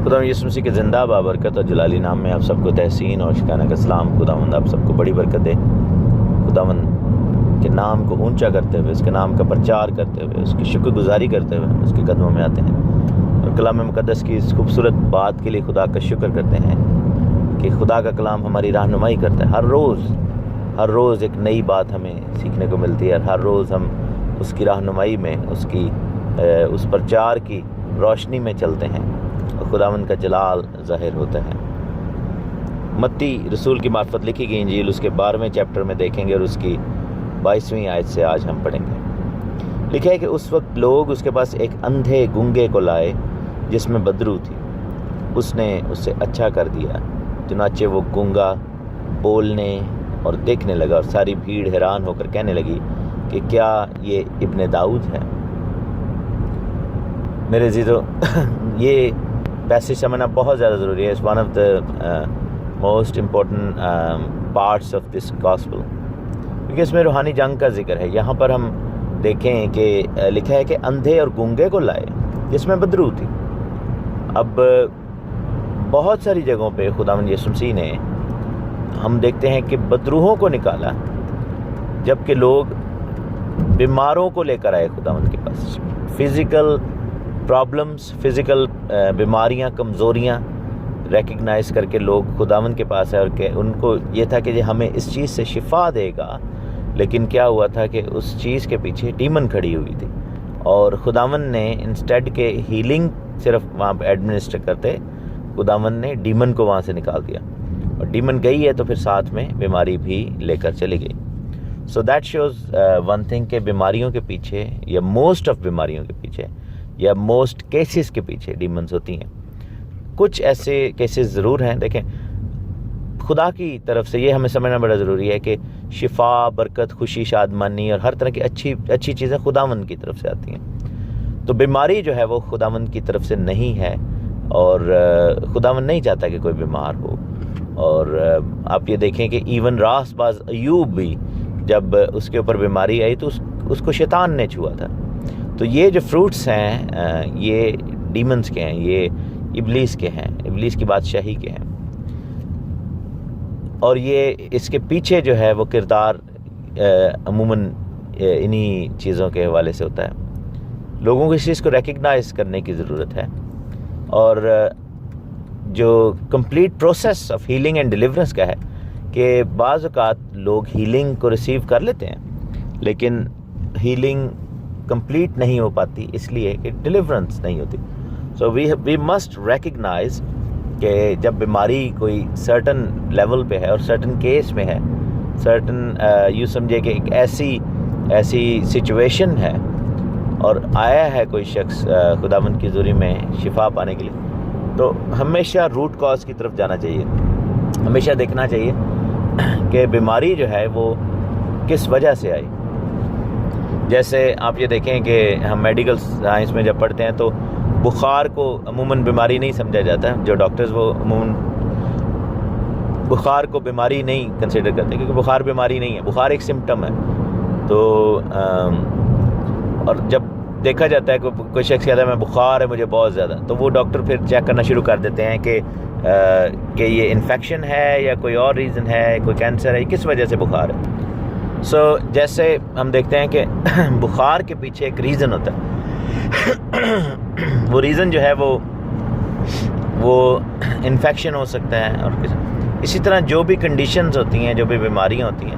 خدا یسوع مسیح کے زندہ بابرکت اور جلالی نام میں آپ سب کو تحسین اور شکرانہ کا سلام۔ خداوند آپ سب کو بڑی برکت دے۔ خداوند کے نام کو اونچا کرتے ہوئے، اس کے نام کا پرچار کرتے ہوئے، اس کی شکر گزاری کرتے ہوئے اس کے قدموں میں آتے ہیں اور کلام مقدس کی اس خوبصورت بات کے لیے خدا کا شکر کرتے ہیں کہ خدا کا کلام ہماری رہنمائی کرتا ہے۔ ہر روز ایک نئی بات ہمیں سیکھنے کو ملتی ہے اور ہر روز ہم اس کی رہنمائی میں، اس پرچار کی روشنی میں چلتے ہیں اور خداوند کا جلال ظاہر ہوتا ہے۔ متی رسول کی معرفت لکھی گئی انجیل اس کے 12ویں چیپٹر میں دیکھیں گے اور اس کی 22ویں آیت سے آج ہم پڑھیں گے۔ لکھا ہے کہ اس وقت لوگ اس کے پاس ایک اندھے گنگے کو لائے جس میں بدرو تھی۔ اس نے اس سے اچھا کر دیا، چنانچہ وہ گنگا بولنے اور دیکھنے لگا، اور ساری بھیڑ حیران ہو کر کہنے لگی کہ کیا یہ ابن داؤد ہے؟ میرے عزیزو، یہ پیسج سمجھنا بہت زیادہ ضروری ہے۔ It's one of the most important parts of this gospel, کیونکہ اس میں روحانی جنگ کا ذکر ہے۔ یہاں پر ہم دیکھیں کہ لکھا ہے کہ اندھے اور گونگے کو لائے جس میں بدرو تھی۔ اب بہت ساری جگہوں پہ خداوند یسوع مسیح نے ہم دیکھتے ہیں کہ بدروہوں کو نکالا، جبکہ لوگ بیماروں کو لے کر آئے خداوند کے پاس۔ فزیکل پرابلمز، فزیکل بیماریاں، کمزوریاں ریکگنائز کر کے لوگ خداوند کے پاس ہے، اور کہ ان کو یہ تھا کہ یہ ہمیں اس چیز سے شفا دے گا، لیکن کیا ہوا تھا کہ اس چیز کے پیچھے ڈیمن کھڑی ہوئی تھی، اور خداوند نے انسٹیڈ کے ہیلنگ صرف وہاں پہ ایڈمنسٹر کرتے، خداوند نے ڈیمن کو وہاں سے نکال دیا، اور ڈیمن گئی ہے تو پھر ساتھ میں بیماری بھی لے کر چلی گئی۔ So that shows one thing کہ بیماریوں کے پیچھے، یا موسٹ آف بیماریوں کے پیچھے، یا موسٹ کیسز کے پیچھے ڈیمنز ہوتی ہیں۔ کچھ ایسے کیسز ضرور ہیں، دیکھیں خدا کی طرف سے یہ ہمیں سمجھنا بڑا ضروری ہے کہ شفا، برکت، خوشی، شادمانی اور ہر طرح کی اچھی چیزیں خداوند کی طرف سے آتی ہیں۔ تو بیماری جو ہے وہ خداوند کی طرف سے نہیں ہے، اور خداوند نہیں چاہتا کہ کوئی بیمار ہو۔ اور آپ یہ دیکھیں کہ ایون راست باز ایوب بھی جب اس کے اوپر بیماری آئی تو اس کو شیطان نے چھوا تھا۔ تو یہ جو فروٹس ہیں یہ ڈیمنز کے ہیں، یہ ابلیس کے ہیں، ابلیس کی بادشاہی کے ہیں، اور یہ اس کے پیچھے جو ہے وہ کردار عموماً انہی چیزوں کے حوالے سے ہوتا ہے۔ لوگوں کو اس چیز کو ریکگنائز کرنے کی ضرورت ہے، اور جو complete process of healing and deliverance کا ہے کہ بعض اوقات لوگ ہیلنگ کو ریسیو کر لیتے ہیں، لیکن ہیلنگ کمپلیٹ نہیں ہو پاتی اس لیے کہ ڈیلیورنس نہیں ہوتی۔ سو وی مسٹ ریکگنائز کہ جب بیماری کوئی سرٹن لیول پہ ہے اور سرٹن کیس میں ہے، سرٹن یوں سمجھے کہ ایک ایسی سچویشن ہے اور آیا ہے کوئی شخص خداوند کی حضوری میں شفا پانے کے لیے، تو ہمیشہ روٹ کاز کی طرف جانا چاہیے۔ ہمیشہ دیکھنا چاہیے کہ بیماری جو ہے وہ کس وجہ سے آئی۔ جیسے آپ یہ دیکھیں کہ ہم میڈیکل سائنس میں جب پڑھتے ہیں تو بخار کو عموماً بیماری نہیں سمجھا جاتا ہے۔ جو ڈاکٹرز وہ عموماً بخار کو بیماری نہیں کنسیڈر کرتے، کیونکہ بخار بیماری نہیں ہے، بخار ایک سمٹم ہے۔ تو اور جب دیکھا جاتا ہے کہ کوئی شخص کہتا ہے میں بخار ہے مجھے بہت زیادہ، تو وہ ڈاکٹر پھر چیک کرنا شروع کر دیتے ہیں کہ یہ انفیکشن ہے یا کوئی اور ریزن ہے، کوئی کینسر ہے، کس وجہ سے بخار ہے۔ سو جیسے ہم دیکھتے ہیں کہ بخار کے پیچھے ایک ریزن ہوتا ہے، وہ ریزن جو ہے وہ انفیکشن ہو سکتا ہے، اور اسی طرح جو بھی کنڈیشنز ہوتی ہیں، جو بھی بیماریاں ہوتی ہیں،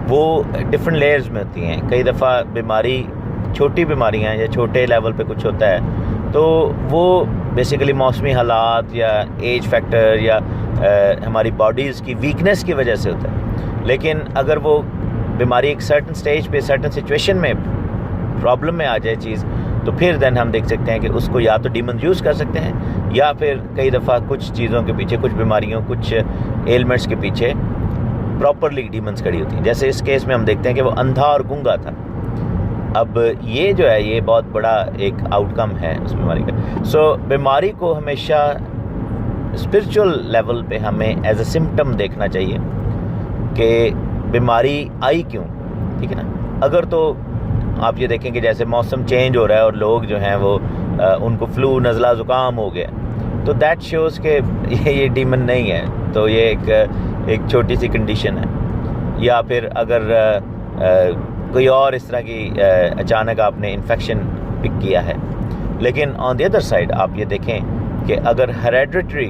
وہ ڈفرینٹ لیئرز میں ہوتی ہیں۔ کئی دفعہ بیماری چھوٹی بیماریاں یا چھوٹے لیول پہ کچھ ہوتا ہے تو وہ بیسیکلی موسمی حالات یا ایج فیکٹر یا ہماری باڈیز کی ویکنس کی وجہ سے ہوتا ہے، لیکن اگر وہ بیماری ایک سرٹن سٹیج پہ، سرٹن سچویشن میں، پرابلم میں آ جائے چیز، تو پھر دین ہم دیکھ سکتے ہیں کہ اس کو یا تو ڈیمنز یوز کر سکتے ہیں، یا پھر کئی دفعہ کچھ چیزوں کے پیچھے، کچھ بیماریوں، کچھ ایلمنٹس کے پیچھے پراپرلی ڈیمنز کھڑی ہوتی ہیں۔ جیسے اس کیس میں ہم دیکھتے ہیں کہ وہ اندھا اور گنگا تھا۔ اب یہ جو ہے یہ بہت بڑا ایک آؤٹ کم ہے اس بیماری کا۔ سو بیماری کو ہمیشہ اسپرچول لیول پہ ہمیں ایز اے سمٹم دیکھنا چاہیے کہ بیماری آئی کیوں، ٹھیک ہے نا۔ اگر تو آپ یہ دیکھیں کہ جیسے موسم چینج ہو رہا ہے اور لوگ جو ہیں وہ ان کو فلو، نزلہ، زکام ہو گیا، تو دیٹ شوز کہ یہ ڈیمن نہیں ہے، تو یہ ایک چھوٹی سی کنڈیشن ہے. یا پھر اگر کوئی اور اس طرح کی اچانک آپ نے انفیکشن پک کیا ہے. لیکن آن دی ادر سائڈ آپ یہ دیکھیں کہ اگر ہیریڈیٹری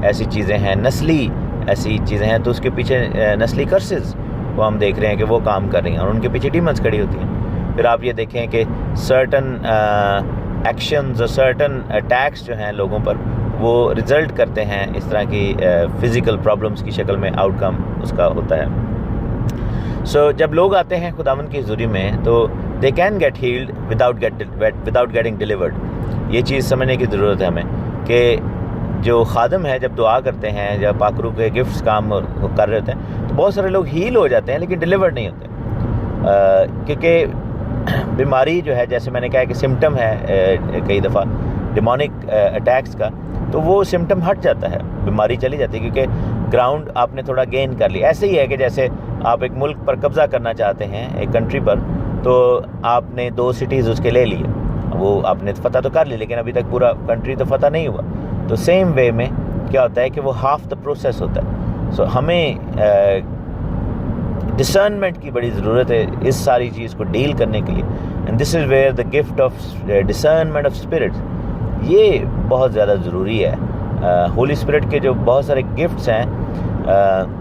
ایسی چیزیں ہیں، نسلی ایسی چیزیں ہیں، تو اس کے پیچھے نسلی کرسز وہ ہم دیکھ رہے ہیں کہ وہ کام کر رہی ہیں اور ان کے پیچھے ڈیمنز کھڑی ہوتی ہیں. پھر آپ یہ دیکھیں کہ سرٹن ایکشنز اور سرٹن اٹیکس جو ہیں لوگوں پر، وہ رزلٹ کرتے ہیں اس طرح کی فزیکل پرابلمس کی شکل میں، آؤٹ کم اس کا ہوتا ہے. سو جب لوگ آتے ہیں خداوند کی حضوری میں تو they can get held without getting delivered. یہ چیز سمجھنے کی ضرورت ہے ہمیں کہ جو خادم ہے جب دعا کرتے ہیں، جب پاک روح کے گفٹس کام کر رہے ہوتے ہیں، تو بہت سارے لوگ ہیل ہو جاتے ہیں لیکن ڈیلیورڈ نہیں ہوتے. کیونکہ بیماری جو ہے، جیسے میں نے کہا کہ سمٹم ہے کئی دفعہ ڈیمونک اٹیکس کا، تو وہ سمٹم ہٹ جاتا ہے، بیماری چلی جاتی ہے کیونکہ گراؤنڈ آپ نے تھوڑا گین کر لیا. ایسے ہی ہے کہ جیسے آپ ایک ملک پر قبضہ کرنا چاہتے ہیں، ایک کنٹری پر، تو آپ نے 2 سٹیز اس کے لے لیے، وہ آپ نے فتح تو کر لی لیکن ابھی تک پورا کنٹری تو فتح نہیں ہوا. تو سیم وے میں کیا ہوتا ہے کہ وہ ہاف دا پروسیس ہوتا ہے. سو ہمیں ڈسرنمنٹ کی بڑی ضرورت ہے اس ساری چیز کو ڈیل کرنے کے لیے. And this is where the gift of discernment of spirit, یہ بہت زیادہ ضروری ہے. ہولی اسپرٹ کے جو بہت سارے گفٹس ہیں،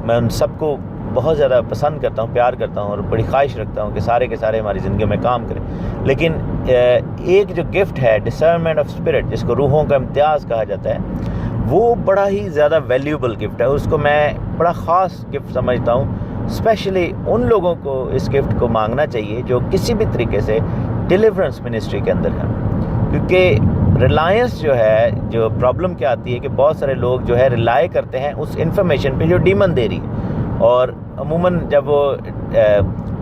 میں ان سب کو بہت زیادہ پسند کرتا ہوں، پیار کرتا ہوں اور بڑی خواہش رکھتا ہوں کہ سارے کے سارے ہماری زندگی میں کام کریں. لیکن ایک جو گفٹ ہے ڈسرنمنٹ آف اسپرٹ، جس کو روحوں کا امتیاز کہا جاتا ہے، وہ بڑا ہی زیادہ ویلیوبل گفٹ ہے. اس کو میں بڑا خاص گفٹ سمجھتا ہوں. اسپیشلی ان لوگوں کو اس گفٹ کو مانگنا چاہیے جو کسی بھی طریقے سے ڈیلیورنس منسٹری کے اندر ہیں. کیونکہ ریلائنس جو ہے، جو پرابلم کیا آتی ہے کہ بہت سارے لوگ جو ہے ریلائی کرتے ہیں اس انفارمیشن پہ جو ڈیمن دے رہی ہے، اور عموماً جب وہ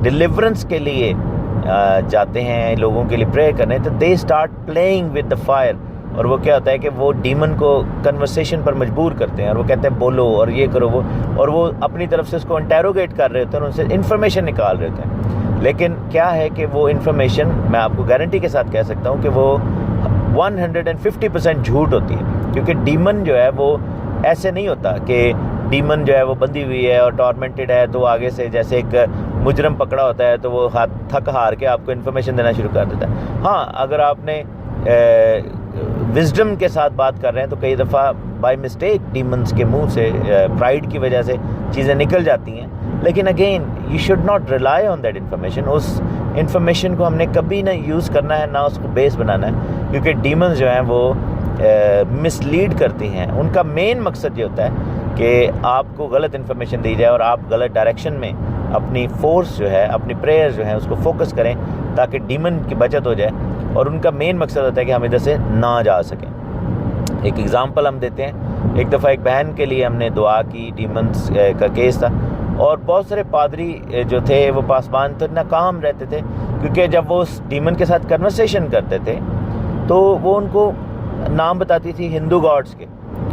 ڈیلیورنس کے لیے جاتے ہیں لوگوں کے لیے پرے کرنے، تو they start playing with the fire. اور وہ کیا ہوتا ہے کہ وہ ڈیمن کو کنورسیشن پر مجبور کرتے ہیں اور وہ کہتے ہیں بولو اور یہ کرو وہ، اور وہ اپنی طرف سے اس کو انٹیروگیٹ کر رہے ہوتے ہیں اور ان سے انفارمیشن نکال رہے ہوتے ہیں. لیکن کیا ہے کہ وہ انفارمیشن میں آپ کو گارنٹی کے ساتھ کہہ سکتا ہوں کہ وہ 150% جھوٹ ہوتی ہے. کیونکہ ڈیمن جو ہے وہ ایسے نہیں ہوتا کہ ڈیمن جو ہے وہ بندھی ہوئی ہے اور ٹارمنٹڈ ہے تو آگے سے جیسے ایک مجرم پکڑا ہوتا ہے تو وہ تھک ہار کے آپ کو انفارمیشن دینا شروع کر دیتا ہے. ہاں، اگر آپ نے وزڈم کے ساتھ بات کر رہے ہیں تو کئی دفعہ بائی مسٹیک ڈیمنز کے منہ سے پرائڈ کی وجہ سے چیزیں نکل جاتی ہیں. لیکن again you should not rely on that information. اس انفارمیشن کو ہم نے کبھی نہ یوز کرنا ہے، نہ اس کو بیس بنانا ہے، کیونکہ ڈیمنز جو ہیں وہ مس لیڈ کرتی ہیں. ان کا مین مقصد یہ ہوتا ہے کہ آپ کو غلط انفارمیشن دی جائے اور آپ غلط ڈائریکشن میں اپنی فورس جو ہے، اپنی پریئر جو ہیں اس کو فوکس کریں تاکہ ڈیمن کی بچت ہو جائے. اور ان کا مین مقصد ہوتا ہے کہ ہم ادھر سے نہ جا سکیں. ایک ایگزامپل ہم دیتے ہیں. ایک دفعہ ایک بہن کے لیے ہم نے دعا کی، ڈیمنز کا کیس تھا، اور بہت سارے پادری جو تھے وہ پاسبان تو ناکام رہتے تھے، کیونکہ جب وہ اس ڈیمن کے ساتھ کنورسیشن کرتے تھے تو وہ ان کو نام بتاتی تھی ہندو گاڈس کے،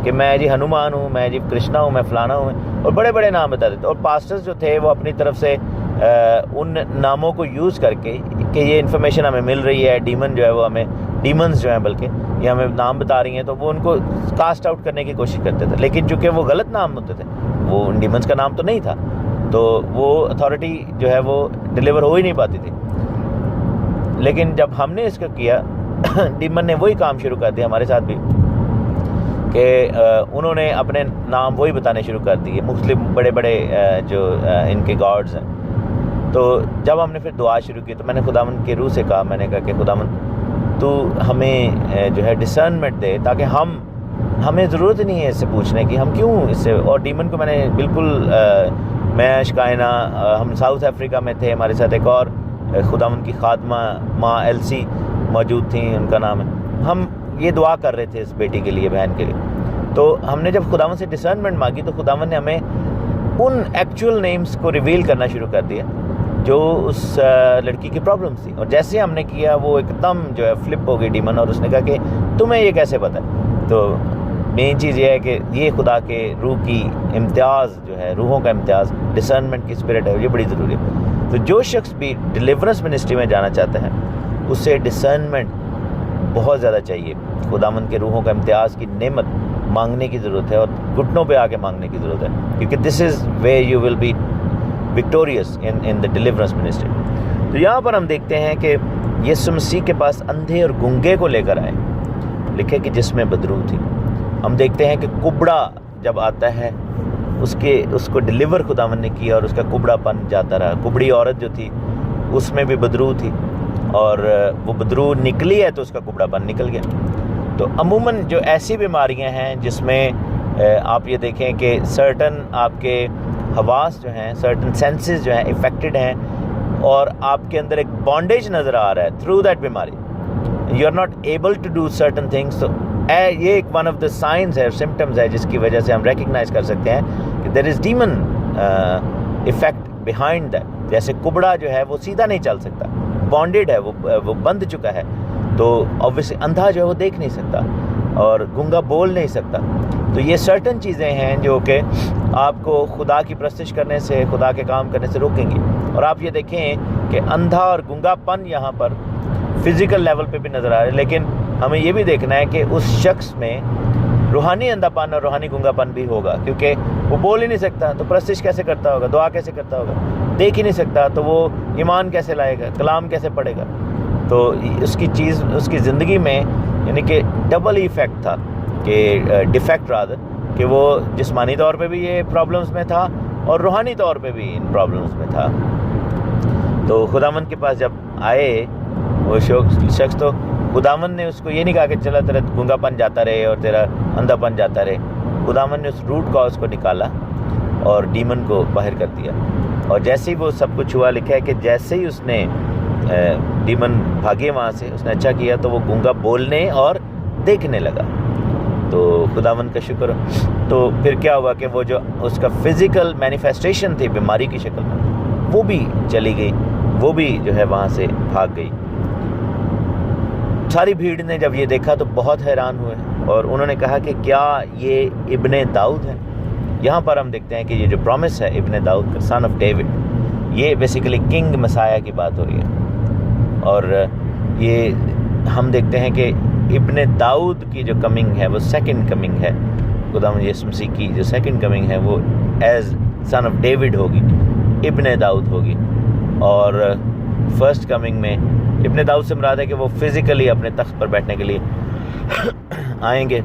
کہ میں جی ہنومان ہوں، میں جی کرشنا ہوں، میں فلانا ہوں، اور بڑے بڑے نام بتاتے تھے. اور پاسٹرز جو تھے وہ اپنی طرف سے ان ناموں کو یوز کر کے کہ یہ انفارمیشن ہمیں مل رہی ہے، ڈیمن جو ہے وہ ہمیں، ڈیمنز جو ہیں بلکہ یہ ہمیں نام بتا رہی ہیں، تو وہ ان کو کاسٹ آؤٹ کرنے کی کوشش کرتے تھے. لیکن چونکہ وہ غلط نام ہوتے تھے، وہ ڈیمنز کا نام تو نہیں تھا، تو وہ اتھارٹی جو ہے وہ ڈیلیور ہو ہی نہیں پاتی تھی. لیکن جب ہم نے اس کو کیا، ڈیمن نے وہی کام شروع کر دیا ہمارے ساتھ بھی، کہ انہوں نے اپنے نام وہی بتانے شروع کر دیے، مختلف بڑے بڑے جو ان کے گاڈز ہیں. تو جب ہم نے پھر دعا شروع کی تو میں نے خداوند کی روح سے کہا، میں نے کہا کہ خداوند تو ہمیں جو ہے ڈسرنمنٹ دے، تاکہ ہمیں ضرورت نہیں ہے اس سے پوچھنے کی ہم کیوں اس سے. اور ڈیمن کو میں نے بالکل، میں شکائنا، ہم ساؤتھ افریقہ میں تھے، ہمارے ساتھ ایک اور خداوند کی خادمہ ماں ایلسی موجود تھیں، ان کا نام ہے. ہم یہ دعا کر رہے تھے اس بیٹی کے لیے، بہن کے لیے. تو ہم نے جب خداوند سے ڈسرنمنٹ مانگی تو خداوند نے ہمیں ان ایکچوئل نیمز کو ریویل کرنا شروع کر دیا جو اس لڑکی کی پرابلمس تھی. اور جیسے ہم نے کیا وہ ایک دم جو ہے فلپ ہو گئی ڈیمن، اور اس نے کہا کہ تمہیں یہ کیسے پتہ ہے. تو مین چیز یہ ہے کہ یہ خدا کے روح کی امتیاز جو ہے، روحوں کا امتیاز، ڈسرنمنٹ کی اسپرٹ ہے، یہ بڑی ضروری ہے. تو جو شخص بھی ڈیلیورنس منسٹری میں جانا چاہتا ہے اسے ڈسرنمنٹ بہت زیادہ چاہیے. خداوند کے روحوں کا امتیاز کی نعمت مانگنے کی ضرورت ہے اور گھٹنوں پہ آ کے مانگنے کی ضرورت ہے, کیونکہ this is way you will be victorious in the deliverance ministry. تو یہاں پر ہم دیکھتے ہیں کہ یسوع مسیح کے پاس اندھے اور گنگے کو لے کر آئے, لکھے کہ جس میں بدرو تھی. ہم دیکھتے ہیں کہ کبڑا جب آتا ہے اس کو ڈیلیور خداوند نے کیا اور اس کا کبڑا پن جاتا رہا. کبڑی عورت جو تھی اس میں بھی بدرو تھی اور وہ بدرو نکلی ہے تو اس کا کبڑا پن نکل گیا. تو عموماً جو ایسی بیماریاں ہیں جس میں آپ یہ دیکھیں کہ سرٹن آپ کے حواس جو ہیں, سرٹن سینسز جو ہیں افیکٹڈ ہیں اور آپ کے اندر ایک بانڈیج نظر آ رہا ہے تھرو دیٹ بیماری, you are not able to do certain things. تو یہ ایک ون آف دا سائنز ہے, سمٹمز ہے جس کی وجہ سے ہم ریکگنائز کر سکتے ہیں کہ دیر از ڈیمن افیکٹ بیہائنڈ دیٹ. جیسے کبڑا جو ہے وہ سیدھا نہیں چل سکتا, بانڈیڈ ہے, وہ بند چکا ہے, تو obviously اندھا جو ہے وہ دیکھ نہیں سکتا اور گنگا بول نہیں سکتا. تو یہ سرٹن چیزیں ہیں جو کہ آپ کو خدا کی پرستش کرنے سے, خدا کے کام کرنے سے روکیں گی. اور آپ یہ دیکھیں کہ اندھا اور گنگا پن یہاں پر فزیکل لیول پہ بھی نظر آ رہا ہے, لیکن ہمیں یہ بھی دیکھنا ہے کہ اس شخص میں روحانی اندھا پن اور روحانی گنگا پن بھی ہوگا, کیونکہ وہ بول ہی نہیں سکتا تو پرستش کیسے کرتا ہوگا, دعا کیسے کرتا ہوگا, دیکھ ہی نہیں سکتا تو وہ ایمان کیسے لائے گا, کلام کیسے پڑھے گا. تو اس کی زندگی میں یعنی کہ ڈبل ایفیکٹ تھا, کہ ڈیفیکٹ رادر, کہ وہ جسمانی طور پہ بھی یہ پرابلمز میں تھا اور روحانی طور پہ بھی ان پرابلمز میں تھا. تو خداوند کے پاس جب آئے وہ شخص, تو خداوند نے اس کو یہ نہیں کہا کہ چلا تیرا گنگا پن جاتا رہے اور تیرا اندھا پن جاتا رہے. خداوند نے اس روٹ کاز کو نکالا اور ڈیمن کو باہر کر دیا. اور جیسے ہی وہ سب کچھ ہوا, لکھا ہے کہ جیسے ہی اس نے ڈیمن بھاگے وہاں سے, اس نے اچھا کیا تو وہ گنگا بولنے اور دیکھنے لگا. تو خداوند کا شکر. تو پھر کیا ہوا کہ وہ جو اس کا فزیکل مینیفیسٹیشن تھی بیماری کی شکل میں, وہ بھی چلی گئی, وہ بھی جو ہے وہاں سے بھاگ گئی. ساری بھیڑ نے جب یہ دیکھا تو بہت حیران ہوئے اور انہوں نے کہا کہ کیا یہ ابن داؤد ہے. یہاں پر ہم دیکھتے ہیں کہ یہ جو پرومس ہے ابن داؤد کا, سن آف ڈیوڈ, یہ بیسیکلی کنگ مسایہ کی بات ہو رہی ہے. اور یہ ہم دیکھتے ہیں کہ ابن داؤد کی جو کمنگ ہے وہ سیکنڈ کمنگ ہے. خداوند یسوع مسیح کی جو سیکنڈ کمنگ ہے وہ ایز سن آف ڈیوڈ ہوگی, ابن داؤد ہوگی. اور فرسٹ کمنگ میں ابن داؤد سے مراد ہے کہ وہ فزیکلی اپنے تخت پر بیٹھنے کے لیے آئیں گے.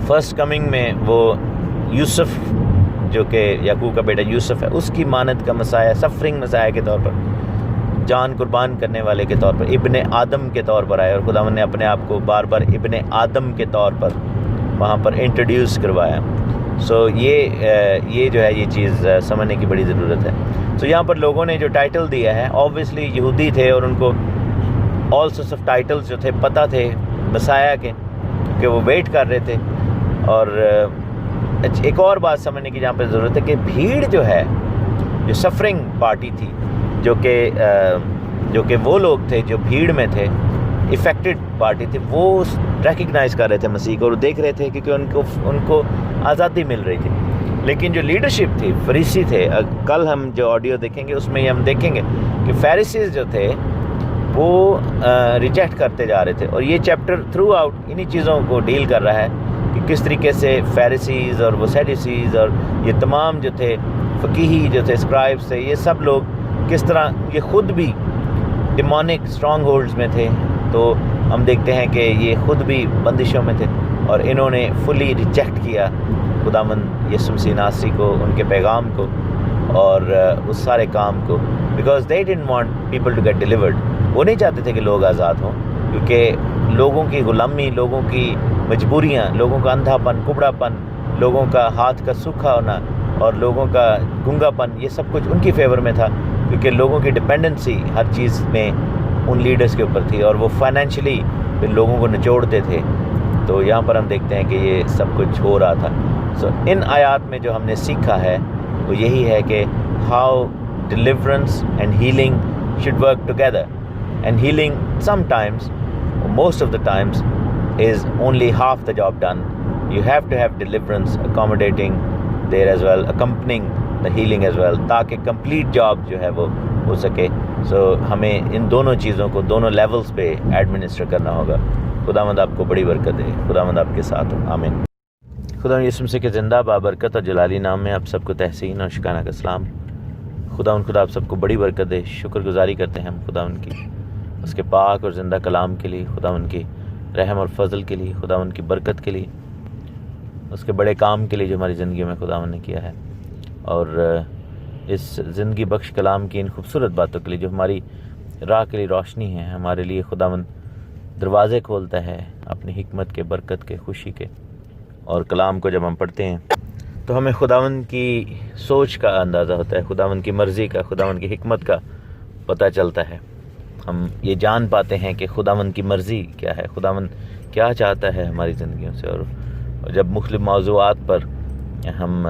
فرسٹ کمنگ میں وہ یوسف جو کہ یعقوب کا بیٹا یوسف ہے, اس کی مانند کا مسایہ, سفرنگ مسایہ کے طور پر, جان قربان کرنے والے کے طور پر, ابن آدم کے طور پر آئے. اور خداوند نے اپنے آپ کو بار بار ابن آدم کے طور پر وہاں پر انٹروڈیوس کروایا. سو یہ جو ہے یہ چیز سمجھنے کی بڑی ضرورت ہے. سو یہاں پر لوگوں نے جو ٹائٹل دیا ہے, اوبویسلی یہودی تھے اور ان کو آل سورس آف ٹائٹلز جو تھے پتہ تھے مسایہ کے, کہ وہ ویٹ کر رہے تھے. اور ایک اور بات سمجھنے کی جہاں پہ ضرورت ہے کہ بھیڑ جو ہے, جو سفرنگ پارٹی تھی, جو کہ وہ لوگ تھے جو بھیڑ میں تھے, افیکٹڈ پارٹی تھی, وہ ریکگنائز کر رہے تھے مسیح کو اور دیکھ رہے تھے کیونکہ ان کو آزادی مل رہی تھی. لیکن جو لیڈرشپ تھی, فریسی تھے, کل ہم جو آڈیو دیکھیں گے اس میں ہم دیکھیں گے کہ فیریسیز جو تھے وہ ریجیکٹ کرتے جا رہے تھے. اور یہ چیپٹر تھرو آؤٹ انہی چیزوں کو ڈیل کر رہا ہے کہ کس طریقے سے فیریسیز اور وہ سیڈوسیز اور یہ تمام جو تھے فقیہی جو تھے, اسکرائبس تھے, یہ سب لوگ کس طرح یہ خود بھی ڈیمونک اسٹرانگ ہولڈز میں تھے. تو ہم دیکھتے ہیں کہ یہ خود بھی بندشوں میں تھے اور انہوں نے فلی ریجیکٹ کیا خداوند یسوع مسیح ناصری کو, ان کے پیغام کو اور اس سارے کام کو, because they didn't want people to get delivered. وہ نہیں چاہتے تھے کہ لوگ آزاد ہوں, کیونکہ لوگوں کی غلامی, لوگوں کی مجبوریاں, لوگوں کا اندھا پن, کبڑا پن, لوگوں کا ہاتھ کا سوکھا ہونا اور لوگوں کا گنگا پن, یہ سب کچھ ان کی فیور میں تھا, کیونکہ لوگوں کی ڈپینڈنسی ہر چیز میں ان لیڈرز کے اوپر تھی اور وہ فائنینشلی پھر لوگوں کو نچوڑتے تھے. تو یہاں پر ہم دیکھتے ہیں کہ یہ سب کچھ ہو رہا تھا. سو ان آیات میں جو ہم نے سیکھا ہے وہ یہی ہے کہ how deliverance and healing should work together. And healing some times, most of the times, is only half the job done. You have to have deliverance accommodating there as well, accompanying the healing as well, تاکہ complete job جو ہے وہ ہو سکے. سو ہمیں ان دونوں چیزوں کو دونوں لیولز پہ ایڈمنسٹر کرنا ہوگا. خداوند آپ کو بڑی برکت دے. خداوند آپ کے ساتھ ہو. آمین. خدا یسوع مسیح کے زندہ بابرکت اور جلالی نام میں آپ سب کو تحسین اور شکرانہ کا سلام۔ خدا آپ سب کو بڑی برکت دے۔ شکر گزاری کرتے ہیں ہم خدا ان کی، اس کے پاک اور زندہ کلام کے لیے، خدا ان کی رحم اور فضل کے لیے، خدا ان کی برکت کے لیے، اس کے بڑے کام کے لیے جو ہماری زندگی میں خدا نے کیا ہے، اور اس زندگی بخش کلام کی ان خوبصورت باتوں کے لیے جو ہماری راہ کے لیے روشنی ہے، ہمارے لیے خداوند دروازے کھولتا ہے اپنی حکمت کے، برکت کے، خوشی کے۔ اور کلام کو جب ہم پڑھتے ہیں تو ہمیں خداوند کی سوچ کا اندازہ ہوتا ہے، خداوند کی مرضی کا، خداوند کی حکمت کا پتہ چلتا ہے۔ ہم یہ جان پاتے ہیں کہ خداوند کی مرضی کیا ہے، خداوند کیا چاہتا ہے ہماری زندگیوں سے۔ اور جب مختلف موضوعات پر ہم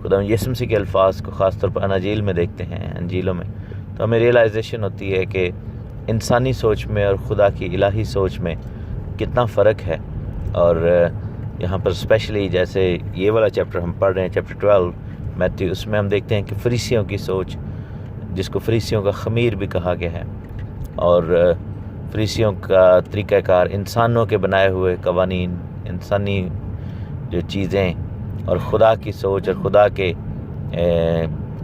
خداوند یسوع مسیح کے الفاظ کو خاص طور پر اناجیل میں دیکھتے ہیں، انجیلوں میں، تو ہمیں ریئلائزیشن ہوتی ہے کہ انسانی سوچ میں اور خدا کی الہی سوچ میں کتنا فرق ہے۔ اور یہاں پر اسپیشلی جیسے یہ والا چیپٹر ہم پڑھ رہے ہیں، چیپٹر 12 میتھیو، اس میں ہم دیکھتے ہیں کہ فریسیوں کی سوچ، جس کو فریسیوں کا خمیر بھی کہا گیا ہے، اور فریسیوں کا طریقہ کار، انسانوں کے بنائے ہوئے قوانین، انسانی جو چیزیں، اور خدا کی سوچ اور خدا کے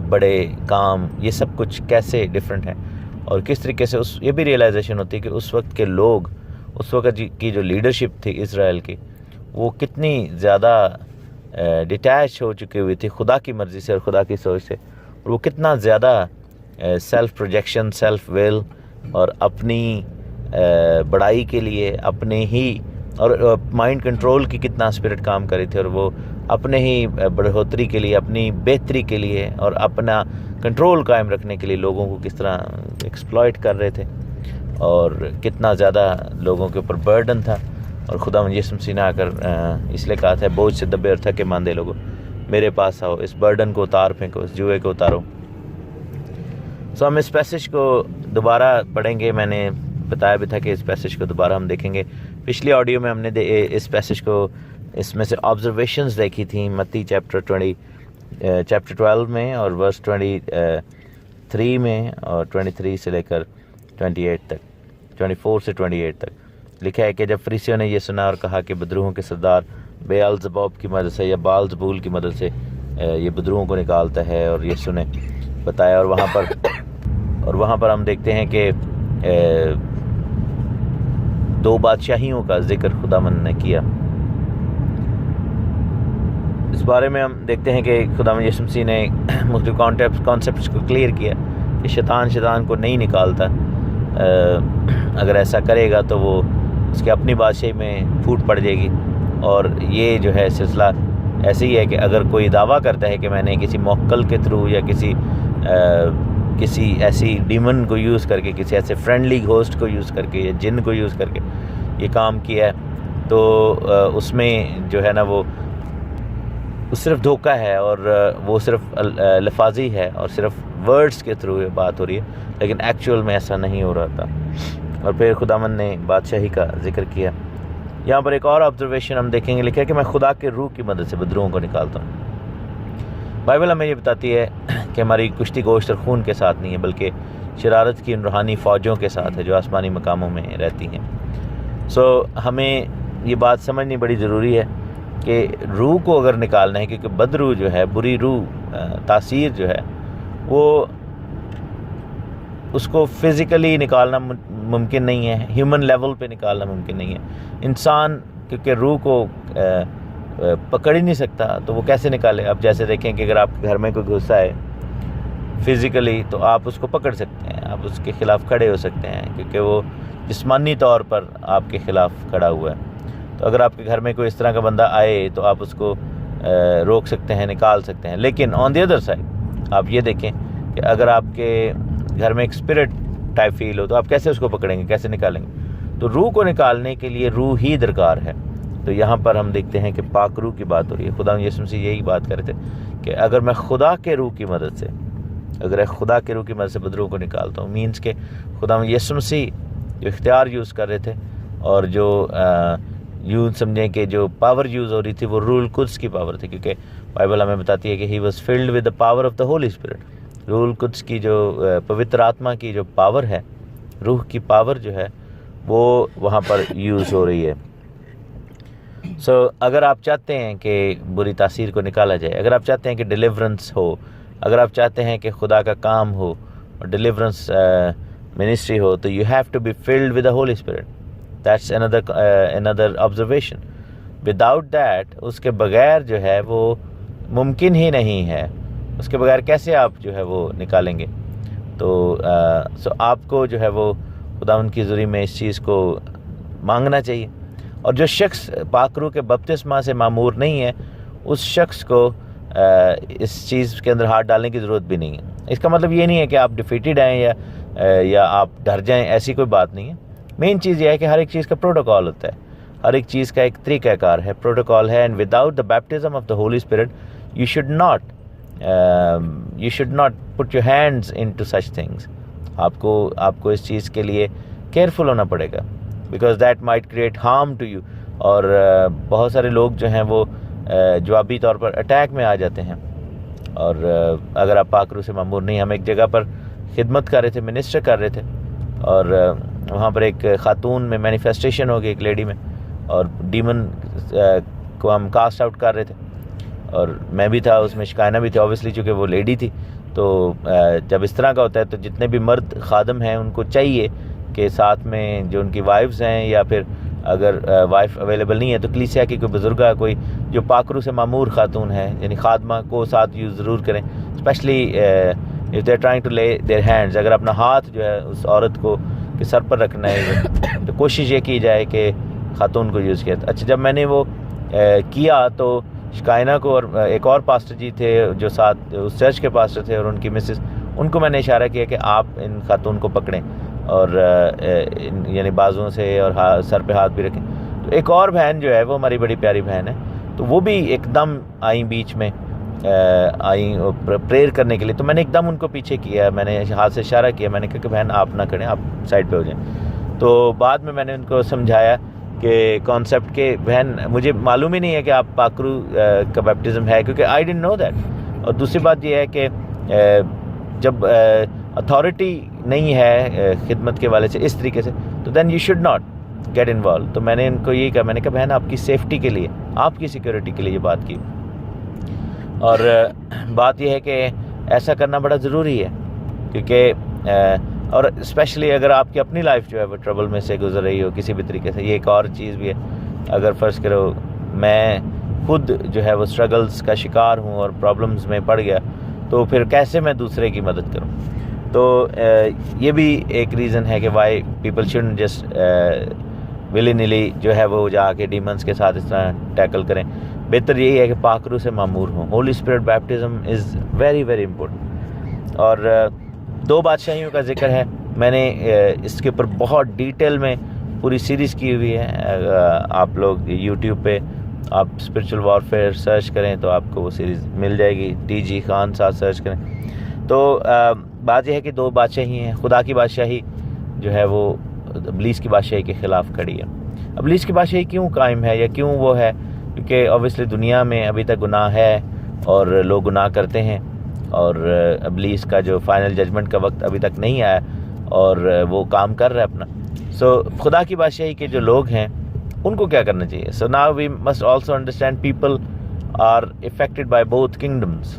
بڑے کام، یہ سب کچھ کیسے ڈیفرنٹ ہیں، اور کس طریقے سے یہ بھی ریئلائزیشن ہوتی ہے کہ اس وقت کے لوگ، اس وقت کی جو لیڈرشپ تھی اسرائیل کی، وہ کتنی زیادہ ڈیٹیچ ہو چکی ہوئی تھی خدا کی مرضی سے اور خدا کی سوچ سے، اور وہ کتنا زیادہ سیلف پروجیکشن، سیلف ویل اور اپنی بڑائی کے لیے، اپنے ہی اور مائنڈ کنٹرول کی کتنا اسپرٹ کام کری تھی، اور وہ اپنے ہی بڑھوتری کے لیے، اپنی بہتری کے لیے اور اپنا کنٹرول قائم رکھنے کے لیے لوگوں کو کس طرح ایکسپلائٹ کر رہے تھے، اور کتنا زیادہ لوگوں کے اوپر برڈن تھا۔ اور خدا یسوع مسیح نے آ کر اس لیے کہا تھا، بوجھ سے دبے اور تھکے ماندے لوگوں، میرے پاس آؤ، اس برڈن کو اتار پھینکو، اس جوئے کو اتارو۔ ہم اس پیسج کو دوبارہ پڑھیں گے، میں نے بتایا بھی تھا کہ اس پیسج کو دوبارہ ہم دیکھیں گے۔ پچھلی آڈیو میں ہم نے اس پیسج کو، اس میں سے آبزرویشنز دیکھی تھیں متی چیپٹر 12 میں اور ورس 23 میں، اور 23 سے لے کر 28 تک، 24 سے 28 تک لکھا ہے کہ جب فریسیوں نے یہ سنا اور کہا کہ بدروہوں کے سردار بیال زبوب کی مدد سے یا بال زبول کی مدد سے یہ بدروہوں کو نکالتا ہے، اور یسوع نے بتایا، اور وہاں پر ہم دیکھتے ہیں کہ 2 بادشاہیوں کا ذکر خداوند نے کیا۔ اس بارے میں ہم دیکھتے ہیں کہ خداوند یسوع مسیح نے مختلف کانسیپٹس کو کلیئر کیا کہ شیطان کو نہیں نکالتا، اگر ایسا کرے گا تو وہ اس کی اپنی بادشاہی میں پھوٹ پڑ جائے گی۔ اور یہ جو ہے سلسلہ ایسے ہی ہے کہ اگر کوئی دعویٰ کرتا ہے کہ میں نے کسی موکل کے تھرو یا کسی ایسی ڈیمن کو یوز کر کے، کسی ایسے فرینڈلی گھوسٹ کو یوز کر کے یا جن کو یوز کر کے یہ کام کیا ہے، تو اس میں جو ہے نا وہ صرف دھوکہ ہے، اور وہ صرف لفاظی ہے، اور صرف ورڈز کے تھرو یہ بات ہو رہی ہے، لیکن ایکچول میں ایسا نہیں ہو رہا تھا۔ اور پھر خداوند نے بادشاہی کا ذکر کیا۔ یہاں پر ایک اور آبزرویشن ہم دیکھیں گے، لکھا ہے کہ میں خدا کے روح کی مدد سے بدروہوں کو نکالتا ہوں۔ بائبل ہمیں یہ بتاتی ہے کہ ہماری کشتی گوشت اور خون کے ساتھ نہیں ہے، بلکہ شرارت کی ان روحانی فوجوں کے ساتھ ہے جو آسمانی مقاموں میں رہتی ہیں۔ ہمیں یہ بات سمجھنی بڑی ضروری ہے کہ روح کو اگر نکالنا ہے، کیونکہ بد روح جو ہے، بری روح، تاثیر جو ہے، وہ اس کو فزیکلی نکالنا ممکن نہیں ہے، ہیومن لیول پہ نکالنا ممکن نہیں ہے۔ انسان کیونکہ روح کو پکڑ ہی نہیں سکتا، تو وہ کیسے نکالے؟ اب جیسے دیکھیں کہ اگر آپ کے گھر میں کوئی غصہ ہے فزیکلی، تو آپ اس کو پکڑ سکتے ہیں، آپ اس کے خلاف کھڑے ہو سکتے ہیں، کیونکہ وہ جسمانی طور پر آپ کے خلاف کھڑا ہوا ہے۔ تو اگر آپ کے گھر میں کوئی اس طرح کا بندہ آئے تو آپ اس کو روک سکتے ہیں، نکال سکتے ہیں۔ لیکن آن دی ادر سائڈ آپ یہ دیکھیں کہ اگر آپ کے گھر میں ایک اسپرٹ ٹائپ فیل ہو، تو آپ کیسے اس کو پکڑیں گے، کیسے نکالیں گے؟ تو روح کو نکالنے کے لیے روح ہی درکار ہے۔ تو یہاں پر ہم دیکھتے ہیں کہ پاک روح کی بات ہو رہی ہے۔ خدا یسوع مسیح یہی بات کر رہے تھے کہ اگر میں خدا کے روح کی مدد سے بدروہوں کو نکالتا ہوں، مینس کہ خدا یسوع مسیح جو اختیار یوز کر رہے تھے، اور جو یوں سمجھیں کہ جو پاور یوز ہو رہی تھی وہ روح القدس کی پاور تھی، کیونکہ بائبل ہمیں بتاتی ہے کہ he was filled with the power of the Holy Spirit. روح القدس کی جو پوتر آتما کی جو پاور ہے، روح کی پاور جو ہے، وہ وہاں پر یوز ہو رہی ہے۔ سو اگر آپ چاہتے ہیں کہ بری تاثیر کو نکالا جائے، اگر آپ چاہتے ہیں کہ ڈیلیورنس ہو، اگر آپ چاہتے ہیں کہ خدا کا کام ہو اور ڈیلیورنس منسٹری ہو، تو you have to be filled with the Holy Spirit. That's another observation. Without that, اس کے بغیر جو ہے وہ ممکن ہی نہیں ہے. اس کے بغیر کیسے آپ جو ہے وہ نکالیں گے؟ تو آپ کو جو ہے وہ خداوند کی حضوری میں اس چیز کو مانگنا چاہیے. اور جو شخص پاک روح کے بپتسمہ سے معمور نہیں ہے، اس شخص کو اس چیز کے اندر ہاتھ ڈالنے کی ضرورت بھی نہیں ہے. اس کا مطلب یہ نہیں ہے کہ آپ ڈیفیٹڈ ہیں یا آپ ڈر جائیں، ایسی کوئی بات نہیں ہے. مین چیز یہ ہے کہ ہر ایک چیز کا پروٹوکال ہوتا ہے، ہر ایک چیز کا ایک طریقہ کار ہے، پروٹوکال ہے. And without the baptism of the Holy Spirit you should not put your hands into such things. آپ کو اس چیز کے لیے کیئرفل ہونا پڑے گا، because that might create harm to you. اور بہت سارے لوگ جو ہیں وہ جوابی طور پر اٹیک میں آ جاتے ہیں. اور اگر آپ پاک روح سے معمور نہیں، ہم ایک جگہ پر خدمت کر رہے تھے، منسٹر کر رہے تھے، اور وہاں پر ایک خاتون میں مینیفیسٹیشن ہو گئی، ایک لیڈی میں، اور ڈیمن کو ہم کاسٹ آؤٹ کر رہے تھے. اور میں بھی تھا اس میں، شکائنہ بھی تھی اوبیسلی، چونکہ وہ لیڈی تھی. تو جب اس طرح کا ہوتا ہے تو جتنے بھی مرد خادم ہیں ان کو چاہیے کہ ساتھ میں جو ان کی وائفز ہیں، یا پھر اگر وائف اویلیبل نہیں ہے تو کلیسیا کی کوئی بزرگہ، کوئی جو پاک روح سے معمور خاتون ہے، یعنی خادمہ، کو ساتھ یوز ضرور کریں. Especially if they are trying to lay their hands. اگر اپنا ہاتھ جو ہے اس عورت کو کے سر پر رکھنا ہے تو کوشش یہ کی جائے کہ خاتون کو یوز کیا. اچھا، جب میں نے وہ کیا تو شکائنہ کو اور ایک اور پاسٹر جی تھے جو ساتھ اس چرچ کے پاسٹر تھے، اور ان کی مسز، ان کو میں نے اشارہ کیا کہ آپ ان خاتون کو پکڑیں اور یعنی بازوؤں سے اور سر پہ ہاتھ بھی رکھیں. تو ایک اور بہن جو ہے وہ ہماری بڑی پیاری بہن ہے، تو وہ بھی ایک دم آئیں بیچ میں، آئیں پریئر کرنے کے لیے. تو میں نے ایک دم ان کو پیچھے کیا، میں نے ہاتھ سے اشارہ کیا، میں نے کہا کہ بہن آپ نہ کریں، آپ سائڈ پہ ہو جائیں. تو بعد میں نے ان کو سمجھایا کہ کانسیپٹ کہ بہن مجھے معلوم ہی نہیں ہے کہ آپ پاک روح کا بیپٹزم ہے، کیونکہ آئی ڈنٹ نو دیٹ. اور دوسری بات یہ ہے کہ جب اتھارٹی نہیں ہے خدمت کے والے سے اس طریقے سے، تو then you should not get involved. تو میں نے ان کو یہی کہا، میں نے کہا بہن آپ کی سیفٹی کے لیے، آپ کی سیکیورٹی کے لیے یہ بات کی. اور بات یہ ہے کہ ایسا کرنا بڑا ضروری ہے، کیونکہ اور اسپیشلی اگر آپ کی اپنی لائف جو ہے وہ ٹربل میں سے گزر رہی ہو کسی بھی طریقے سے. یہ ایک اور چیز بھی ہے، اگر فرض کرو میں خود جو ہے وہ اسٹرگلز کا شکار ہوں اور پرابلمز میں پڑ گیا، تو پھر کیسے میں دوسرے کی مدد کروں؟ تو یہ بھی ایک ریزن ہے کہ وائی پیپل شوڈنٹ جسٹ ولی نلی جو ہے وہ جا کے ڈیمنس کے ساتھ اس طرح ٹیکل کریں. بہتر یہی ہے کہ پاک روح سے معمور ہوں. Holy Spirit baptism is very very important. اور 2 بادشاہیوں کا ذکر ہے. میں نے اس کے اوپر بہت ڈیٹیل میں پوری سیریز کی ہوئی ہے. آپ لوگ یوٹیوب پہ آپ اسپرچل وارفیئر سرچ کریں تو آپ کو وہ سیریز مل جائے گی. TG خان ساتھ سرچ کریں. تو بات یہ ہے کہ 2 بادشاہی ہیں. خدا کی بادشاہی جو ہے وہ ابلیس کی بادشاہی کے خلاف کھڑی ہے. ابلیس کی بادشاہی کیوں قائم ہے یا کیوں وہ ہے؟ کیونکہ اوبیسلی دنیا میں ابھی تک گناہ ہے اور لوگ گناہ کرتے ہیں، اور ابلیس کا جو فائنل ججمنٹ کا وقت ابھی تک نہیں آیا اور وہ کام کر رہا ہے اپنا. سو خدا کی بادشاہی کے جو لوگ ہیں ان کو کیا کرنا چاہیے؟ So now we must also understand people are affected by both kingdoms.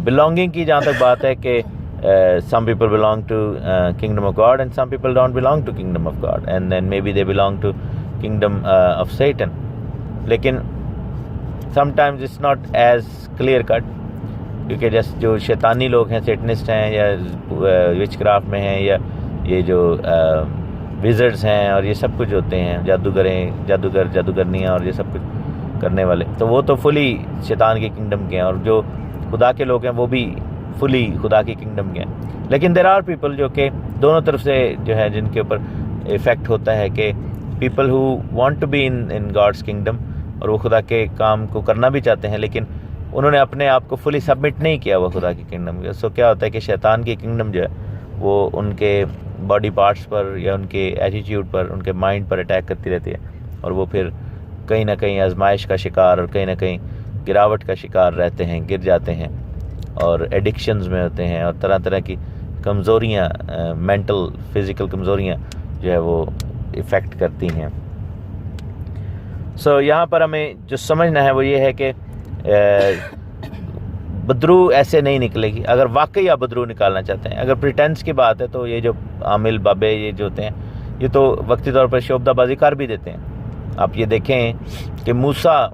Belonging کی جہاں تک بات ہے کہ some people belong to kingdom of God and some people don't belong to kingdom of God, and then maybe they belong to kingdom of Satan. لیکن sometimes it's not as clear cut, کیونکہ جیسے جو شیطانی لوگ ہیں، سیٹنسٹ ہیں یا وچ craft میں ہیں، یا یہ جو ویزرڈز ہیں اور یہ سب کچھ ہوتے ہیں، جادوگرنیاں اور یہ سب کچھ کرنے والے، تو وہ تو فلی شیطان کے کنگڈم کے ہیں. اور جو خدا کے لوگ ہیں وہ بھی فلی خدا کی کنگڈم کے ہیں. لیکن دیر آر پیپل جو کہ دونوں طرف سے جو ہے جن کے اوپر افیکٹ ہوتا ہے، کہ people who want to be in God's kingdom, اور وہ خدا کے کام کو کرنا بھی چاہتے ہیں، لیکن انہوں نے اپنے آپ کو فلی سبمٹ نہیں کیا ہوا خدا کی کنگڈم کے. سو کیا ہوتا ہے کہ شیطان کی کنگڈم جو ہے وہ ان کے باڈی پارٹس پر یا ان کے ایٹیٹیوڈ پر، ان کے مائنڈ پر اٹیک کرتی رہتی ہے، اور وہ پھر کہیں نہ کہیں آزمائش کا شکار اور کہیں نہ کہیں گراوٹ کا شکار رہتے ہیں، گر جاتے ہیں اور ایڈکشنز میں ہوتے ہیں، اور طرح طرح کی کمزوریاں، مینٹل فزیکل کمزوریاں جو ہے وہ افیکٹ کرتی ہیں. سو یہاں پر ہمیں جو سمجھنا ہے وہ یہ ہے کہ بدرو ایسے نہیں نکلے گی. اگر واقعی آپ بدرو نکالنا چاہتے ہیں, اگر پریٹینس کی بات ہے تو یہ جو عامل بابے یہ جو ہوتے ہیں یہ تو وقتی طور پر شعبدہ بازی کر بھی دیتے ہیں. آپ یہ دیکھیں کہ موسیٰ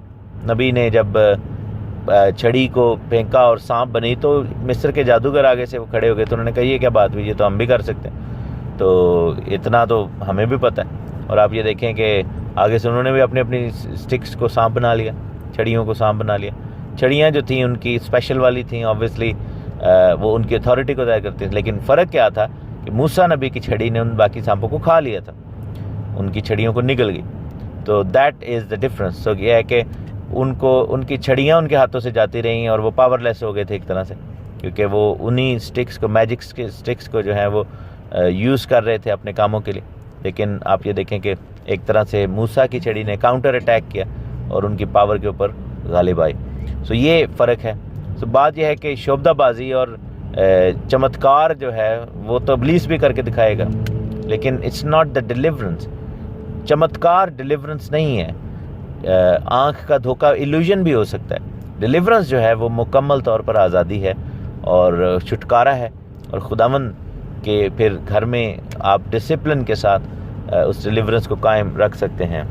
نبی نے جب چھڑی کو پھینکا اور سانپ بنی تو مصر کے جادوگر آگے سے وہ کھڑے ہو گئے, تو انہوں نے کہا یہ کیا بات ہوئی, یہ تو ہم بھی کر سکتے ہیں. تو اتنا تو ہمیں بھی پتہ ہے. اور آپ یہ دیکھیں کہ آگے سے انہوں نے بھی اپنی سٹکس کو سانپ بنا لیا, چھڑیوں کو سانپ بنا لیا. چھڑیاں جو تھیں ان کی اسپیشل والی تھیں, آبویسلی وہ ان کی اتھارٹی کو ظاہر کرتی تھیں, لیکن فرق کیا تھا کہ موسیٰ نبی کی چھڑی نے ان باقی سانپوں کو کھا لیا تھا, ان کی چھڑیوں کو نگل گئی. تو دیٹ از دا ڈفرنس. تو یہ ہے کہ ان کی چھڑیاں ان کے ہاتھوں سے جاتی رہیں اور وہ پاور لیس ہو گئے تھے ایک طرح سے, کیونکہ وہ انہی سٹکس کو, میجکس کے سٹکس کو جو ہے وہ یوز کر رہے تھے اپنے کاموں کے لیے. لیکن آپ یہ دیکھیں کہ ایک طرح سے موسیٰ کی چھڑی نے کاؤنٹر اٹیک کیا اور ان کی پاور کے اوپر غالب آئی. سو یہ فرق ہے. سو بات یہ ہے کہ شعبدہ بازی اور چمتکار جو ہے وہ تو ابلیس بھی کر کے دکھائے گا, لیکن اٹس ناٹ دا ڈیلیورنس. چمتکار ڈیلیورنس نہیں ہے. آنکھ کا دھوکہ ایلوژن بھی ہو سکتا ہے. ڈیلیورنس جو ہے وہ مکمل طور پر آزادی ہے اور چھٹکارا ہے, اور خداوند کے پھر گھر میں آپ ڈسپلن کے ساتھ اس ڈیلیورنس کو قائم رکھ سکتے ہیں.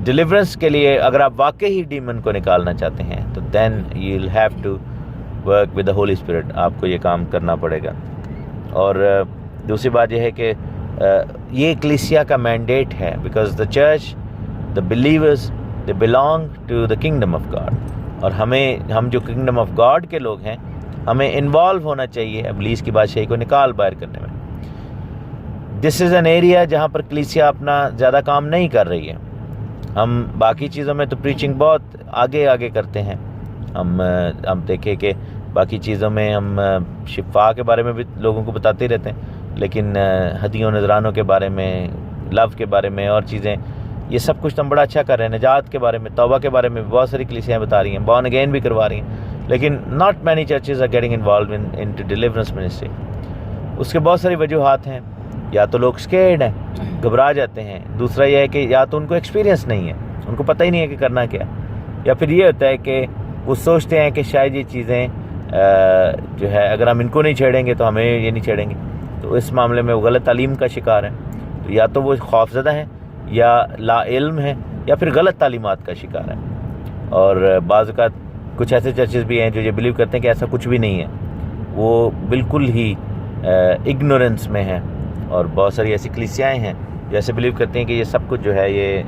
ڈیلیورنس کے لیے اگر آپ واقعی ہی ڈیمن کو نکالنا چاہتے ہیں تو then you will have to work with the Holy Spirit. آپ کو یہ کام کرنا پڑے گا. اور دوسری بات یہ ہے کہ یہ کلیسیا کا مینڈیٹ ہے, because the church, the believers, they belong to the kingdom of God. اور ہم جو کنگڈم آف گاڈ کے لوگ ہیں ہمیں انوالو ہونا چاہیے ابلیس کی بادشاہی کو نکال باہر کرنے میں. دس از این ایریا جہاں پر کلیسیا اپنا زیادہ کام نہیں کر رہی ہے. ہم باقی چیزوں میں تو پریچنگ بہت آگے کرتے ہیں. ہم دیکھیں کہ باقی چیزوں میں ہم شفا کے بارے میں بھی لوگوں کو بتاتے رہتے ہیں, لیکن ہدیوں نذرانوں کے بارے میں, لو کے بارے میں اور چیزیں, یہ سب کچھ تو ہم بڑا اچھا کر رہے ہیں. نجات کے بارے میں, توبہ کے بارے میں بہت ساری کلیسیاں بتا رہی ہیں, بورن اگین بھی کروا رہی ہیں, لیکن not many churches are getting involved into deliverance ministry. اس کے بہت ساری وجوہات ہیں. یا تو لوگ اسکیئرڈ ہیں, گھبرا جاتے ہیں. دوسرا یہ ہے کہ یا تو ان کو ایکسپیرینس نہیں ہے, ان کو پتہ ہی نہیں ہے کہ کرنا کیا. یا پھر یہ ہوتا ہے کہ وہ سوچتے ہیں کہ شاید یہ چیزیں جو ہے اگر ہم ان کو نہیں چھیڑیں گے تو ہمیں یہ نہیں چھیڑیں گے, تو اس معاملے میں وہ غلط تعلیم کا شکار ہیں. تو یا تو وہ خوف زدہ ہیں, یا لا علم ہیں, یا پھر غلط تعلیمات کا شکار ہیں. اور بعض اوقات کچھ ایسے چرچز بھی ہیں جو یہ بلیو کرتے ہیں کہ ایسا کچھ بھی نہیں ہے, وہ بالکل ہی اگنورنس میں ہیں. اور بہت ساری ایسی کلیسیائیں ہیں جو ایسے بلیو کرتے ہیں کہ یہ سب کچھ جو ہے یہ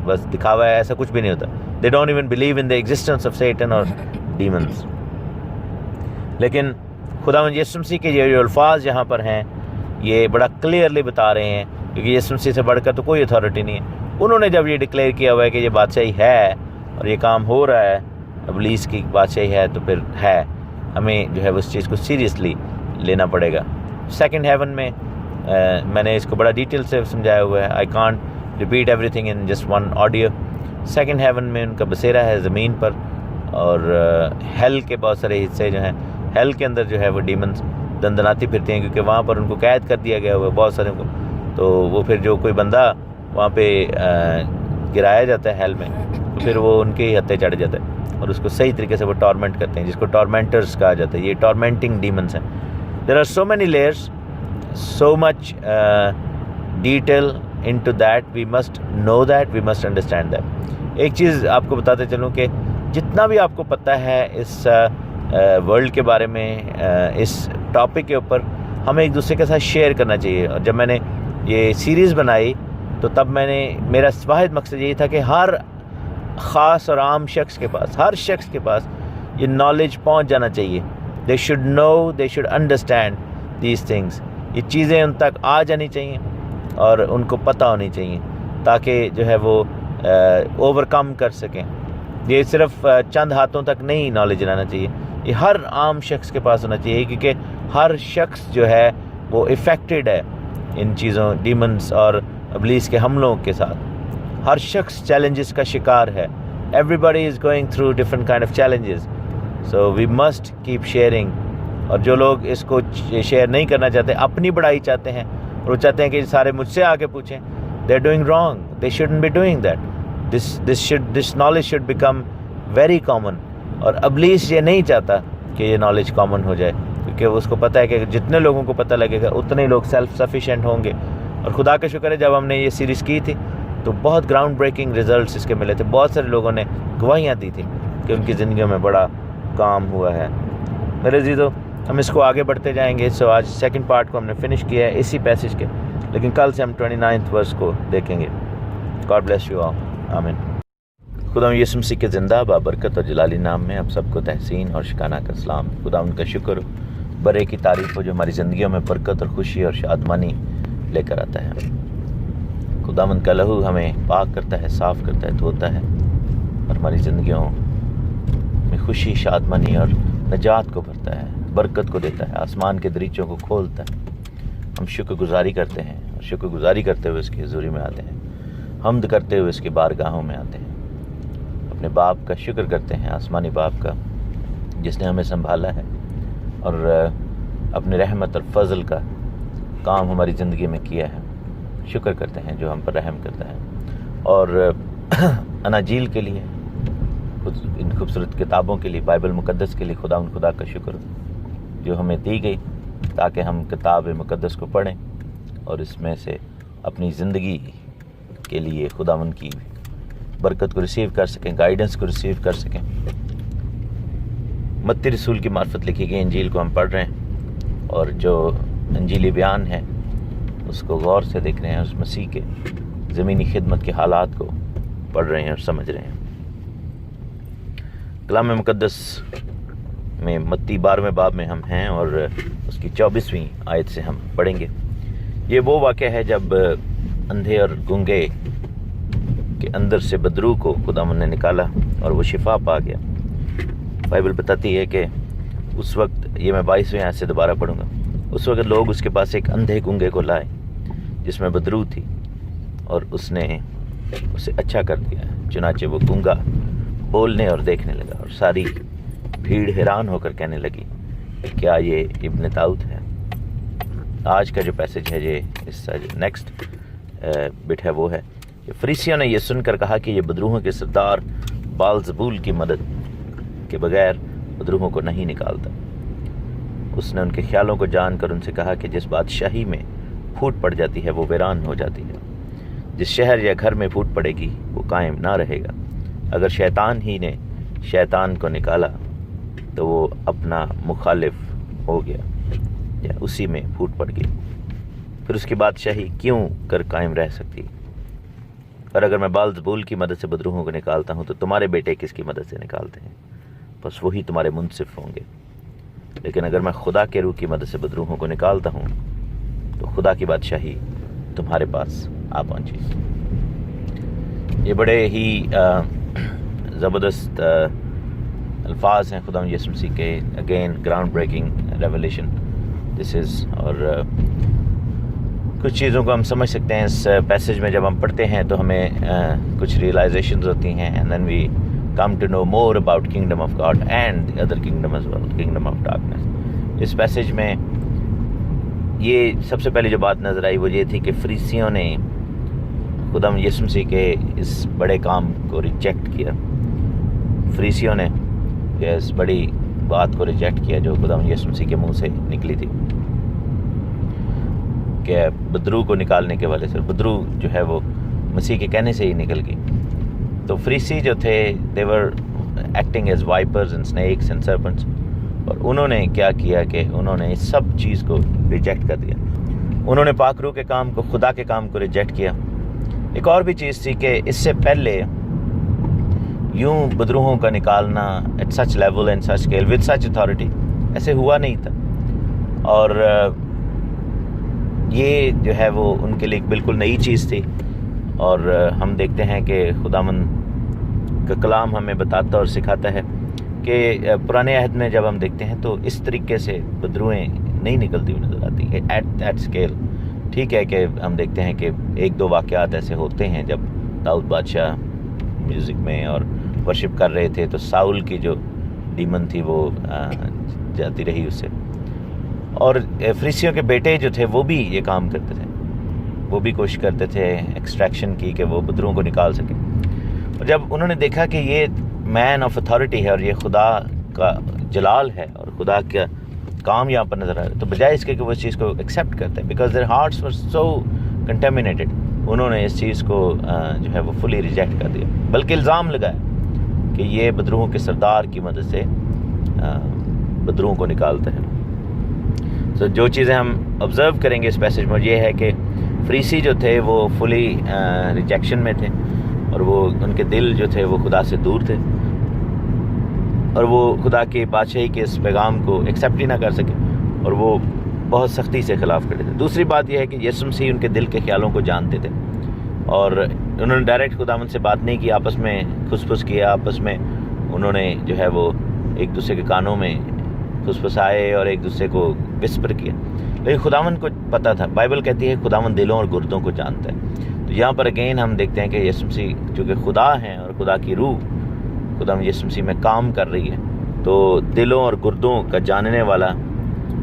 بس دکھاوا ہے, ایسا کچھ بھی نہیں ہوتا. They don't even believe in the existence of Satan اور ڈیمنس. لیکن خداوند یسوع مسیح کے یہ جو الفاظ یہاں پر ہیں یہ بڑا کلیئرلی بتا رہے ہیں, کیونکہ یسوع مسیح سے بڑھ کر تو کوئی اتھارٹی نہیں ہے. انہوں نے جب یہ ڈکلیئر کیا ہوا ہے کہ یہ بادشاہی ہے اور یہ کام ہو رہا ہے, ابلیس کی بادشاہی ہے, تو پھر ہے, ہمیں جو ہے اس چیز کو سیریسلی لینا پڑے گا. سیکنڈ ہیون میں میں نے اس کو بڑا ڈیٹیل سے سمجھایا ہوا ہے. I can't repeat everything in just one audio. Second heaven میں ان کا بسیرا ہے زمین پر, اور ہیل کے بہت سارے حصے جو ہیں, ہیل کے اندر جو ہے وہ ڈیمنز دندناتی پھرتے ہیں, کیونکہ وہاں پر ان کو قید کر دیا گیا ہوا ہے بہت سارے کو. تو وہ پھر جو کوئی بندہ وہاں پہ گرایا جاتا ہے ہیل میں, تو پھر وہ ان کے ہی ہتھے چڑھ جاتا ہے, اور اس کو صحیح طریقے سے وہ ٹارمنٹ کرتے ہیں, جس کو ٹارمنٹرز کہا جاتا ہے. یہ ٹارمنٹنگ ڈیمنز ہیں. There are so many layers, so much detail into that. We must know that, we must understand that. ایک چیز آپ کو بتاتے چلوں کہ جتنا بھی آپ کو پتہ ہے اس ورلڈ کے بارے میں, اس ٹاپک کے اوپر, ہمیں ایک دوسرے کے ساتھ شیئر کرنا چاہیے. اور جب میں نے یہ سیریز بنائی تو تب میرا واحد مقصد یہی تھا کہ ہر خاص اور عام شخص کے پاس, ہر شخص کے پاس یہ نالج پہنچ جانا چاہیے. they should know, they should understand these things. یہ چیزیں ان تک آ جانی چاہیے اور ان کو پتہ ہونی چاہیے, تاکہ جو ہے وہ اوور کم کر سکیں. یہ صرف چند ہاتھوں تک نہیں نالج لانا چاہیے, یہ ہر عام شخص کے پاس ہونا چاہیے, کیونکہ ہر شخص جو ہے وہ افیکٹڈ ہے ان چیزوں, ڈیمنز اور ابلیس کے حملوں کے ساتھ. ہر شخص چیلنجز کا شکار ہے. Every is going through different kind of challenges. So we must keep sharing. اور جو لوگ اس کو شیئر نہیں کرنا چاہتے, اپنی بڑائی چاہتے ہیں, اور وہ چاہتے ہیں کہ سارے مجھ سے آ کے پوچھیں, they're doing wrong. They shouldn't be doing that. This knowledge should become very common. اور ابلیس یہ نہیں چاہتا کہ یہ نالج کامن ہو جائے، کیونکہ اس کو پتہ ہے کہ جتنے لوگوں کو پتہ لگے گا اتنے لوگ سیلف سفیشینٹ ہوں گے. اور خدا کا شکر ہے جب ہم نے یہ سیریز کی تھی تو بہت گراؤنڈ بریکنگ ریزلٹس اس کے ملے تھے. بہت سارے لوگوں نے گواہیاں دی تھیں کہ ان کی زندگیوں میں بڑا کام ہوا ہے. میرے عزیزو، ہم اس کو آگے بڑھتے جائیں گے. سو آج سیکنڈ پارٹ کو ہم نے فنش کیا ہے اسی پیسج کے، لیکن کل سے ہم 29 ورس کو دیکھیں گے. گاڈ بلیس یو آل. آمین. خدا یسوع مسیح کے زندہ بابرکت اور جلالی نام میں آپ سب کو تحسین اور شکانہ کا سلام. خدا ان کا شکر ہو، برے کی تعریف ہو جو ہماری زندگیوں میں برکت اور خوشی اور شادمانی لے کر آتا ہے. خداوند کا لہو ہمیں پاک کرتا ہے، صاف کرتا ہے، دھوتا ہے اور ہماری زندگیوں میں خوشی، شادمانی اور نجات کو بھرتا ہے، برکت کو دیتا ہے، آسمان کے دریچوں کو کھولتا ہے. ہم شکر گزاری کرتے ہیں اور شکر گزاری کرتے ہوئے اس کی حضوری میں آتے ہیں، حمد کرتے ہوئے اس کی بارگاہوں میں آتے ہیں. اپنے باپ کا شکر کرتے ہیں، آسمانی باپ کا جس نے ہمیں سنبھالا ہے اور اپنے رحمت اور فضل کا کام ہماری زندگی میں کیا ہے. شکر کرتے ہیں جو ہم پر رحم کرتا ہے. اور اناجیل کے لیے، ان خوبصورت کتابوں کے لیے، بائبل مقدس کے لیے خدا کا شکر جو ہمیں دی گئی تاکہ ہم کتاب مقدس کو پڑھیں اور اس میں سے اپنی زندگی کے لیے خداوند کی برکت کو ریسیو کر سکیں، گائیڈنس کو ریسیو کر سکیں. متی رسول کی معرفت لکھی گئی انجیل کو ہم پڑھ رہے ہیں اور جو انجیلی بیان ہے اس کو غور سے دیکھ رہے ہیں، اس مسیح کے زمینی خدمت کے حالات کو پڑھ رہے ہیں اور سمجھ رہے ہیں. کلام مقدس میں متی 12ویں باب میں ہم ہیں اور اس کی 24ویں آیت سے ہم پڑھیں گے. یہ وہ واقعہ ہے جب اندھے اور گنگے کے اندر سے بدرو کو خداوند نے نکالا اور وہ شفا پا گیا. بائبل بتاتی ہے کہ اس وقت، یہ میں 22ویں آیت سے دوبارہ پڑھوں گا، اس وقت لوگ اس کے پاس ایک اندھے گنگے کو لائے جس میں بدرو تھی اور اس نے اسے اچھا کر دیا. چنانچہ وہ گنگا بولنے اور دیکھنے لگا اور ساری بھیڑ حیران ہو کر کہنے لگی کیا یہ ابن داؤد ہے. آج کا جو پیسج ہے، یہ اس کا جو نیکسٹ بٹ ہے وہ ہے کہ فریسیوں نے یہ سن کر کہا کہ یہ بدروہوں کے سردار بالزبول کی مدد کے بغیر بدروہوں کو نہیں نکالتا. اس نے ان کے خیالوں کو جان کر ان سے کہا کہ جس بادشاہی میں پھوٹ پڑ جاتی ہے وہ ویران ہو جاتی ہے، جس شہر یا گھر میں پھوٹ پڑے گی وہ قائم نہ رہے گا. اگر شیطان ہی نے شیطان کو نکالا تو وہ اپنا مخالف ہو گیا یا اسی میں پھوٹ پڑ گئی، پھر اس کی بادشاہی کیوں کر قائم رہ سکتی. اور اگر میں بالزبول کی مدد سے بدروہوں کو نکالتا ہوں تو تمہارے بیٹے کس کی مدد سے نکالتے ہیں؟ بس وہی تمہارے منصف ہوں گے. لیکن اگر میں خدا کے روح کی مدد سے بدروہوں کو نکالتا ہوں تو خدا کی بادشاہی تمہارے پاس آ پہنچی. یہ بڑے ہی زبردست الفاظ ہیں خدا یسوع مسیح کے. اگین گراؤنڈ بریکنگ ریولیشن دس از. اور کچھ چیزوں کو ہم سمجھ سکتے ہیں اس پیسج میں. جب ہم پڑھتے ہیں تو ہمیں کچھ ریئلائزیشنز ہوتی ہیں and then we come to know more about kingdom of God and the other kingdom as well, kingdom of darkness. اس پیسج میں یہ سب سے پہلی جو بات نظر آئی وہ یہ تھی کہ فریسیوں نے خدا یسوع مسیح کے اس بڑے کام کو ریجیکٹ کیا. فریسیوں نے اس بڑی بات کو ریجیکٹ کیا جو خدا یسوع مسیح کے منہ سے نکلی تھی کہ بدرو کو نکالنے کے والے سے. بدرو جو ہے وہ مسیح کے کہنے سے ہی نکل گئی. تو فریسی جو تھے they were acting as vipers and snakes and serpents. اور انہوں نے کیا کیا کہ انہوں نے اس سب چیز کو ریجیکٹ کر دیا. انہوں نے پاک روح کے کام کو، خدا کے کام کو ریجیکٹ کیا. ایک اور بھی چیز تھی کہ اس سے پہلے یوں بدروہوں کا نکالنا at such level and such scale with such authority ایسے ہوا نہیں تھا. اور یہ جو ہے وہ ان کے لیے ایک بالکل نئی چیز تھی. اور ہم دیکھتے ہیں کہ خداوند کا کلام ہمیں بتاتا اور سکھاتا ہے کہ پرانے عہد میں جب ہم دیکھتے ہیں تو اس طریقے سے بدروہیں نہیں نکلتی ہوئی نظر آتی ایٹ دیٹ اسکیل. ٹھیک ہے کہ ہم دیکھتے ہیں کہ ایک دو واقعات ایسے ہوتے ہیں جب داؤد بادشاہ میوزک میں اور ورشپ کر رہے تھے تو ساؤل کی جو ڈیمن تھی وہ جاتی رہی اس سے. اور فریسیوں کے بیٹے جو تھے وہ بھی یہ کام کرتے تھے. وہ بھی کوشش کرتے تھے ایکسٹریکشن کی کہ وہ بدروؤں کو نکال سکیں. اور جب انہوں نے دیکھا کہ یہ مین آف اتھارٹی ہے اور یہ خدا کا جلال ہے اور خدا کا کام یہاں پر نظر آ رہا ہے، تو بجائے اس کے کہ وہ اس چیز کو ایکسیپٹ کرتے ہیں، because their hearts were so contaminated, انہوں نے اس چیز کو جو ہے وہ فلی ریجیکٹ کر دیا، بلکہ الزام لگایا کہ یہ بدروؤں کے سردار کی مدد سے بدروؤں کو نکالتا ہے. تو جو چیزیں ہم آبزرو کریں گے اس پیسج میں یہ ہے کہ فریسی جو تھے وہ فلی ریجیکشن میں تھے، اور وہ ان کے دل جو تھے وہ خدا سے دور تھے، اور وہ خدا کی بادشاہی کے اس پیغام کو ایکسیپٹ ہی نہ کر سکے، اور وہ بہت سختی سے خلاف کرتے تھے. دوسری بات یہ ہے کہ یسوع مسیح ان کے دل کے خیالوں کو جانتے تھے، اور انہوں نے ڈائریکٹ خداوند سے بات نہیں کی، آپس میں کھس پھس کیا، آپس میں انہوں نے جو ہے وہ ایک دوسرے کے کانوں میں کھس پھسائے اور ایک دوسرے کو وسپر کیا. لیکن خداوند کو پتہ تھا، بائبل کہتی ہے خداوند دلوں اور گردوں کو جانتا ہے. تو یہاں پر اگین ہم دیکھتے ہیں کہ یسوع مسیح چونکہ خدا ہیں اور خدا کی روح خداوند یسوع مسیح میں کام کر رہی ہے، تو دلوں اور گردوں کا جاننے والا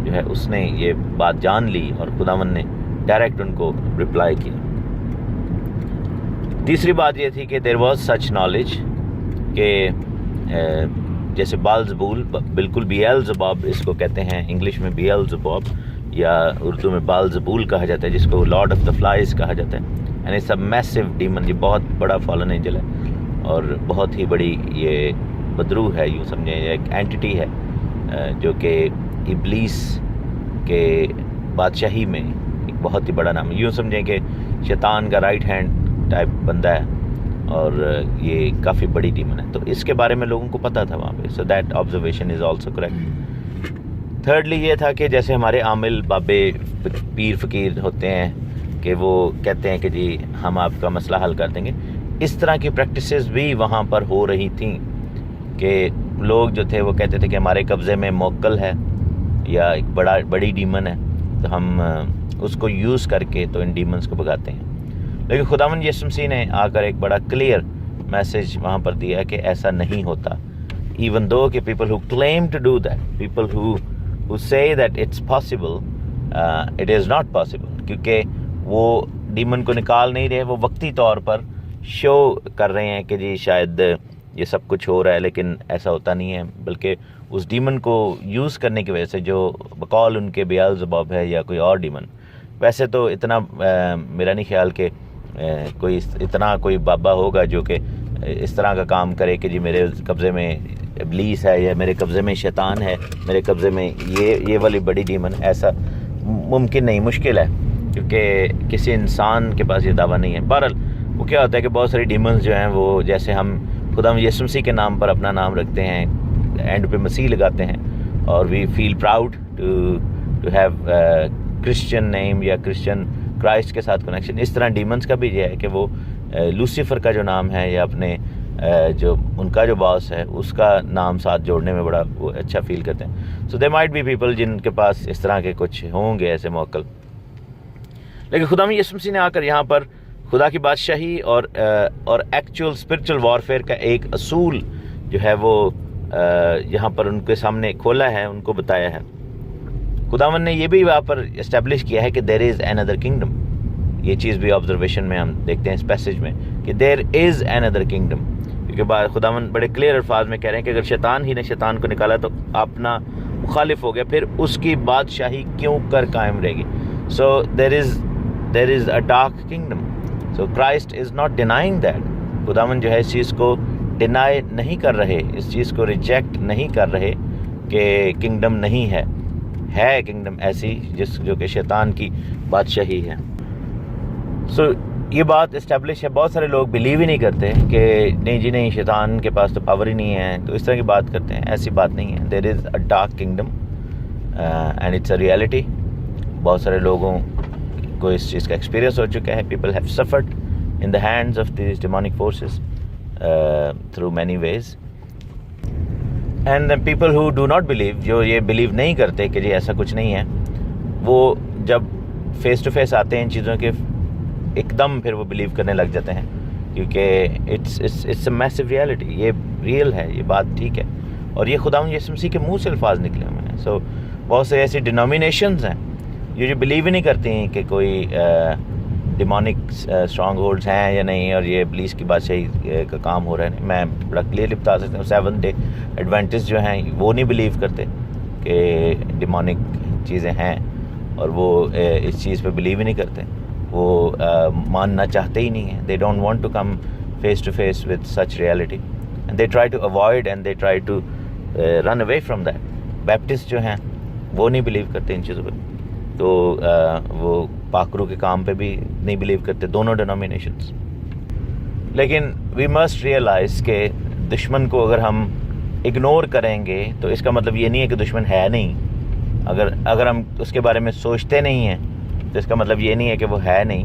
جو ہے اس نے یہ بات جان لی اور خداوند نے ڈائریکٹ ان کو رپلائی کیا. تیسری بات یہ تھی کہ دیر واز سچ نالج کہ جیسے بالزبول، بالکل بیلزباب اس کو کہتے ہیں، انگلش میں بیلزباب یا اردو میں بالزبول کہا جاتا ہے، جس کو لارڈ آف دا فلائز کہا جاتا ہے. And it's a meso demon, یہ بہت بڑا فالن اینجل ہے اور بہت ہی بڑی یہ بدرو ہے، یوں سمجھیں یہ ایک اینٹیٹی ہے جو کہ ابلیس کے بادشاہی میں ایک بہت ہی بڑا نام ہے. یوں سمجھیں کہ شیطان کا رائٹ ہینڈ ٹائپ بندہ ہے اور یہ کافی بڑی ڈیمن ہے. تو اس کے بارے میں لوگوں کو پتہ تھا وہاں پہ. So that observation is also correct. Thirdly یہ تھا کہ جیسے ہمارے عامل بابے پیر فقیر ہوتے ہیں کہ وہ کہتے ہیں کہ جی ہم آپ کا مسئلہ حل کر دیں گے، اس طرح کی پریکٹسز بھی وہاں پر ہو رہی تھیں کہ لوگ جو تھے وہ کہتے تھے کہ ہمارے قبضے میں موکل ہے یا ایک بڑی ڈیمن ہے، تو ہم اس کو یوز کر کے تو ان ڈیمنز کو بھگاتے ہیں. لیکن خداوند یسوع مسیح نے آ کر ایک بڑا کلیئر میسج وہاں پر دیا کہ ایسا نہیں ہوتا. ایون دو کہ people who claim to do that, people who say that it's possible, it is not possible, کیونکہ وہ ڈیمن کو نکال نہیں رہے، وہ وقتی طور پر شو کر رہے ہیں کہ جی شاید یہ سب کچھ ہو رہا ہے، لیکن ایسا ہوتا نہیں ہے. بلکہ اس ڈیمن کو یوز کرنے کی وجہ سے جو بقول ان کے بیلزبوب ہے یا کوئی اور ڈیمن، ویسے تو اتنا میرا نہیں خیال کہ کوئی بابا ہوگا جو کہ اس طرح کا کام کرے کہ جی میرے قبضے میں ابلیس ہے یا میرے قبضے میں شیطان ہے، میرے قبضے میں یہ والی بڑی ڈیمن. ایسا ممکن نہیں، مشکل ہے، کیونکہ کسی انسان کے پاس یہ دعویٰ نہیں ہے. بہرحال وہ کیا ہوتا ہے کہ بہت ساری ڈیمنز جو ہیں وہ جیسے ہم خدا یسوع مسیح کے نام پر اپنا نام رکھتے ہیں، اینڈ پہ مسیح لگاتے ہیں، اور وی فیل پراؤڈ ٹو ہیو کرسچن نیم یا کرسچن کرائسٹ کے ساتھ کنیکشن. اس طرح ڈیمنز کا بھی یہ ہے کہ وہ لوسیفر کا جو نام ہے یا اپنے جو ان کا جو باس ہے اس کا نام ساتھ جوڑنے میں بڑا وہ اچھا فیل کرتے ہیں. So they might be people جن کے پاس اس طرح کے کچھ ہوں گے ایسے موکل. لیکن خدا یسوع مسیح نے آ کر یہاں پر خدا کی بادشاہی اور ایکچوئل اسپرچل وارفیئر کا ایک اصول جو ہے وہ یہاں پر ان کے سامنے کھولا ہے، ان کو بتایا ہے. خداوند نے یہ بھی وہاں پر اسٹیبلش کیا ہے کہ دیر از این ادر کنگڈم. یہ چیز بھی آبزرویشن میں ہم دیکھتے ہیں اس پیسج میں کہ دیر از این ادر کنگڈم، کیونکہ خداوند بڑے کلیئر الفاظ میں کہہ رہے ہیں کہ اگر شیطان ہی نے شیطان کو نکالا تو اپنا مخالف ہو گیا، پھر اس کی بادشاہی کیوں کر قائم رہے گی. So there is a dark kingdom. So Christ is not denying that. خداوند جو ہے اس چیز کو ڈینائی نہیں کر رہے، اس چیز کو ریجیکٹ نہیں کر رہے کہ کنگڈم نہیں ہے کنگڈم ایسی جو کہ شیطان کی بادشاہی ہے. سو یہ بات اسٹیبلش ہے. بہت سارے لوگ بلیو ہی نہیں کرتے کہ نہیں جی نہیں شیطان کے پاس تو پاور ہی نہیں ہے، تو اس طرح کی بات کرتے ہیں. ایسی بات نہیں ہے. There is a dark kingdom and it's a reality. بہت سارے لوگوں کو اس چیز کا ایکسپیرینس ہو چکا ہے. People have suffered in the hands of these demonic forces through many ways. And people who do not believe, جو یہ بلیو نہیں کرتے کہ جی ایسا کچھ نہیں ہے، وہ جب فیس ٹو فیس آتے ہیں ان چیزوں کے ایک دم پھر وہ بلیو کرنے لگ جاتے ہیں، کیونکہ اٹس اے میسو ریئلٹی. یہ ریئل ہے، یہ بات ٹھیک ہے، اور یہ خداوند یسوع مسیح کے منہ سے الفاظ نکلے ہوئے ہیں. سو بہت سے ایسی ڈینومینیشنز ہیں جو بلیو ہی نہیں کرتی ہیں کہ کوئی ڈیمونک اسٹرانگ ہولڈس ہیں یا نہیں اور یہ ابلیس کی بادشاہی کا کام ہو رہا ہے. میں بڑا کلیئرلی بتا سکتا ہوں 7 ڈے ایڈوینٹسٹ جو ہیں وہ نہیں بلیو کرتے کہ ڈیمونک چیزیں ہیں, اور وہ اس چیز پہ بلیو ہی نہیں کرتے, وہ ماننا چاہتے ہی نہیں ہیں. They don't want to come face to face with such reality and they try to avoid and they try to run away from that. Baptist جو ہیں وہ نہیں بلیو کرتے ان چیزوں پہ, تو وہ پاکرو کے کام پہ بھی نہیں بلیو کرتے, دونوں ڈینومینیشنز. لیکن وی مسٹ ریئلائز کہ دشمن کو اگر ہم اگنور کریں گے تو اس کا مطلب یہ نہیں ہے کہ دشمن ہے نہیں. اگر ہم اس کے بارے میں سوچتے نہیں ہیں تو اس کا مطلب یہ نہیں ہے کہ وہ ہے نہیں.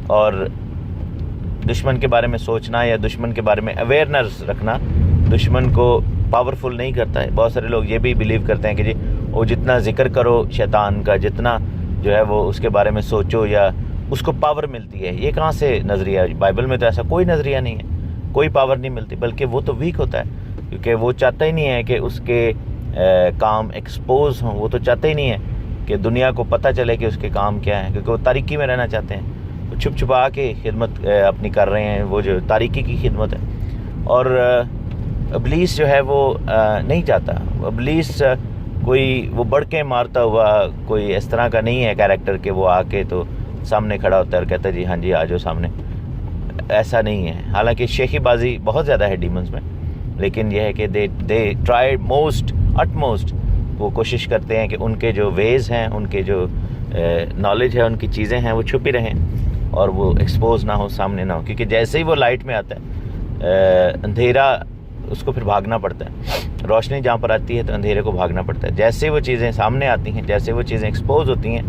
اور دشمن کے بارے میں سوچنا یا دشمن کے بارے میں اویئرنیس رکھنا دشمن کو پاورفل نہیں کرتا ہے. بہت سارے لوگ یہ بھی بلیو کرتے ہیں کہ جی وہ جتنا ذکر کرو شیطان کا, جتنا جو ہے وہ اس کے بارے میں سوچو یا اس کو پاور ملتی ہے. یہ کہاں سے نظریہ؟ بائبل میں تو ایسا کوئی نظریہ نہیں ہے, کوئی پاور نہیں ملتی, بلکہ وہ تو ویک ہوتا ہے کیونکہ وہ چاہتا ہی نہیں ہے کہ اس کے کام ایکسپوز ہوں. وہ تو چاہتا ہی نہیں ہے کہ دنیا کو پتہ چلے کہ اس کے کام کیا ہیں, کیونکہ وہ تاریکی میں رہنا چاہتے ہیں. وہ چھپ چھپا کے خدمت اپنی کر رہے ہیں, وہ جو تاریکی کی خدمت ہے. اور ابلیس جو ہے وہ نہیں چاہتا. ابلیس کوئی وہ بڑھ کے مارتا ہوا کوئی اس طرح کا نہیں ہے کیریکٹر کہ وہ آ کے تو سامنے کھڑا ہوتا ہے اور کہتا ہے جی ہاں جی آ جاؤ سامنے. ایسا نہیں ہے. حالانکہ شیخی بازی بہت زیادہ ہے ڈیمنز میں, لیکن یہ ہے کہ دے ٹرائی موسٹ اٹ. وہ کوشش کرتے ہیں کہ ان کے جو ویز ہیں, ان کے جو نالج ہے, ان کی چیزیں ہیں وہ چھپی رہیں اور وہ ایکسپوز نہ ہو, سامنے نہ ہو. کیونکہ جیسے ہی وہ لائٹ میں آتا ہے اندھیرا اس کو پھر بھاگنا پڑتا ہے. روشنی جہاں پر آتی ہے تو اندھیرے کو بھاگنا پڑتا ہے. جیسے وہ چیزیں سامنے آتی ہیں, جیسے وہ چیزیں ایکسپوز ہوتی ہیں,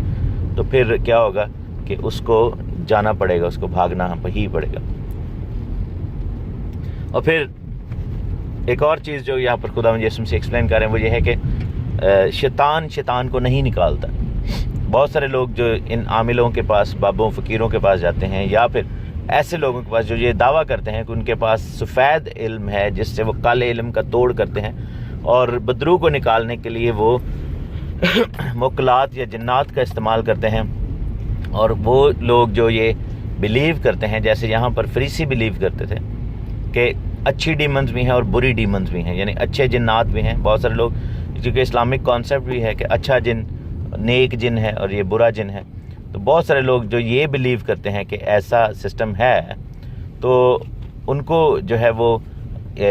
تو پھر کیا ہوگا کہ اس کو جانا پڑے گا, اس کو بھاگنا ہی پڑے گا. اور پھر ایک اور چیز جو یہاں پر خدا یسوع سے ایکسپلین کر رہے ہیں وہ یہ ہے کہ شیطان کو نہیں نکالتا. بہت سارے لوگ جو ان عاملوں کے پاس, بابوں فقیروں کے پاس جاتے ہیں, یا پھر ایسے لوگوں کے پاس جو یہ دعویٰ کرتے ہیں کہ ان کے پاس سفید علم ہے جس سے وہ کالے علم کا توڑ کرتے ہیں, اور بدرو کو نکالنے کے لیے وہ موکلات یا جنات کا استعمال کرتے ہیں. اور وہ لوگ جو یہ بلیو کرتے ہیں, جیسے یہاں پر فریسی بلیو کرتے تھے کہ اچھی ڈیمنز بھی ہیں اور بری ڈیمنز بھی ہیں, یعنی اچھے جنات بھی ہیں. بہت سارے لوگ, کیونکہ اسلامک کانسیپٹ بھی ہے کہ اچھا جن نیک جن ہے اور یہ برا جن ہے, تو بہت سارے لوگ جو یہ بلیو کرتے ہیں کہ ایسا سسٹم ہے, تو ان کو جو ہے وہ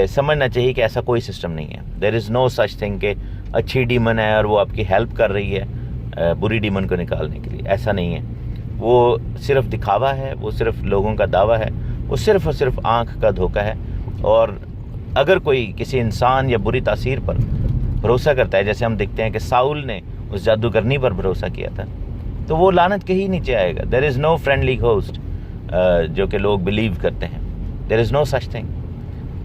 سمجھنا چاہیے کہ ایسا کوئی سسٹم نہیں ہے. There is know such thing کہ اچھی ڈیمن ہے اور وہ آپ کی ہیلپ کر رہی ہے بری ڈیمن کو نکالنے کے لیے. ایسا نہیں ہے. وہ صرف دکھاوا ہے, وہ صرف لوگوں کا دعویٰ ہے, وہ صرف اور صرف آنکھ کا دھوکہ ہے. اور اگر کوئی کسی انسان یا بری تاثیر پر بھروسہ کرتا ہے, جیسے ہم دیکھتے ہیں کہ ساؤل نے اس جادوگرنی پر بھروسہ کیا تھا, تو وہ لعنت کے ہی نیچے آئے گا. دیر از نو فرینڈلی گھوسٹ جو کہ لوگ بلیو کرتے ہیں. دیر از نو سچ تھنگ.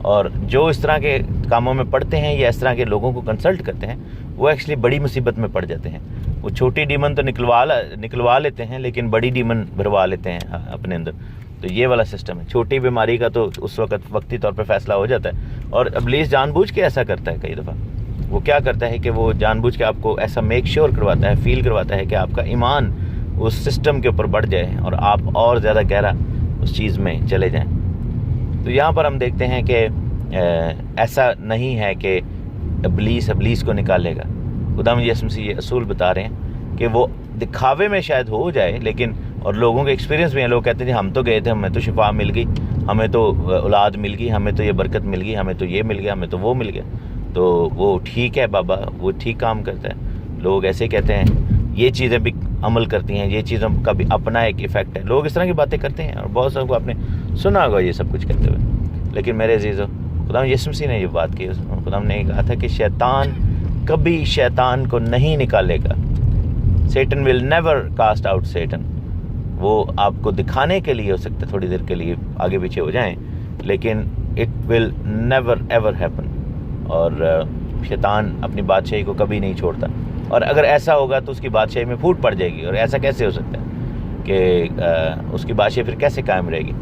اور جو اس طرح کے کاموں میں پڑتے ہیں یا اس طرح کے لوگوں کو کنسلٹ کرتے ہیں, وہ ایکچولی بڑی مصیبت میں پڑ جاتے ہیں. وہ چھوٹی ڈیمن تو نکلوا لیتے ہیں, لیکن بڑی ڈیمن بھروا لیتے ہیں اپنے اندر. تو یہ والا سسٹم ہے. چھوٹی بیماری کا تو اس وقت وقتی طور پہ فیصلہ ہو جاتا ہے, اور ابلیس جان بوجھ کے ایسا کرتا ہے. کئی دفعہ وہ کیا کرتا ہے کہ وہ جان بوجھ کے آپ کو ایسا میک شیور کرواتا ہے, فیل کرواتا ہے کہ آپ کا ایمان اس سسٹم کے اوپر بڑھ جائے اور آپ اور زیادہ گہرا اس چیز میں چلے جائیں. تو یہاں پر ہم دیکھتے ہیں کہ ایسا نہیں ہے کہ ابلیس کو نکالے گا. خدا یسوع مسیح یہ اصول بتا رہے ہیں کہ وہ دکھاوے میں شاید ہو جائے, لیکن اور لوگوں کے ایکسپیرینس بھی ہیں. لوگ کہتے ہیں جی ہم تو گئے تھے, ہمیں تو شفا مل گئی, ہمیں تو اولاد مل گئی, ہمیں تو یہ برکت مل گئی, ہمیں تو یہ مل گیا, ہمیں تو وہ مل گیا. تو وہ ٹھیک ہے بابا, وہ ٹھیک کام کرتا ہے. لوگ ایسے کہتے ہیں, یہ چیزیں بھی عمل کرتی ہیں, یہ چیزوں کا بھی اپنا ایک ایفیکٹ ہے. لوگ اس طرح کی باتیں کرتے ہیں, اور بہت ساروں کو آپ نے سنا ہوگا یہ سب کچھ کرتے ہوئے. لیکن میرے عزیزو, خدا یسوع مسیح نے یہ بات کی. خدا نے کہا تھا کہ شیطان کبھی شیطان کو نہیں نکالے گا. Satan will never cast out Satan. وہ آپ کو دکھانے کے لیے ہو سکتا ہے تھوڑی دیر کے لیے آگے پیچھے ہو جائیں, لیکن it will never ever happen. اور شیطان اپنی بادشاہی کو کبھی نہیں چھوڑتا. اور اگر ایسا ہوگا تو اس کی بادشاہی میں پھوٹ پڑ جائے گی, اور ایسا کیسے ہو سکتا ہے کہ اس کی بادشاہی پھر کیسے قائم رہے گی.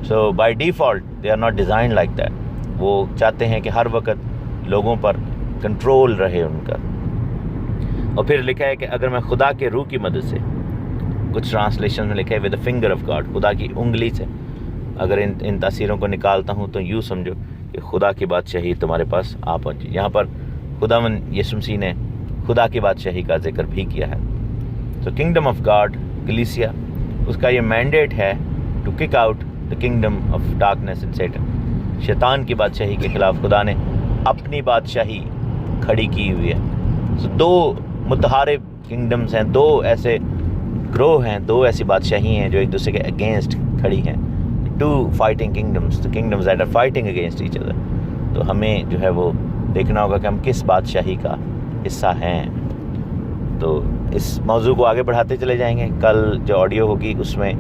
So by default they are not design like that. وہ چاہتے ہیں کہ ہر وقت لوگوں پر کنٹرول رہے ان کا. اور پھر لکھا ہے کہ اگر میں خدا کے روح کی مدد سے کچھ ٹرانسلیشن میں لکھا ہے with the finger of God, خدا کی انگلی سے. اگر ان تاثیروں کو نکالتا ہوں تو یوں سمجھو کہ خدا کی بادشاہی تمہارے پاس آ پہنچی. یہاں پر خداوند یسوع مسیح نے خدا کی بادشاہی کا ذکر بھی کیا ہے. تو کنگڈم آف گاڈ کلیسیا، اس کا یہ مینڈیٹ ہے to kick out the kingdom of darkness and Satan. شیطان کی بادشاہی کے خلاف خدا نے اپنی بادشاہی کھڑی کی ہوئی ہے. تو دو متحارب کنگڈمز ہیں، دو ایسے گروہ ہیں، دو ایسی بادشاہی ہیں جو ایک دوسرے کے اگینسٹ کھڑی ہیں. Two fighting kingdoms, the kingdoms that are fighting against each other. تو ہمیں جو ہے وہ دیکھنا ہوگا کہ ہم کس بادشاہی کا حصہ ہیں. تو اس موضوع کو آگے بڑھاتے چلے جائیں گے. کل جو آڈیو ہوگی اس میں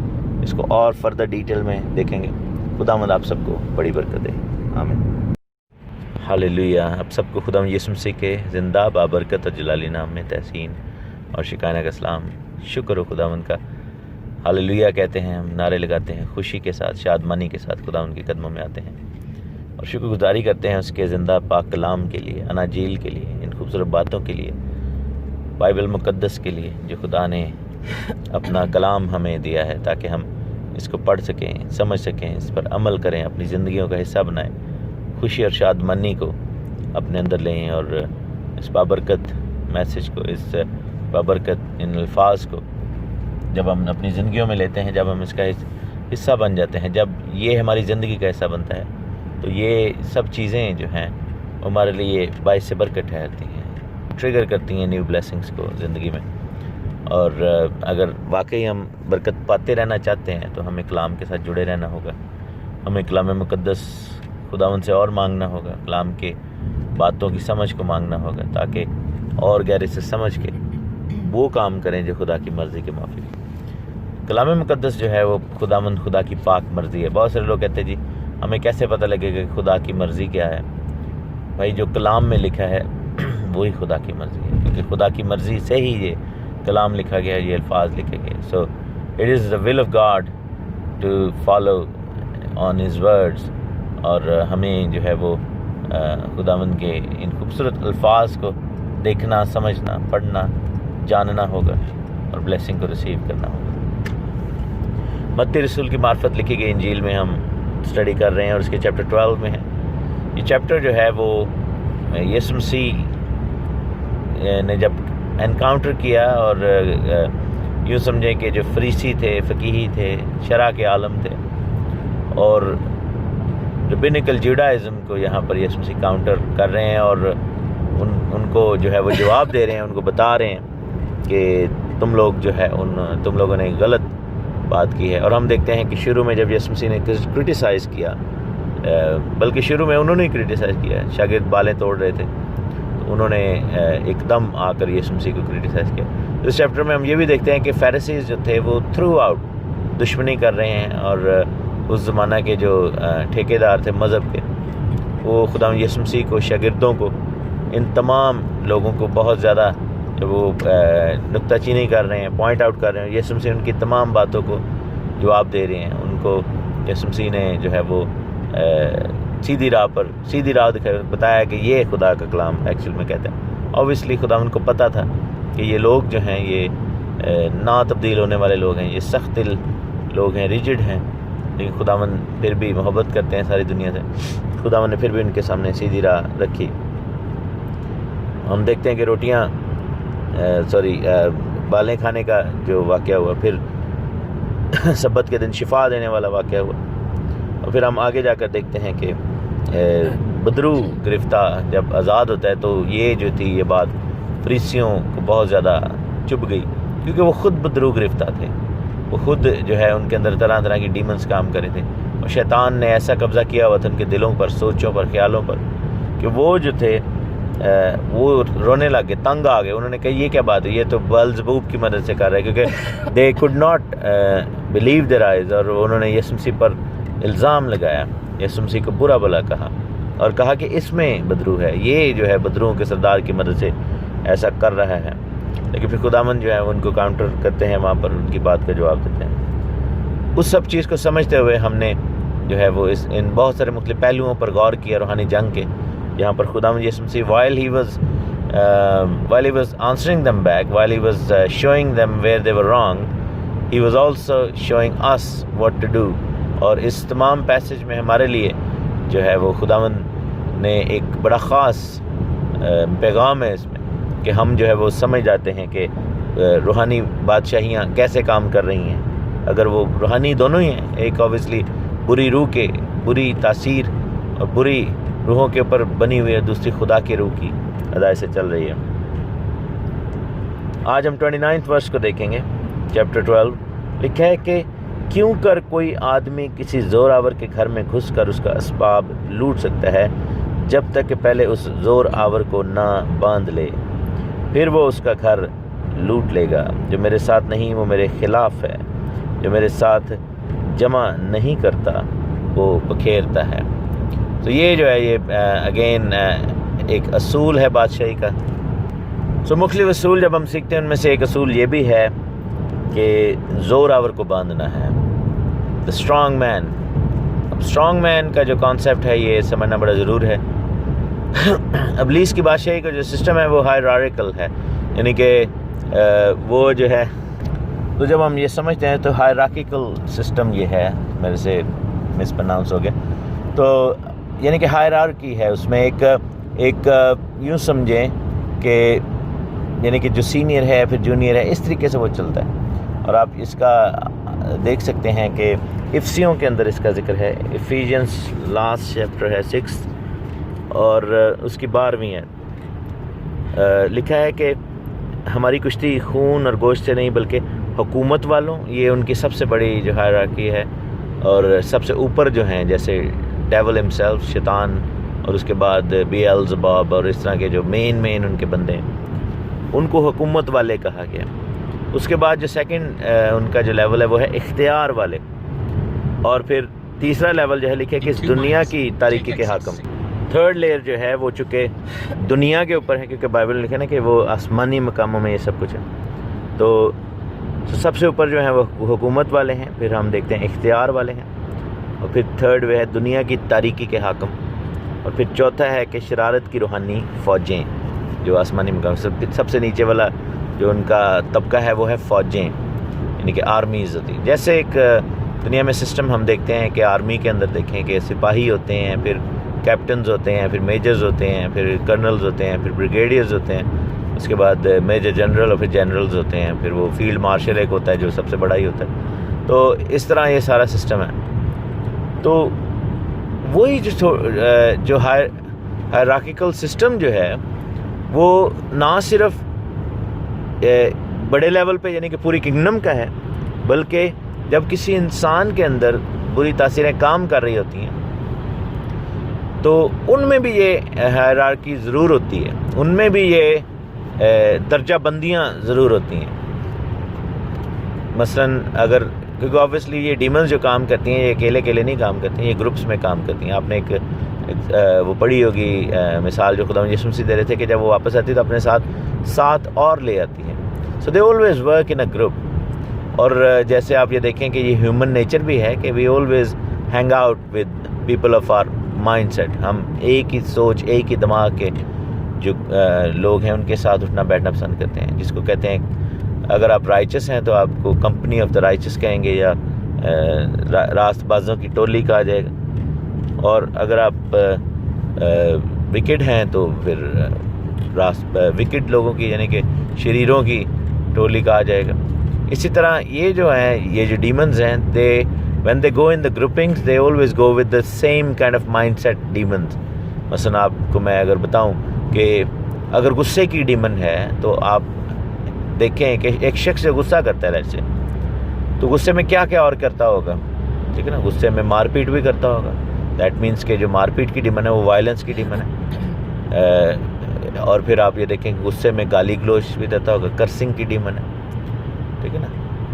اس کو اور فردر ڈیٹیل میں دیکھیں گے. خداوند آپ سب کو بڑی برکت دے. آمین. ہاللیلویا. آپ سب کو خداوند یسوع مسیح کے زندہ بابرکت اور جلالی نام میں تحسین اور شکانہ کا سلام. شکر ہو خداوند کا. ہاللیلویا کہتے ہیں، ہم نعرے لگاتے ہیں، خوشی کے ساتھ، شادمانی کے ساتھ خداوند کے قدموں میں آتے ہیں اور شکر گزاری کرتے ہیں اس کے زندہ پاک کلام کے لیے، اناجیل کے لیے، ان خوبصورت باتوں کے لیے، بائبل مقدس کے لیے جو خدا نے اپنا کلام ہمیں دیا ہے تاکہ ہم اس کو پڑھ سکیں، سمجھ سکیں، اس پر عمل کریں، اپنی زندگیوں کا حصہ بنائیں، خوشی اور شادمانی کو اپنے اندر لیں اور اس بابرکت میسج کو، اس بابرکت ان الفاظ کو جب ہم اپنی زندگیوں میں لیتے ہیں، جب ہم اس کا حصہ بن جاتے ہیں، جب یہ ہماری زندگی کا حصہ بنتا ہے تو یہ سب چیزیں جو ہیں ہمارے لیے باعث برکت ٹھہرتی ہیں، ٹریگر کرتی ہیں نیو بلیسنگز کو زندگی میں. اور اگر واقعی ہم برکت پاتے رہنا چاہتے ہیں تو ہمیں کلام کے ساتھ جڑے رہنا ہوگا. ہمیں کلام مقدس خداوند سے اور مانگنا ہوگا، کلام کے باتوں کی سمجھ کو مانگنا ہوگا تاکہ اور گہرے سے سمجھ کے وہ کام کریں جو خدا کی مرضی کے موافق. کلام مقدس جو ہے وہ خداوند خدا کی پاک مرضی ہے. بہت سارے لوگ کہتے ہیں جی ہمیں کیسے پتہ لگے گا کہ خدا کی مرضی کیا ہے؟ بھائی جو کلام میں لکھا ہے وہی خدا کی مرضی ہے، کیونکہ خدا کی مرضی سے ہی یہ کلام لکھا گیا ہے، یہ الفاظ لکھے گئے. So it is the will of God to follow on his words. اور ہمیں جو ہے وہ خداوند کے ان خوبصورت الفاظ کو دیکھنا، سمجھنا، پڑھنا، جاننا ہوگا اور بلیسنگ کو ریسیو کرنا ہوگا. متی رسول کی معرفت لکھی گئی انجیل میں ہم اسٹڈی کر رہے ہیں اور اس کے چیپٹر 12 میں ہیں. یہ چیپٹر جو ہے وہ یسوع مسیح نے جب انکاؤنٹر کیا اور یوں سمجھیں کہ جو فریسی تھے، فقیہی تھے، شرع کے عالم تھے اور ربینیکل جوڈائزم کو یہاں پر یسوع مسیح کاؤنٹر کر رہے ہیں اور ان کو جو ہے وہ جواب دے رہے ہیں، ان کو بتا رہے ہیں کہ تم لوگ جو ہے تم لوگوں نے غلط بات کی ہے. اور ہم دیکھتے ہیں کہ شروع میں جب یسوع مسیح نے کرٹیسائز کیا، بلکہ شروع میں انہوں نے ہی کرٹیسائز کیا، شاگرد بالیں توڑ رہے تھے تو انہوں نے ایک دم آ کر یسوع مسیح کو کرٹیسائز کیا. اس چیپٹر میں ہم یہ بھی دیکھتے ہیں کہ فیریسیز جو تھے وہ تھرو آؤٹ دشمنی کر رہے ہیں اور اس زمانہ کے جو ٹھیکیدار تھے مذہب کے، وہ خدا یسوع مسیح کو، شاگردوں کو، ان تمام لوگوں کو بہت زیادہ وہ نکتہ چینی کر رہے ہیں، پوائنٹ آؤٹ کر رہے ہیں. یسوع مسیح ان کی تمام باتوں کو جواب دے رہے ہیں. ان کو یسوع مسیح نے جو ہے وہ سیدھی راہ بتایا کہ یہ خدا کا کلام ایکچوئل میں کہتا ہے. اوبیسلی خدا ان کو پتہ تھا کہ یہ لوگ جو ہیں یہ نا تبدیل ہونے والے لوگ ہیں، یہ سخت دل لوگ ہیں، ریجڈ ہیں، لیکن خداوند پھر بھی محبت کرتے ہیں ساری دنیا سے. خداوند نے پھر بھی ان کے سامنے سیدھی راہ رکھی. ہم دیکھتے ہیں کہ بالیں کھانے کا جو واقعہ ہوا، پھر سبت کے دن شفا دینے والا واقعہ ہوا، اور پھر ہم آگے جا کر دیکھتے ہیں کہ بدرو گرفتہ جب آزاد ہوتا ہے تو یہ جو تھی یہ بات فریسیوں کو بہت زیادہ چبھ گئی، کیونکہ وہ خود بدرو گرفتہ تھے. وہ خود جو ہے ان کے اندر طرح طرح کی ڈیمنز کام کرے تھے اور شیطان نے ایسا قبضہ کیا ہوا تھا ان کے دلوں پر، سوچوں پر، خیالوں پر کہ وہ جو تھے وہ رونے لگ گئے، تنگ آ گئے. انہوں نے کہا یہ کیا بات ہے، یہ تو بیلزبوب کی مدد سے کر رہا ہے، کیونکہ they could not believe their eyes. اور انہوں نے یسوع مسیح پر الزام لگایا، یسوع مسیح کو برا بھلا کہا اور کہا کہ اس میں بدرو ہے، یہ جو ہے بدروؤں کے سردار کی مدد سے ایسا کر رہا ہے. لیکن پھر خداوند جو ہے ان کو کاؤنٹر کرتے ہیں، وہاں پر ان کی بات کا جواب دیتے ہیں. اس سب چیز کو سمجھتے ہوئے ہم نے جو ہے وہ ان بہت سارے مختلف پہلوؤں پر غور کیا روحانی جنگ کے. یہاں پر خداوند یسوع مسیح while he was answering them back, while he was showing them where they were wrong, He was also showing us what to do. اور اس تمام پیسج میں ہمارے لیے جو ہے وہ خداوند نے ایک بڑا خاص پیغام ہے اس میں کہ ہم جو ہے وہ سمجھ جاتے ہیں کہ روحانی بادشاہیاں کیسے کام کر رہی ہیں. اگر وہ روحانی دونوں ہی ہیں، ایک اوبیسلی بری روح کے بری تاثیر اور بری روحوں کے اوپر بنی ہوئی ہے، دوسری خدا کی روح کی ادائی سے چل رہی ہے. آج ہم 29 ورس کو دیکھیں گے. چیپٹر 12 لکھا ہے کہ کیوں کر کوئی آدمی کسی زور آور کے گھر میں گھس کر اس کا اسباب لوٹ سکتا ہے جب تک کہ پہلے اس زور آور کو نہ باندھ لے، پھر وہ اس کا گھر لوٹ لے گا. جو میرے ساتھ نہیں وہ میرے خلاف ہے، جو میرے ساتھ جمع نہیں کرتا وہ بکھیرتا ہے. تو یہ جو ہے یہ اگین ایک اصول ہے بادشاہی کا. سو مختلف اصول جب ہم سیکھتے ہیں ان میں سے ایک اصول یہ بھی ہے کہ زور آور کو باندھنا ہے. The strong man. اب اسٹرانگ مین کا جو کانسیپٹ ہے یہ سمجھنا بڑا ضرور ہے. ابلیس کی بادشاہی کا جو سسٹم ہے وہ ہائرارکل ہے، یعنی کہ وہ جو ہے، تو جب ہم یہ سمجھتے ہیں تو ہائرارکل سسٹم یہ ہے، میرے سے مس پرناؤنس ہو گیا، تو یعنی کہ ہائرارکی ہے اس میں. ایک یوں سمجھیں کہ یعنی کہ جو سینئر ہے پھر جونیئر ہے، اس طریقے سے وہ چلتا ہے. اور آپ اس کا دیکھ سکتے ہیں کہ افسیوں کے اندر اس کا ذکر ہے. ایفیجینس لاسٹ چیپٹر ہے 6 اور اس کی 12ویں ہے. لکھا ہے کہ ہماری کشتی خون اور گوشت سے نہیں بلکہ حکومت والوں، یہ ان کی سب سے بڑی جو ہائرارکی ہے. اور سب سے اوپر جو ہیں جیسے ڈیول ہمسیلف شیطان، اور اس کے بعد بیلزباب اور اس طرح کے جو مین ان کے بندے ہیں، ان کو حکومت والے کہا گیا. اس کے بعد جو سیکنڈ ان کا جو لیول ہے وہ ہے اختیار والے. اور پھر تیسرا لیول جو ہے لکھے کہ اس دنیا کی تاریکی کے حاکم. تھرڈ لیئر جو ہے وہ چونکہ دنیا کے اوپر ہے، کیونکہ بائبل میں لکھا نا کہ وہ آسمانی مقاموں میں یہ سب کچھ ہے. تو سب سے اوپر جو ہے وہ حکومت والے ہیں، پھر ہم دیکھتے ہیں اختیار والے ہیں، اور پھر تھرڈ وہ ہے دنیا کی تاریکی کے حاکم، اور پھر چوتھا ہے کہ شرارت کی روحانی فوجیں جو آسمانی مقام. سب سے نیچے والا جو ان کا طبقہ ہے وہ ہے فوجیں، یعنی کہ آرمیز ہوتی ہیں. جیسے ایک دنیا میں سسٹم ہم دیکھتے ہیں کہ آرمی کے اندر دیکھیں کہ سپاہی ہوتے ہیں، پھر کیپٹنز ہوتے ہیں، پھر میجرز ہوتے ہیں، پھر کرنلز ہوتے ہیں، پھر بریگیڈیئرز ہوتے ہیں، اس کے بعد میجر جنرل اور پھر جنرلز ہوتے ہیں، پھر وہ فیلڈ مارشل ایک ہوتا ہے جو سب سے بڑا ہی ہوتا ہے. تو اس طرح یہ سارا سسٹم ہے. تو وہی جو ہائرارکیکل سسٹم جو ہے وہ نہ صرف بڑے لیول پہ یعنی کہ پوری کنگڈم کا ہے، بلکہ جب کسی انسان کے اندر بری تاثیریں کام کر رہی ہوتی ہیں تو ان میں بھی یہ ہائرارکی ضرور ہوتی ہے، ان میں بھی یہ درجہ بندیاں ضرور ہوتی ہیں. مثلاً اگر کیونکہ آبویسلی یہ ڈیمنز جو کام کرتی ہیں یہ اکیلے نہیں کام کرتی ہیں، یہ گروپس میں کام کرتی ہیں. آپ نے ایک وہ پڑھی ہوگی مثال جو خدا یسوع مسیح دے رہے تھے کہ جب وہ واپس آتی تو اپنے ساتھ اور لے آتی ہیں. So they always work in a group. اور جیسے آپ یہ دیکھیں کہ یہ ہیومن نیچر بھی ہے کہ we always hang out with people of our mindset. ہم ایک ہی سوچ ایک ہی دماغ کے جو لوگ ہیں ان کے ساتھ اٹھنا بیٹھنا پسند کرتے ہیں، جس کو کہتے ہیں اگر آپ رائچس ہیں تو آپ کو کمپنی آف دا رائچس کہیں گے، یا راست بازوں کی ٹولی کہا جائے گا. اور اگر آپ وکٹ ہیں تو پھر وکٹ لوگوں کی یعنی کہ شریروں کی ٹولی کہا جائے گا. اسی طرح یہ جو ہیں یہ جو ڈیمنز ہیں when they go in the groupings they always go with the same kind of mindset demons. مثلا آپ کو میں اگر بتاؤں کہ اگر غصے کی ڈیمن ہے تو آپ دیکھیں کہ ایک شخص سے غصہ کرتا ہے ایسے، تو غصے میں کیا اور کرتا ہوگا، ٹھیک ہے نا. غصے میں مار پیٹ بھی کرتا ہوگا. دیٹ مینس کہ جو مار پیٹ کی ڈیمن ہے وہ وائلنس کی ڈیمن ہے. اور پھر آپ یہ دیکھیں کہ غصے میں گالی گلوچ بھی دیتا ہوگا، کرسنگ کی ڈیمن ہے، ٹھیک ہے نا.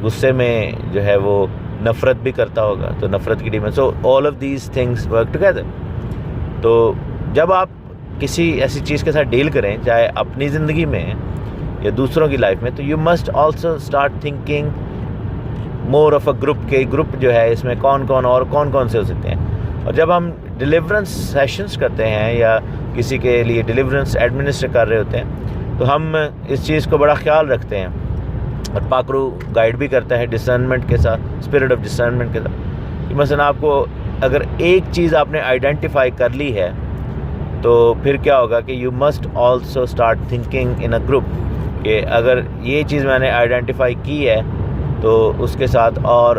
غصے میں جو ہے وہ نفرت بھی کرتا ہوگا تو نفرت کی demon. So all of these things work together. تو جب آپ کسی ایسی چیز کے ساتھ ڈیل کریں چاہے اپنی زندگی میں یا دوسروں کی لائف میں، تو you must also start thinking more of a group. کے گروپ جو ہے اس میں کون کون سے ہو سکتے ہیں. اور جب ہم ڈیلیورنس سیشنز کرتے ہیں یا کسی کے لیے ڈیلیورنس ایڈمنسٹر کر رہے ہوتے ہیں تو ہم اس چیز کو بڑا خیال رکھتے ہیں اور پاک روح گائیڈ بھی کرتا ہے ڈسرنمنٹ کے ساتھ, اسپرٹ آف ڈسرنمنٹ کے ساتھ, کہ مثلا آپ کو اگر ایک چیز آپ نے آئیڈینٹیفائی کر لی ہے تو پھر کیا ہوگا کہ you must also start thinking in a group, کہ اگر یہ چیز میں نے آئیڈینٹیفائی کی ہے تو اس کے ساتھ اور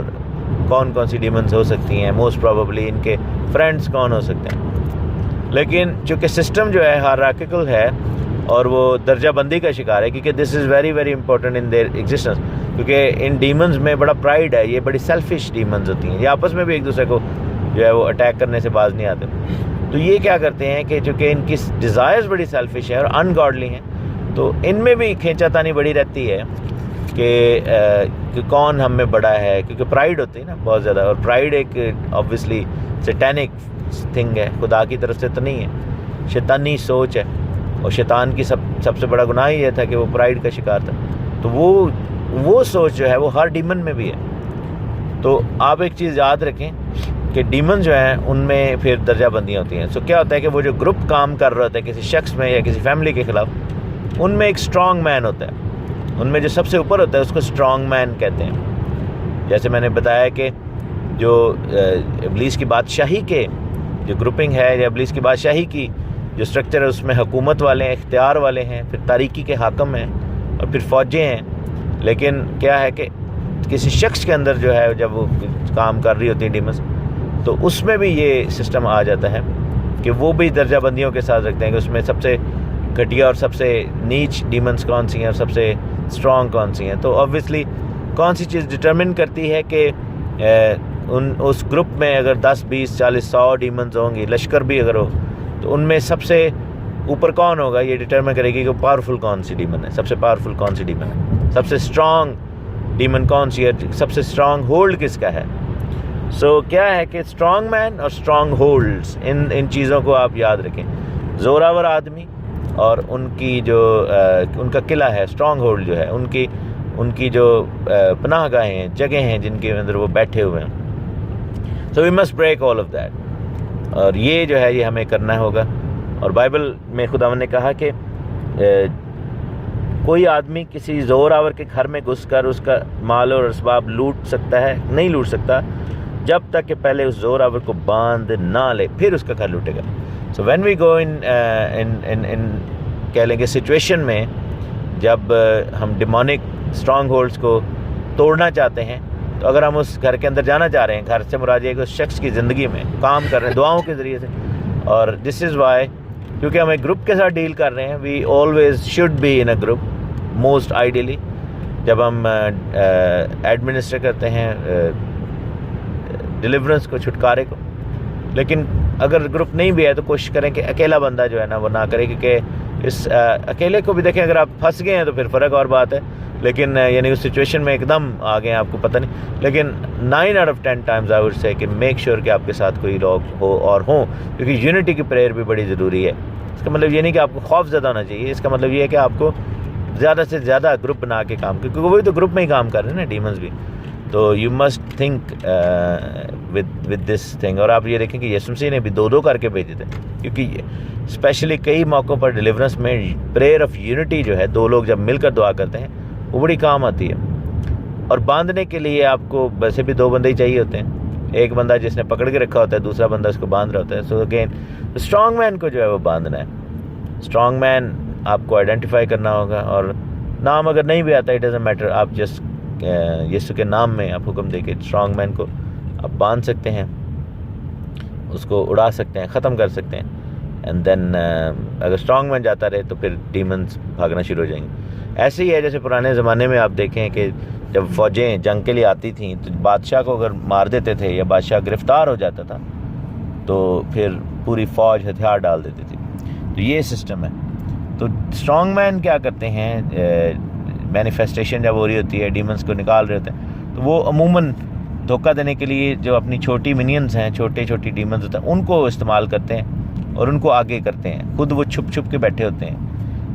کون کون سی ڈیمنز ہو سکتی ہیں, موسٹ پروبیبلی ان کے فرینڈس کون ہو سکتے ہیں. لیکن چونکہ سسٹم جو ہے ہائرارکیکل ہے اور وہ درجہ بندی کا شکار ہے, کیونکہ this is very very important in their existence, کیونکہ ان ڈیمنز میں بڑا پرائڈ ہے, یہ بڑی سیلفش ڈیمنز ہوتی ہیں, یہ آپس میں بھی ایک دوسرے کو جو ہے وہ اٹیک کرنے سے باز نہیں آتے. تو یہ کیا کرتے ہیں کہ چونکہ ان کی ڈیزائرز بڑی سیلفش ہیں اور ان گاڈلی ہیں, تو ان میں بھی کھینچا تانی بڑی رہتی ہے کہ کون ہم میں بڑا ہے, کیونکہ پرائڈ ہوتی ہے نا بہت زیادہ, اور پرائڈ ایک آبویسلی سیٹینک تھنگ ہے, خدا کی طرف سے تو نہیں ہے, شیطانی سوچ ہے, اور شیطان کی سب سے بڑا گناہ یہ تھا کہ وہ پرائڈ کا شکار تھا. تو وہ سوچ جو ہے وہ ہر ڈیمن میں بھی ہے. تو آپ ایک چیز یاد رکھیں کہ ڈیمن جو ہیں ان میں پھر درجہ بندیاں ہوتی ہیں. سو کیا ہوتا ہے کہ وہ جو گروپ کام کر رہا ہوتا ہے کسی شخص میں یا کسی فیملی کے خلاف, ان میں ایک اسٹرانگ مین ہوتا ہے, ان میں جو سب سے اوپر ہوتا ہے اس کو اسٹرانگ مین کہتے ہیں. جیسے میں نے بتایا کہ جو ابلیس کی بادشاہی کے جو گروپنگ ہے یا ابلیس کی بادشاہی کی جو اسٹرکچر ہے اس میں حکومت والے ہیں, اختیار والے ہیں, پھر تاریکی کے حاکم ہیں, اور پھر فوجیں ہیں. لیکن کیا ہے کہ کسی شخص کے اندر جو ہے جب وہ کام کر رہی ہوتی ہے ڈیمنز, تو اس میں بھی یہ سسٹم آ جاتا ہے کہ وہ بھی درجہ بندیوں کے ساتھ رکھتے ہیں کہ اس میں سب سے گھٹیا اور سب سے نیچ ڈیمنز کون سی ہیں اور سب سے اسٹرانگ کون سی ہیں. تو آبویسلی کون سی چیز ڈٹرمن کرتی ہے کہ اس گروپ میں اگر 10 20 40 100 ڈیمنز ہوں گی, لشکر بھی اگر ہو, تو ان میں سب سے اوپر کون ہوگا یہ ڈٹرمن کرے گی کہ پاورفل کون سی ڈیمن ہے, سب سے پاورفل کون سی ڈیمن ہے, سب سے اسٹرانگ ڈیمن کون سی ہے, سب سے اسٹرانگ ہولڈ کس کا ہے. سو کیا ہے کہ اسٹرانگ مین اور اسٹرانگ ہولڈز, ان چیزوں کو آپ یاد رکھیں. زوراور آدمی اور ان کی جو ان کا قلعہ ہے, اسٹرانگ ہولڈ جو ہے, ان کی جو پناہ گاہیں ہیں, جگہیں ہیں جن کے اندر وہ بیٹھے ہوئے ہیں. So we must break all of that, اور یہ جو ہے یہ ہمیں کرنا ہوگا. اور بائبل میں خداوند نے کہا کہ کوئی آدمی کسی زور آور کے گھر میں گھس کر اس کا مال اور اسباب لوٹ سکتا ہے, نہیں لوٹ سکتا جب تک کہ پہلے اس زور آور کو باندھ نہ لے, پھر اس کا گھر لوٹے گا. سو وین وی گو ان کہہ لیں گے سچویشن میں, جب ہم ڈیمونک اسٹرانگ ہولڈس کو توڑنا چاہتے ہیں, تو اگر ہم اس گھر کے اندر جانا چاہ رہے ہیں, گھر سے مراد یہ کہ اس شخص کی زندگی میں کام کر رہے ہیں دعاؤں کے ذریعے سے, اور دس از وائی کیونکہ ہم ایک گروپ کے ساتھ ڈیل کر رہے ہیں, we always should be in a group most ideally. جب ہم ایڈمنسٹر کرتے ہیں ڈیلیورنس کو, چھٹکارے کو, لیکن اگر گروپ نہیں بھی ہے تو کوشش کریں کہ اکیلا بندہ جو ہے نا وہ نہ کرے, کیونکہ اس اکیلے کو بھی دیکھیں اگر آپ پھنس گئے ہیں تو پھر فرق اور بات ہے, لیکن یعنی اس سچویشن میں ایک دم آ گئے ہیں آپ کو پتہ نہیں, لیکن 9 out of 10 times I would say کہ میک شیور کہ آپ کے ساتھ کوئی لوگ ہو اور ہوں, کیونکہ یونٹی کی پریئر بھی بڑی ضروری ہے. اس کا مطلب یہ نہیں کہ آپ کو خوف زدہ ہونا چاہیے, اس کا مطلب یہ ہے کہ آپ کو زیادہ سے زیادہ گروپ بنا کے کام, کیونکہ وہی تو گروپ میں ہی کام کر رہے ہیں نا ڈیمنز بھی. تو you must think with this thing. اور آپ یہ دیکھیں کہ یسوع مسیح نے بھی 2 کر کے بھیجے تھے, کیونکہ اسپیشلی کئی موقعوں پر ڈیلیورنس میں پریئر آف یونٹی جو ہے, 2 لوگ جب مل کر دعا کرتے ہیں وہ بڑی کام آتی ہے. اور باندھنے کے لیے آپ کو ویسے بھی 2 بندے ہی چاہیے ہوتے ہیں, ایک بندہ جس نے پکڑ کے رکھا ہوتا ہے, دوسرا بندہ اس کو باندھ رہا ہوتا ہے. سو اگین اسٹرانگ مین کو جو ہے وہ باندھنا ہے. اسٹرانگ مین آپ کو آئیڈینٹیفائی کرنا ہوگا, اور نام اگر نہیں بھی آتا اٹ ڈزنٹ میٹر, آپ جسٹ یسوع کے نام میں آپ حکم دے کے اسٹرانگ مین کو آپ باندھ سکتے ہیں, اس کو اڑا سکتے ہیں, ختم کر سکتے ہیں. اینڈ دین اگر اسٹرانگ مین جاتا رہے تو پھر ڈیمنز بھاگنا شروع ہو جائیں گے. ایسے ہی ہے جیسے پرانے زمانے میں آپ دیکھیں کہ جب فوجیں جنگ کے لیے آتی تھیں تو بادشاہ کو اگر مار دیتے تھے یا بادشاہ گرفتار ہو جاتا تھا تو پھر پوری فوج ہتھیار ڈال دیتی تھی. تو یہ سسٹم ہے. تو اسٹرانگ مین کیا کرتے ہیں, مینیفیسٹیشن جب ہو رہی ہوتی ہے, ڈیمنز کو نکال رہے ہوتے ہیں, تو وہ عموماً دھوکہ دینے کے لیے جو اپنی چھوٹی منینز ہیں, چھوٹی ڈیمنز ہوتے ہیں, ان کو استعمال کرتے ہیں اور ان کو آگے کرتے ہیں. خود وہ چھپ کے بیٹھے ہوتے ہیں,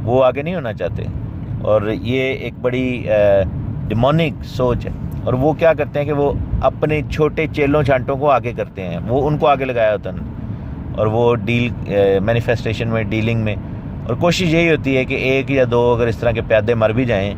وہ آگے نہیں ہونا چاہتے. اور یہ ایک بڑی ڈیمونک سوچ ہے. اور وہ کیا کرتے ہیں کہ وہ اپنے چھوٹے چیلوں چھانٹوں کو آگے کرتے ہیں, وہ ان کو آگے لگایا ہوتا ہے, اور وہ مینیفیسٹیشن میں, ڈیلنگ میں, اور کوشش یہی ہوتی ہے کہ 1 یا 2 اگر اس طرح کے پیادے مر بھی جائیں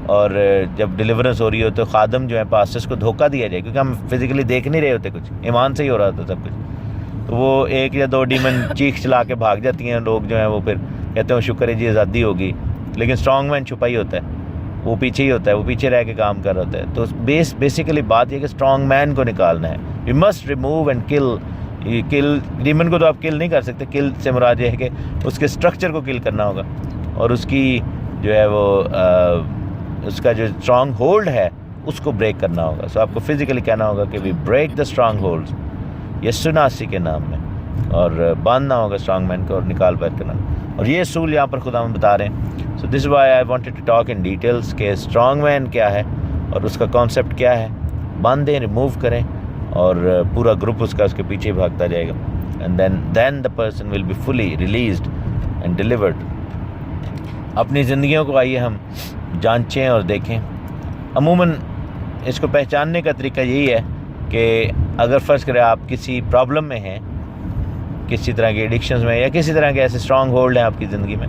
اور جب ڈیلیورنس ہو رہی ہو تو خادم جو ہے پاسٹرز کو دھوکہ دیا جائے، کیونکہ ہم فزیکلی دیکھ نہیں رہے ہوتے، کچھ ایمان سے ہی ہو رہا ہوتا سب کچھ، تو وہ 1 یا 2 ڈیمن چیخ چلا کے بھاگ جاتی ہیں، لوگ جو ہیں وہ پھر کہتے ہیں شکر ہے جی آزادی ہوگی، لیکن اسٹرانگ مین چھپا ہی ہوتا ہے، وہ پیچھے ہی ہوتا ہے، وہ پیچھے رہ کے کام کر رہا ہوتا ہے. تو بیسیکلی بات یہ کہ اسٹرانگ مین کو نکالنا ہے. یو مسٹ ریموو اینڈ کل ڈیمن کو تو آپ کل نہیں کر سکتے. کل سے مراد یہ ہے کہ اس کے اسٹرکچر کو کل کرنا ہوگا، اور اس کی جو ہے وہ اس کا جو اسٹرانگ ہولڈ ہے اس کو بریک کرنا ہوگا. سو آپ کو فزیکلی کہنا ہوگا کہ we break the strongholds یسوع مسیح کے نام میں، اور باندھنا ہوگا اسٹرانگ مین کو اور نکال بیت کرنا. اور یہ اصول یہاں پر خدا ہم بتا رہے ہیں. So this why I wanted to talk in details کہ اسٹرانگ مین کیا ہے اور اس کا کانسیپٹ کیا ہے. باندھیں، ریموو کریں، اور پورا گروپ اس کے پیچھے بھاگتا جائے گا. And then the person will be fully released and delivered. اپنی زندگیوں کو آئیے ہم جانچیں اور دیکھیں. عموماً اس کو پہچاننے کا طریقہ یہی ہے کہ اگر فرض کریں آپ کسی پرابلم میں ہیں، کسی طرح کے ایڈکشنز میں، یا کسی طرح کے ایسے اسٹرانگ ہولڈ ہیں آپ کی زندگی میں،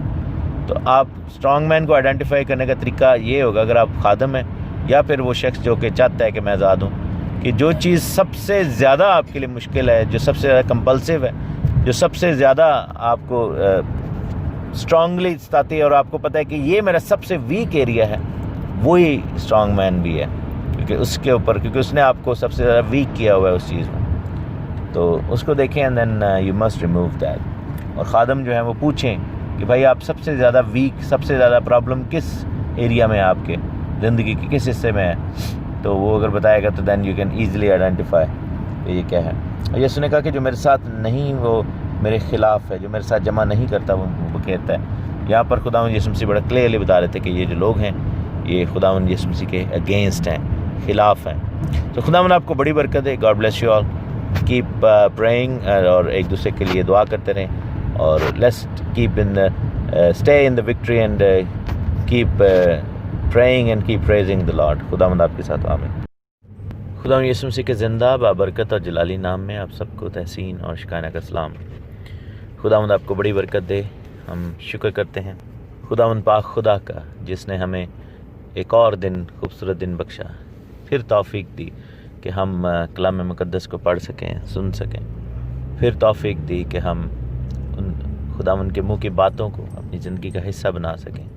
تو آپ اسٹرانگ مین کو آئیڈینٹیفائی کرنے کا طریقہ یہ ہوگا، اگر آپ خادم ہیں یا پھر وہ شخص جو کہ چاہتا ہے کہ میں آزاد ہوں، کہ جو چیز سب سے زیادہ آپ کے لیے مشکل ہے، جو سب سے زیادہ کمپلسیو ہے، جو سب سے زیادہ آپ کو اسٹرانگلی ستاتی ہے، اور آپ کو پتہ ہے کہ یہ میرا سب سے ویک ایریا ہے، وہی اسٹرانگ مین بھی ہے، کیونکہ اس کے اوپر، کیونکہ اس نے آپ کو سب سے زیادہ ویک کیا ہوا ہے اس چیز میں. تو اس کو دیکھیں and then you must remove that. اور خادم جو ہیں وہ پوچھیں کہ بھائی آپ سب سے زیادہ ویک، سب سے زیادہ پرابلم کس ایریا میں ہے آپ کے زندگی کے کس حصے میں ہے. تو وہ اگر بتائے گا تو then you can easily identify کہ یہ کیا ہے. یسوع نے کہا کہ جو میرے ساتھ نہیں وہ میرے خلاف ہے، جو میرے ساتھ جمع نہیں کرتا وہ کہتا ہے. یہاں پر خداوند یسوع مسیح بڑا کلیئرلی بتا رہے تھے کہ یہ جو لوگ ہیں یہ خداوند یسوع مسیح کے اگینسٹ ہیں، خلاف ہیں. تو خداوند آپ کو بڑی برکت ہے. God bless you all. Keep praying, اور ایک دوسرے کے لیے دعا کرتے رہیں، اور let's keep in stay in the victory and keep praying and keep praising the Lord. خداوند آپ کے ساتھ. آمین. خداوند یسوع مسیح کے زندہ بابرکت اور جلالی نام میں آپ سب کو تحسین اور شکرانہ کا سلام. خداوند آپ کو بڑی برکت دے. ہم شکر کرتے ہیں خداوند پاک خدا کا، جس نے ہمیں ایک اور دن، خوبصورت دن بخشا، پھر توفیق دی کہ ہم کلام مقدس کو پڑھ سکیں، سن سکیں، پھر توفیق دی کہ ہم ان خداوند کے منہ کی باتوں کو اپنی زندگی کا حصہ بنا سکیں،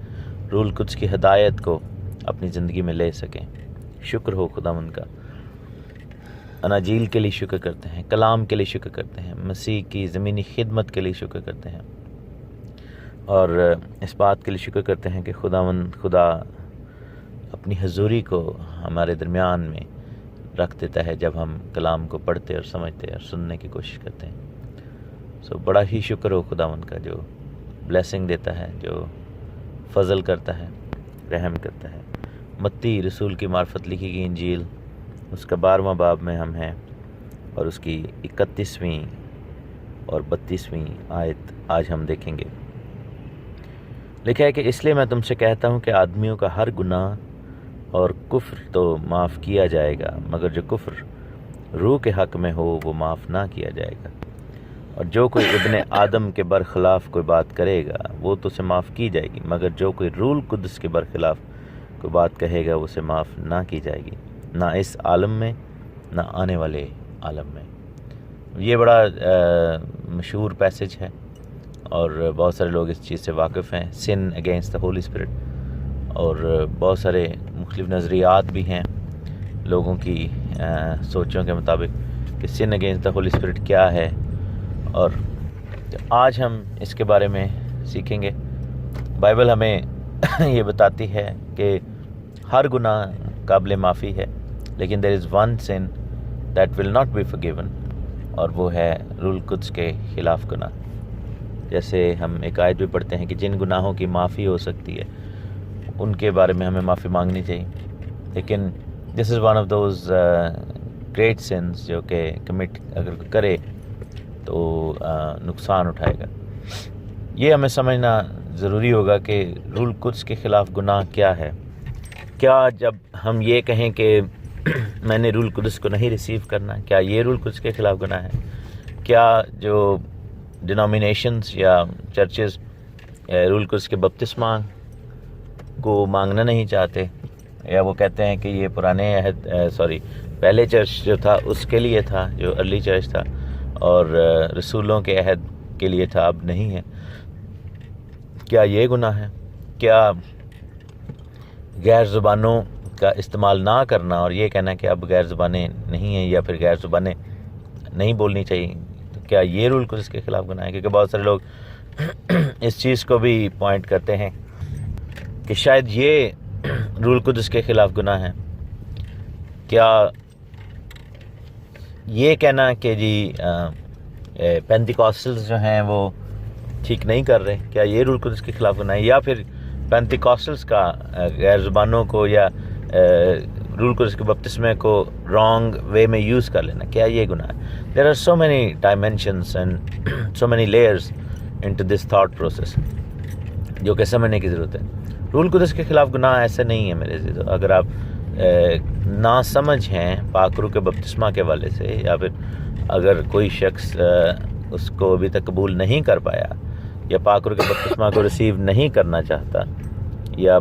روح القدس کی ہدایت کو اپنی زندگی میں لے سکیں. شکر ہو خداوند کا. اناجیل کے لیے شکر کرتے ہیں، کلام کے لیے شکر کرتے ہیں، مسیح کی زمینی خدمت کے لیے شکر کرتے ہیں، اور اس بات کے لیے شکر کرتے ہیں کہ خداوند خدا اپنی حضوری کو ہمارے درمیان میں رکھ دیتا ہے جب ہم کلام کو پڑھتے اور سمجھتے اور سننے کی کوشش کرتے ہیں. سو بڑا ہی شکر ہو خداوند کا، جو بلیسنگ دیتا ہے، جو فضل کرتا ہے، رحم کرتا ہے. متی رسول کی معرفت لکھی گئی انجیل، اس کا 12واں باب میں ہم ہیں، اور اس کی 31ویں اور 32ویں آیت آج ہم دیکھیں گے. لکھا ہے کہ اس لیے میں تم سے کہتا ہوں کہ آدمیوں کا ہر گناہ اور کفر تو معاف کیا جائے گا، مگر جو کفر روح کے حق میں ہو وہ معاف نہ کیا جائے گا. اور جو کوئی ابن آدم کے برخلاف کوئی بات کرے گا وہ تو اسے معاف کی جائے گی، مگر جو کوئی روح القدس کے برخلاف کوئی بات کہے گا وہ اسے معاف نہ کی جائے گی، نہ اس عالم میں نہ آنے والے عالم میں. یہ بڑا مشہور پیسج ہے، اور بہت سارے لوگ اس چیز سے واقف ہیں، سن اگینسٹ دا ہولی اسپرٹ. اور بہت سارے مختلف نظریات بھی ہیں لوگوں کی سوچوں کے مطابق کہ سن اگینسٹ دا ہولی اسپرٹ کیا ہے. اور آج ہم اس کے بارے میں سیکھیں گے. بائبل ہمیں یہ بتاتی ہے کہ ہر گناہ قابل معافی ہے، لیکن there is one sin that will not be forgiven، اور وہ ہے روح القدس کے خلاف گناہ. جیسے ہم ایک آیت بھی پڑھتے ہیں کہ جن گناہوں کی معافی ہو سکتی ہے ان کے بارے میں ہمیں معافی مانگنی چاہیے، لیکن this is one of those great sins جو کہ کمٹ اگر کرے تو نقصان اٹھائے گا. یہ ہمیں سمجھنا ضروری ہوگا کہ روح القدس کے خلاف گناہ کیا ہے. کیا جب ہم یہ کہیں کہ میں نے روح القدس کو نہیں ریسیو کرنا، کیا یہ روح القدس کے خلاف گناہ ہے؟ کیا جو ڈینومینیشنز یا چرچز روح القدس کے بپتسمہ کو مانگنا نہیں چاہتے، یا وہ کہتے ہیں کہ یہ پرانے پہلے چرچ جو تھا اس کے لیے تھا، جو ارلی چرچ تھا، اور رسولوں کے عہد کے لیے تھا، اب نہیں ہے. کیا یہ گناہ ہے؟ کیا غیر زبانوں کا استعمال نہ کرنا اور یہ کہنا کہ اب غیر زبانیں نہیں ہیں یا پھر غیر زبانیں نہیں بولنی چاہیے، کیا یہ روح القدس کے خلاف گناہ ہے؟ کیونکہ بہت سارے لوگ اس چیز کو بھی پوائنٹ کرتے ہیں کہ شاید یہ روح القدس کے خلاف گناہ ہے. کیا یہ کہنا کہ جی پینتیکوسٹلز جو ہیں وہ ٹھیک نہیں کر رہے، کیا یہ روح القدس کے خلاف گناہ ہے؟ یا پھر پینتیکوسٹلز کا غیر زبانوں کو یا روح القدس کے بپتسمے کو رانگ وے میں یوز کر لینا، کیا یہ گناہ ہے؟ There are so many dimensions and so many layers into this thought process جو کہ سمجھنے کی ضرورت ہے. روح القدس کے خلاف گناہ ایسا نہیں ہے میرے عزیزو. اگر آپ نا سمجھ ہیں پاک روح کے بپتسمہ کے والے سے، یا پھر اگر کوئی شخص اس کو ابھی تک قبول نہیں کر پایا یا پاک روح کے بپتسمہ کو ریسیو نہیں کرنا چاہتا، یا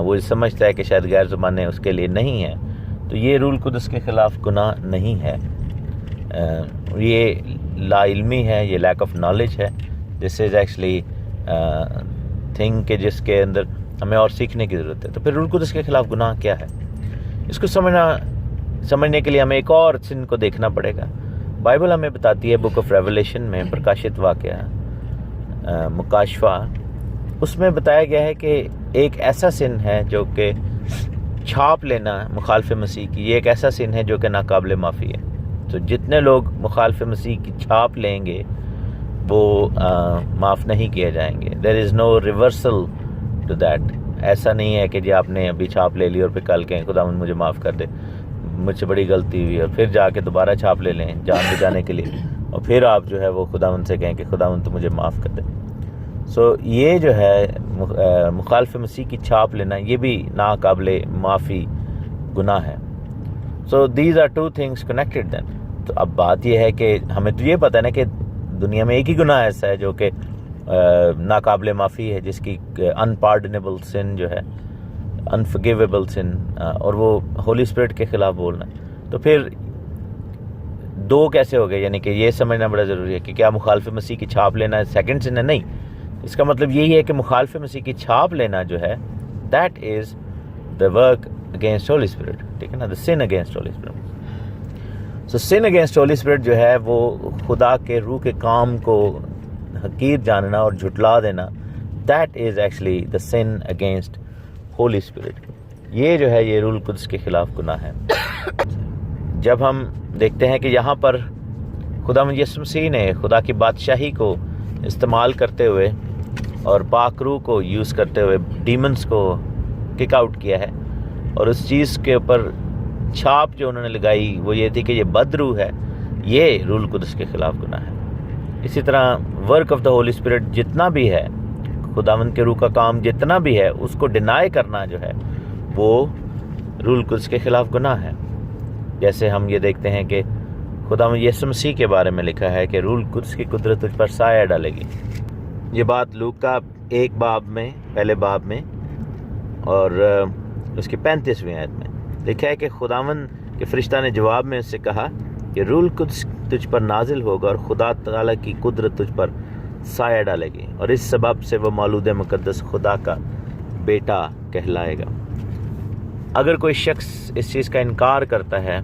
وہ سمجھتا ہے کہ شاید غیر زبانیں اس کے لیے نہیں ہیں، تو یہ روح القدس کے خلاف گناہ نہیں ہے. یہ لا علمی ہے، یہ لیک آف نالج ہے. دس از ایکچولی تھنگ کہ جس کے اندر ہمیں اور سیکھنے کی ضرورت ہے. تو پھر روح القدس کے خلاف گناہ کیا ہے؟ اس کو سمجھنے کے لیے ہمیں ایک اور سن کو دیکھنا پڑے گا. بائبل ہمیں بتاتی ہے بک آف ریولیشن میں، پرکاشت واقعہ، مکاشفہ، اس میں بتایا گیا ہے کہ ایک ایسا سن ہے جو کہ چھاپ لینا مخالف مسیح کی، یہ ایک ایسا سن ہے جو کہ ناقابل معافی ہے. تو جتنے لوگ مخالف مسیح کی چھاپ لیں گے وہ معاف نہیں کیے جائیں گے. دیر از نو ریورسل ٹو دیٹ. ایسا نہیں ہے کہ جی آپ نے ابھی چھاپ لے لی اور پھر کل کہیں خداوند مجھے معاف کر دے، مجھ سے بڑی غلطی ہوئی، اور پھر جا کے دوبارہ چھاپ لے لیں جان بچانے کے لیے، اور پھر آپ جو ہے وہ خداوند سے کہیں کہ خداوند تو مجھے معاف کر دے. سو یہ جو ہے مخالف مسیح کی چھاپ لینا، یہ بھی ناقابل معافی گناہ ہے. So these are two things connected then. تو اب بات یہ ہے کہ ہمیں تو یہ پتہ ہے نا کہ دنیا میں ایک ہی گناہ ایسا ہے جو کہ ناقابل معافی ہے، جس کی انپارڈنیبل سن جو ہے، انفرگیویبل سن، اور وہ ہولی اسپرٹ کے خلاف بولنا. تو پھر دو کیسے ہو گئے؟ یعنی کہ یہ سمجھنا بڑا ضروری ہے کہ کیا مخالف مسیح کی چھاپ لینا سیکنڈ سن ہے؟ نہیں. اس کا مطلب یہی ہے کہ مخالف مسیح کی چھاپ لینا جو ہے that is the work against Holy Spirit. ٹھیک ہے نا، the sin against Holy Spirit. So sin against Holy Spirit جو ہے وہ خدا کے روح کے کام کو حقیر جاننا اور جھٹلا دینا، that is actually the sin against Holy Spirit. یہ جو ہے یہ روح القدس کے خلاف گناہ ہے. جب ہم دیکھتے ہیں کہ یہاں پر خدا یسوع مسیح نے خدا کی بادشاہی کو استعمال کرتے ہوئے اور پاک روح کو یوز کرتے ہوئے ڈیمنز کو کک آؤٹ کیا ہے، اور اس چیز کے اوپر چھاپ جو انہوں نے لگائی وہ یہ تھی کہ یہ بد روح ہے، یہ روح القدس کے خلاف گناہ ہے. اسی طرح work of the Holy Spirit جتنا بھی ہے، خداوند کے روح کا کام جتنا بھی ہے، اس کو ڈینائی کرنا جو ہے وہ روح القدس کے خلاف گناہ ہے. جیسے ہم یہ دیکھتے ہیں کہ خداوند یسوع مسیح کے بارے میں لکھا ہے کہ روح القدس کی قدرت تجھ پر سایہ ڈالے گی. یہ بات لوکا 1 باب میں، پہلے باب میں، اور اس کی 35ویں آیت میں لکھا ہے کہ خداوند کے فرشتہ نے جواب میں اس سے کہا کہ روح القدس تجھ پر نازل ہوگا اور خدا تعالیٰ کی قدرت تجھ پر سایہ ڈالے گی، اور اس سبب سے وہ مولود مقدس خدا کا بیٹا کہلائے گا. اگر کوئی شخص اس چیز کا انکار کرتا ہے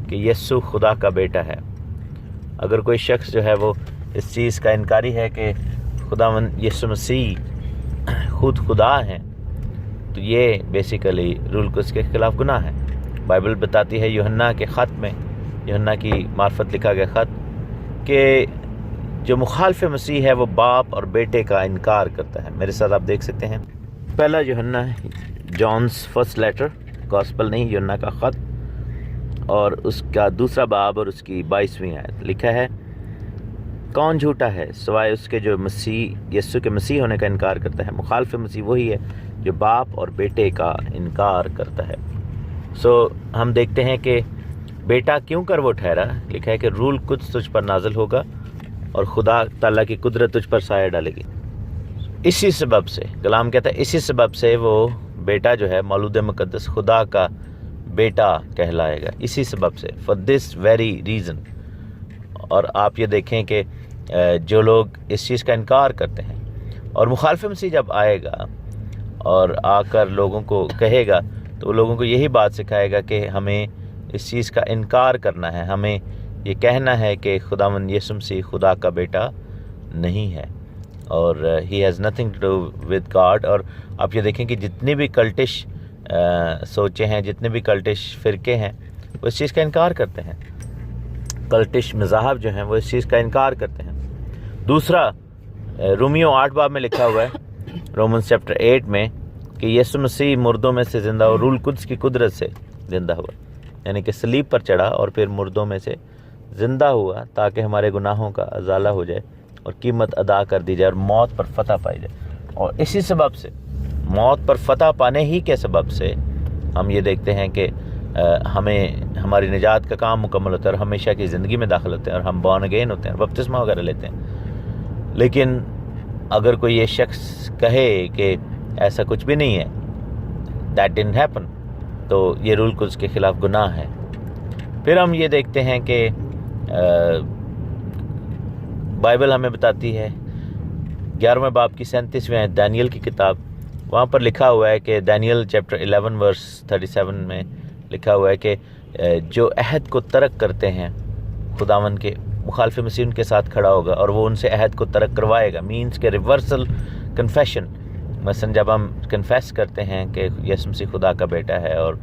کہ یسوع خدا کا بیٹا ہے، اگر کوئی شخص جو ہے وہ اس چیز کا انکاری ہے کہ خداوند یسوع مسیح خود خدا ہیں، تو یہ بیسیکلی روح القدس کے خلاف گناہ ہے. بائبل بتاتی ہے یوحنا کے خط میں، یوحنا کی معرفت لکھا گیا خط، کہ جو مخالف مسیح ہے وہ باپ اور بیٹے کا انکار کرتا ہے. میرے ساتھ آپ دیکھ سکتے ہیں، پہلا یوحنا جانس فرسٹ لیٹر، گاسپل نہیں، یوحنا کا خط، اور اس کا 2 باب اور اس کی 22ویں آیت لکھا ہے، کون جھوٹا ہے سوائے اس کے جو مسیح یسوع کے مسیح ہونے کا انکار کرتا ہے. مخالف مسیح وہی ہے جو باپ اور بیٹے کا انکار کرتا ہے. سو ہم دیکھتے ہیں کہ بیٹا کیوں کر وہ ٹھہرا، لکھا ہے کہ روح القدس تجھ پر نازل ہوگا اور خدا تعالیٰ کی قدرت تجھ پر سایہ ڈالے گی. اسی سبب سے کلام کہتا ہے، اسی سبب سے وہ بیٹا جو ہے مولود مقدس خدا کا بیٹا کہلائے گا اسی سبب سے, فار دس ویری ریزن. اور آپ یہ دیکھیں کہ جو لوگ اس چیز کا انکار کرتے ہیں, اور مخالف مسیح جب آئے گا اور آ کر لوگوں کو کہے گا تو وہ لوگوں کو یہی بات سکھائے گا کہ ہمیں اس چیز کا انکار کرنا ہے, ہمیں یہ کہنا ہے کہ خداوند یسوع مسیح خدا کا بیٹا نہیں ہے, اور he has nothing to do with God. اور آپ یہ دیکھیں کہ جتنی بھی کلٹش سوچیں ہیں, جتنے بھی کلٹش فرقے ہیں, وہ اس چیز کا انکار کرتے ہیں. کلٹش مذاہب جو ہیں وہ اس چیز کا انکار کرتے ہیں. دوسرا, رومیو 8 باب میں لکھا ہوا ہے, رومنس چیپٹر 8 میں, کہ یسوع مسیح مردوں میں سے زندہ اور روح القدس کی قدرت سے زندہ ہوا, یعنی کہ صلیب پر چڑھا اور پھر مردوں میں سے زندہ ہوا تاکہ ہمارے گناہوں کا ازالہ ہو جائے اور قیمت ادا کر دی جائے اور موت پر فتح پائی جائے. اور اسی سبب سے, موت پر فتح پانے ہی کے سبب سے ہم یہ دیکھتے ہیں کہ ہمیں ہماری نجات کا کام مکمل ہوتا ہے اور ہمیشہ کی زندگی میں داخل ہوتے ہیں اور ہم بورن اگین ہوتے ہیں اور بپتسمہ وغیرہ لیتے ہیں. لیکن اگر کوئی یہ شخص کہے کہ ایسا کچھ بھی نہیں ہے, دیٹ ڈنٹ ہیپن, تو یہ روح القدس کے خلاف گناہ ہے. پھر ہم یہ دیکھتے ہیں کہ بائبل ہمیں بتاتی ہے 11ویں باب کی 37ویں دانیل کی کتاب, وہاں پر لکھا ہوا ہے کہ دانیل چیپٹر 11 ورس 37 میں لکھا ہوا ہے کہ جو عہد کو ترک کرتے ہیں خداوند کے, مخالف مسیح ان کے ساتھ کھڑا ہوگا اور وہ ان سے عہد کو ترک کروائے گا. مینس کہ ریورسل کنفیشن, مثلا جب ہم کنفیس کرتے ہیں کہ یسوع مسیح خدا کا بیٹا ہے اور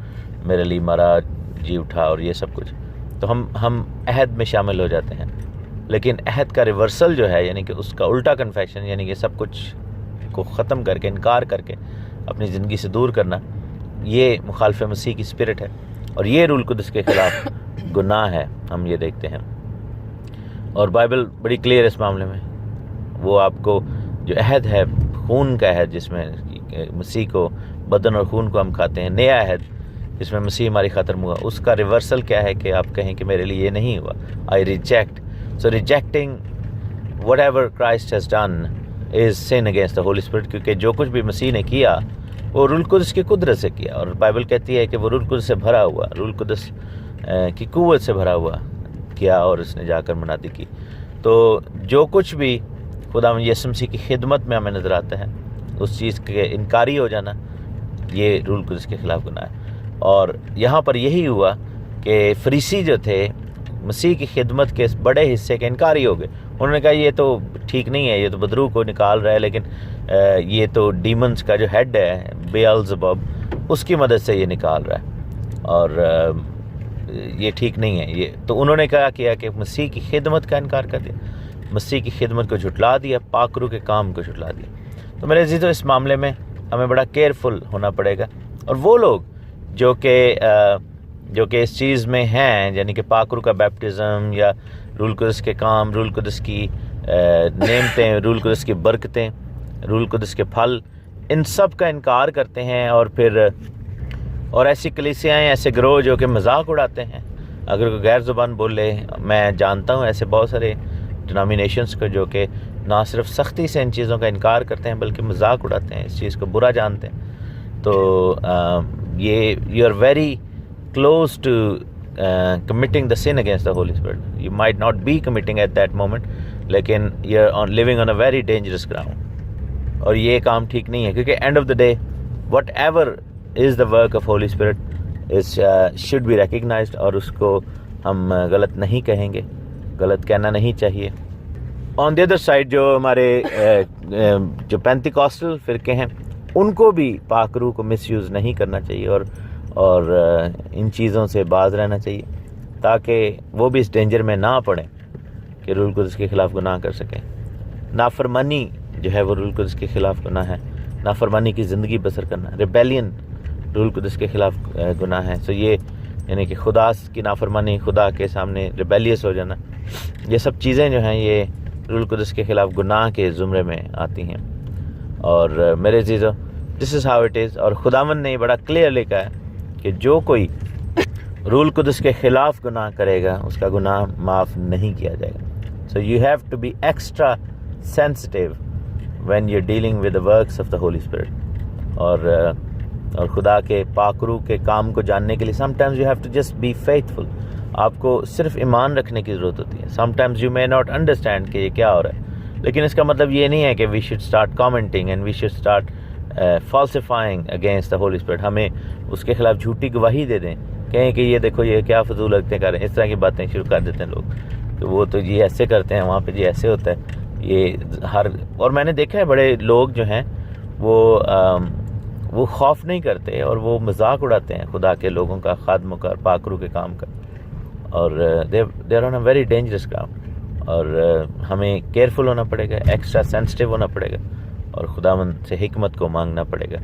میرے لیے مرا, جی اٹھا اور یہ سب کچھ, تو ہم عہد میں شامل ہو جاتے ہیں. لیکن عہد کا ریورسل جو ہے, یعنی کہ اس کا الٹا کنفیشن, یعنی کہ سب کچھ کو ختم کر کے, انکار کر کے اپنی زندگی سے دور کرنا, یہ مخالف مسیح کی اسپرٹ ہے اور یہ روح القدس کے خلاف گناہ ہے. ہم یہ دیکھتے ہیں اور بائبل بڑی کلیئر اس معاملے میں. وہ آپ کو جو عہد ہے, خون کا عہد جس میں مسیح کو, بدن اور خون کو ہم کھاتے ہیں, نیا عہد جس میں مسیح ہماری خاطر ہوا, اس کا ریورسل کیا ہے کہ آپ کہیں کہ میرے لیے یہ نہیں ہوا, I reject. So rejecting whatever Christ has done is sin against the Holy Spirit, کیونکہ جو کچھ بھی مسیح نے کیا وہ روح القدس کی قدرت سے کیا, اور بائبل کہتی ہے کہ وہ روح القدس سے بھرا ہوا, روح القدس کی قوت سے بھرا ہوا کیا, اور اس نے جا کر منادی کی. تو جو کچھ بھی خدا یسوع مسیح کی خدمت میں ہمیں نظر آتا ہے, اس چیز کے انکاری ہو جانا, یہ روح القدس کے خلاف گناہ ہے. اور یہاں پر یہی ہوا کہ فریسی جو تھے مسیح کی خدمت کے اس بڑے حصے کے انکاری ہو گئے. انہوں نے کہا یہ تو ٹھیک نہیں ہے, یہ تو بدروح کو نکال رہا ہے, لیکن یہ تو ڈیمنز کا جو ہیڈ ہے بیلزبوب, اس کی مدد سے یہ نکال رہا ہے, اور یہ ٹھیک نہیں ہے یہ. تو انہوں نے کہا کیا کہ مسیح کی خدمت کا انکار کر دیا, مسیح کی خدمت کو جھٹلا دیا, پاک روح کے کام کو جھٹلا دیا. تو میرے عزیزو, اس معاملے میں ہمیں بڑا کیئرفل ہونا پڑے گا. اور وہ لوگ جو کہ اس چیز میں ہیں, یعنی کہ پاک روح کا بیپٹزم یا روح القدس کے کام, روح القدس کی نعمتیں, روح القدس کی برکتیں, روح القدس کے پھل, ان سب کا انکار کرتے ہیں. اور ایسی کلیسیاں, ایسے گروہ جو کہ مذاق اڑاتے ہیں. اگر کوئی غیر زبان بولے, میں جانتا ہوں ایسے بہت سارے ڈینامینیشنس کو جو کہ نہ صرف سختی سے ان چیزوں کا انکار کرتے ہیں بلکہ مذاق اڑاتے ہیں, اس چیز کو برا جانتے ہیں. تو یہ you are very close to committing the sin against the Holy Spirit. You might not be committing at that moment, لیکن you're living on a very dangerous ground. اور یہ کام ٹھیک نہیں ہے, کیونکہ end of the day whatever is the work of Holy Spirit is should be recognized, اور اس کو ہم غلط نہیں کہیں گے, غلط کہنا نہیں چاہیے. On the other side, جو ہمارے جو پینتیکاسٹل فرقے ہیں, ان کو بھی پاک روح کو مس یوز نہیں کرنا چاہیے اور ان چیزوں سے باز رہنا چاہیے, تاکہ وہ بھی اس ڈینجر میں نہ پڑیں کہ روح القدس کے خلاف گناہ کر سکیں. نافرمانی جو ہے وہ روح القدس کے خلاف گناہ ہے, نافرمانی کی زندگی بسر کرنا, ریبیلین روح القدس کے خلاف گناہ ہے. سو یہ یعنی کہ خدا کی نافرمانی, خدا کے سامنے ریبیلیس ہو جانا, یہ سب چیزیں جو ہیں یہ روح القدس کے خلاف گناہ کے زمرے میں آتی ہیں. اور میرے عزیزو, دس از ہاؤ اٹ از. اور خداوند نے بڑا کلیئر لکھا ہے کہ جو کوئی روح القدس کے خلاف گناہ کرے گا اس کا گناہ معاف نہیں کیا جائے گا. So you have to be extra sensitive when you dealing with the works of the Holy Spirit. اور اور خدا کے پاک روح کے کام کو جاننے کے لیے sometimes you have to just be faithful. آپ کو صرف ایمان رکھنے کی ضرورت ہوتی ہے. Sometimes you may not understand کہ یہ کیا ہو رہا ہے، لیکن اس کا مطلب یہ نہیں ہے کہ we should start commenting and we should start falsifying against the Holy Spirit. ہمیں اس کے خلاف جھوٹی گواہی دے دیں، کہیں کہ یہ دیکھو یہ کیا فضول حرکتیں کر رہے ہیں، اس طرح کی باتیں شروع کر دیتے ہیں لوگ کہ وہ تو یہ ایسے کرتے ہیں، وہاں پہ یہ ایسے ہوتا ہے. یہ اور میں نے دیکھا ہے بڑے لوگ جو ہیں وہ خوف نہیں کرتے اور وہ مذاق اڑاتے ہیں خدا کے لوگوں کا، خادموں کا، پاک روح کے کام کا. اور they are on a very dangerous کام. اور ہمیں کیئرفل ہونا پڑے گا، ایکسٹرا سینسٹیو ہونا پڑے گا، اور خداوند سے حکمت کو مانگنا پڑے گا.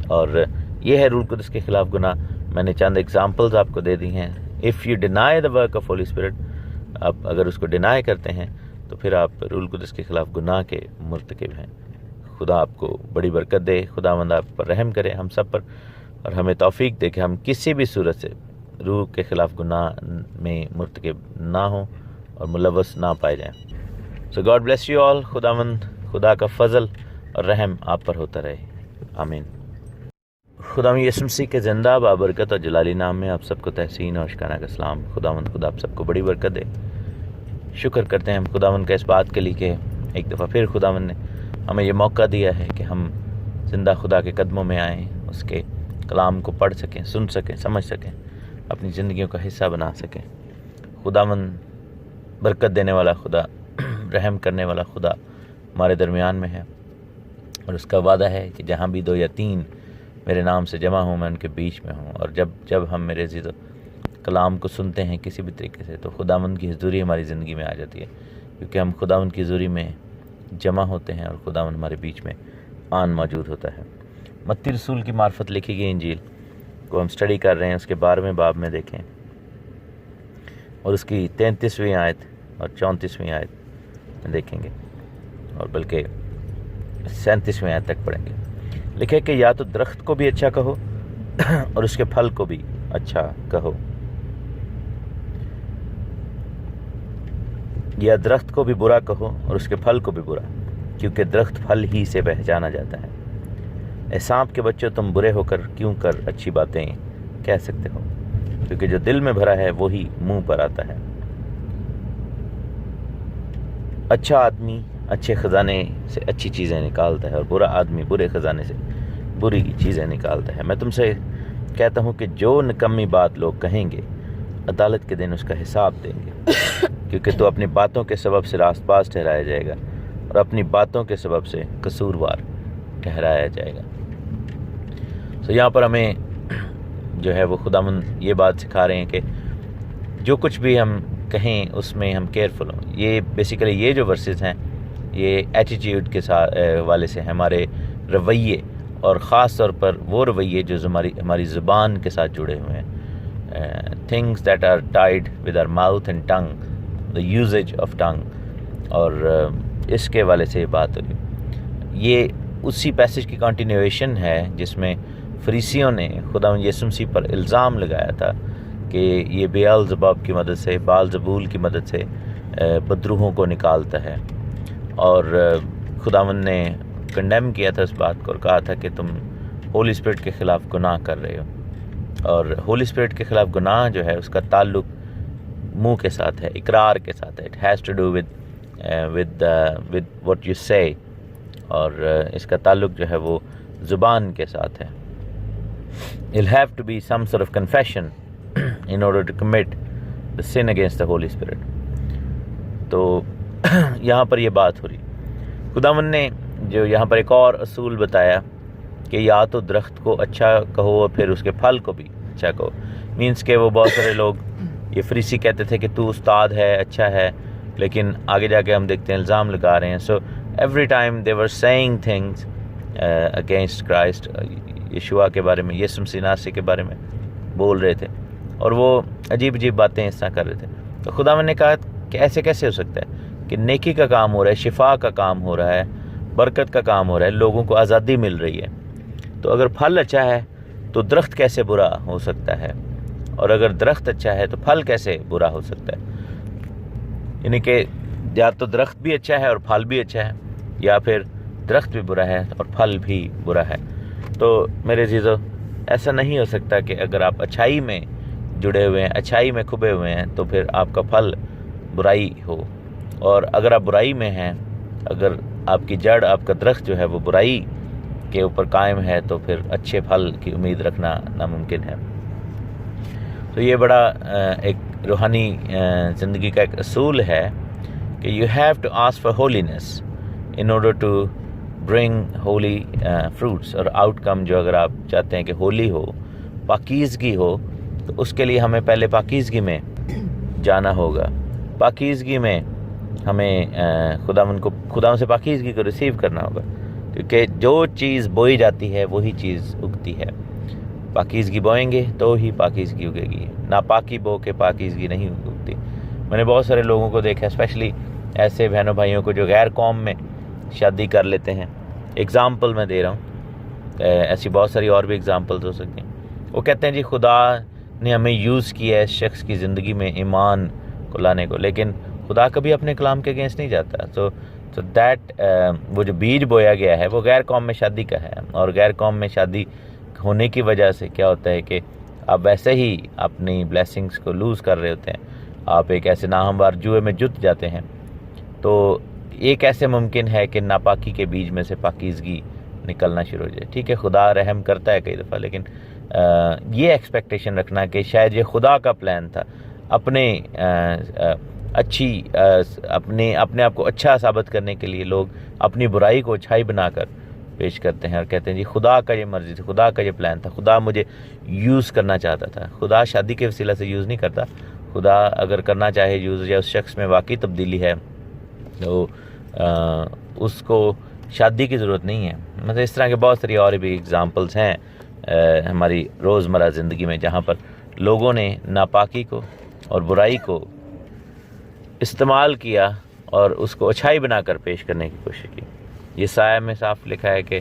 اور یہ ہے روح القدس کے خلاف گناہ. میں نے چند ایگزامپلز آپ کو دے دی ہیں. If you deny the work of holy Spirit, آپ اگر اس کو ڈینائی کرتے ہیں تو پھر آپ روح القدس کے خلاف گناہ کے مرتکب ہیں. خدا آپ کو بڑی برکت دے، خداوند آپ پر رحم کرے، ہم سب پر، اور ہمیں توفیق دے کہ ہم کسی بھی صورت سے روح کے خلاف گناہ میں مرتکب نہ ہوں اور ملوث نہ پائے جائیں. سو گاڈ بلیس یو آل. خداوند خدا کا فضل اور رحم آپ پر ہوتا رہے. آمین. خدا یسوع مسیح کے زندہ بابرکت اور جلالی نام میں آپ سب کو تحسین اور شکرانہ کا سلام. خداوند خدا آپ سب کو بڑی برکت دے. شکر کرتے ہیں ہم خداوند کا اس بات کے لیے کہ ایک دفعہ پھر خداوند نے ہمیں یہ موقع دیا ہے کہ ہم زندہ خدا کے قدموں میں آئیں، اس کے کلام کو پڑھ سکیں، سن سکیں، سمجھ سکیں، اپنی زندگیوں کا حصہ بنا سکیں. خداوند برکت دینے والا خدا، رحم کرنے والا خدا ہمارے درمیان میں ہے، اور اس کا وعدہ ہے کہ جہاں بھی 2 یا 3 میرے نام سے جمع ہوں میں ان کے بیچ میں ہوں. اور جب ہم میرے عزیز کلام کو سنتے ہیں کسی بھی طریقے سے تو خداوند کی حضوری ہماری زندگی میں آ جاتی ہے، کیونکہ ہم خداوند کی حضوری میں جمع ہوتے ہیں اور خداوند ہمارے بیچ میں آن موجود ہوتا ہے. متی رسول کی معرفت لکھی گئی انجیل کو ہم سٹڈی کر رہے ہیں. اس کے 12ویں باب میں دیکھیں اور اس کی 33ویں آیت اور 34ویں آیت میں دیکھیں گے، اور بلکہ 37ویں آیت تک پڑھیں گے. لکھے کہ یا تو درخت کو بھی اچھا کہو اور اس کے پھل کو بھی اچھا کہو، یا درخت کو بھی برا کہو اور اس کے پھل کو بھی برا، کیونکہ درخت پھل ہی سے پہچانا جاتا ہے. اے سانپ کے بچوں، تم برے ہو کر کیوں کر اچھی باتیں کہہ سکتے ہو، کیونکہ جو دل میں بھرا ہے وہی منہ پر آتا ہے. اچھا آدمی اچھے خزانے سے اچھی چیزیں نکالتا ہے، اور برا آدمی برے خزانے سے بری چیزیں نکالتا ہے. میں تم سے کہتا ہوں کہ جو نکمی بات لوگ کہیں گے عدالت کے دن اس کا حساب دیں گے، کیونکہ تو اپنی باتوں کے سبب سے راست باز ٹھہرایا جائے گا اور اپنی باتوں کے سبب سے قصوروار ٹھہرایا جائے گا. تو یہاں پر ہمیں جو ہے وہ خداوند یہ بات سکھا رہے ہیں کہ جو کچھ بھی ہم کہیں اس میں ہم کیئرفل ہوں. یہ بیسیکلی یہ جو ورسز ہیں یہ ایٹیٹیوڈ کے ساتھ والے سے ہیں، ہمارے رویے، اور خاص طور پر وہ رویے جو ہماری زبان کے ساتھ جڑے ہوئے ہیں. Things that are tied with our mouth and tongue, the usage of tongue. اور اس کے والے سے یہ بات ہو رہی. یہ اسی پیسج کی کنٹینیویشن ہے جس میں فریسیوں نے خداوند یسوع مسیح پر الزام لگایا تھا کہ یہ بیلزبوب کی مدد سے، بالزبول کی مدد سے بدروحوں کو نکالتا ہے. اور خداوند نے کنڈیم کیا تھا اس بات کو اور کہا تھا کہ تم ہولی اسپرٹ کے خلاف گناہ کر رہے ہو. اور ہولی اسپرٹ کے خلاف گناہ جو ہے اس کا تعلق منہ کے ساتھ ہے، اقرار کے ساتھ ہے. It has to do with what you say, اور اس کا تعلق جو ہے وہ زبان کے ساتھ ہے. It'll have to be some sort of confession in order to commit the sin against the Holy Spirit. تو یہاں پر یہ بات ہو رہی. خداوند نے جو یہاں پر ایک اور اصول بتایا کہ یا تو درخت کو اچھا کہو اور پھر اس کے پھل کو بھی اچھا کہو. مینس کہ وہ بہت سارے لوگ یہ فریسی کہتے تھے کہ تو استاد ہے، اچھا ہے، لیکن آگے جا کے ہم دیکھتے ہیں الزام لگا رہے ہیں. سو ایوری ٹائم دے ور سیئنگ تھنگس اگینسٹ کرائسٹ، یشوع کے بارے میں، یسوع مسیح ناصری کے بارے میں بول رہے تھے، اور وہ عجیب عجیب باتیں اس طرح کر رہے تھے. تو خداوند نے کہا کہ ایسے کیسے ہو سکتا ہے کہ نیکی کا کام ہو رہا ہے، شفا کا کام ہو رہا ہے، برکت کا کام ہو رہا ہے، لوگوں کو آزادی مل رہی ہے، تو اگر پھل اچھا ہے تو درخت کیسے برا ہو سکتا ہے، اور اگر درخت اچھا ہے تو پھل کیسے برا ہو سکتا ہے. یعنی کہ یا تو درخت بھی اچھا ہے اور پھل بھی اچھا ہے، یا پھر درخت بھی برا ہے اور پھل بھی برا ہے. تو میرے عزیزو، ایسا نہیں ہو سکتا کہ اگر آپ اچھائی میں جڑے ہوئے ہیں، اچھائی میں کھبے ہوئے ہیں، تو پھر آپ کا پھل برائی ہو، اور اگر آپ برائی میں ہیں، اگر آپ کی جڑ، آپ کا درخت جو ہے وہ برائی کے اوپر قائم ہے، تو پھر اچھے پھل کی امید رکھنا ناممکن ہے۔ تو یہ بڑا ایک روحانی زندگی کا ایک اصول ہے کہ you have to ask for holiness in order to bring holy fruits, اور آؤٹ کم جو اگر آپ چاہتے ہیں کہ ہولی ہو، پاکیزگی ہو، تو اس کے لیے ہمیں پہلے پاکیزگی میں جانا ہوگا۔ پاکیزگی میں ہمیں خدا سے پاکیزگی کو ریسیو کرنا ہوگا، کیونکہ جو چیز بوئی جاتی ہے وہی چیز اگتی ہے۔ پاکیزگی بوئیں گے تو ہی پاکیزگی اگے گی، ناپاکی بو کے پاکیزگی نہیں اگتی۔ میں نے بہت سارے لوگوں کو دیکھا، اسپیشلی ایسے بہنوں بھائیوں کو جو غیر قوم میں شادی کر لیتے ہیں۔ اگزامپل میں دے رہا ہوں، ایسی بہت ساری اور بھی اگزامپلز ہو سکتی ہیں۔ وہ کہتے ہیں جی خدا نے ہمیں یوز کیا ہے اس شخص کی زندگی میں ایمان کو لانے کو، لیکن خدا کبھی اپنے کلام کے اگینسٹ نہیں جاتا۔ تو دیٹ وہ جو بیج بویا گیا ہے وہ غیر قوم میں شادی کا ہے، اور غیر قوم میں شادی ہونے کی وجہ سے کیا ہوتا ہے کہ آپ ویسے ہی اپنی بلیسنگز کو لوز کر رہے ہوتے ہیں، آپ ایک ایسے ناہموار جوئے میں جت جاتے ہیں۔ تو یہ کیسے ممکن ہے کہ ناپاکی کے بیج میں سے پاکیزگی نکلنا شروع ہو جائے؟ ٹھیک ہے، خدا رحم کرتا ہے کئی دفعہ، لیکن یہ ایکسپیکٹیشن رکھنا کہ شاید یہ خدا کا پلان تھا، اپنے اپنے آپ کو اچھا ثابت کرنے کے لیے لوگ اپنی برائی کو اچھائی بنا کر پیش کرتے ہیں اور کہتے ہیں جی خدا کا یہ مرضی تھی، خدا کا یہ پلان تھا، خدا مجھے یوز کرنا چاہتا تھا۔ خدا شادی کے وسیلہ سے یوز نہیں کرتا، خدا اگر کرنا چاہے یوز، یا اس شخص میں واقعی تبدیلی ہے تو اس کو شادی کی ضرورت نہیں ہے۔ مطلب اس طرح کے بہت ساری اور بھی اگزامپلس ہیں ہماری روزمرہ زندگی میں، جہاں پر لوگوں نے ناپاکی کو اور برائی کو استعمال کیا اور اس کو اچھائی بنا کر پیش کرنے کی کوشش کی۔ یہ سایہ میں صاف لکھا ہے کہ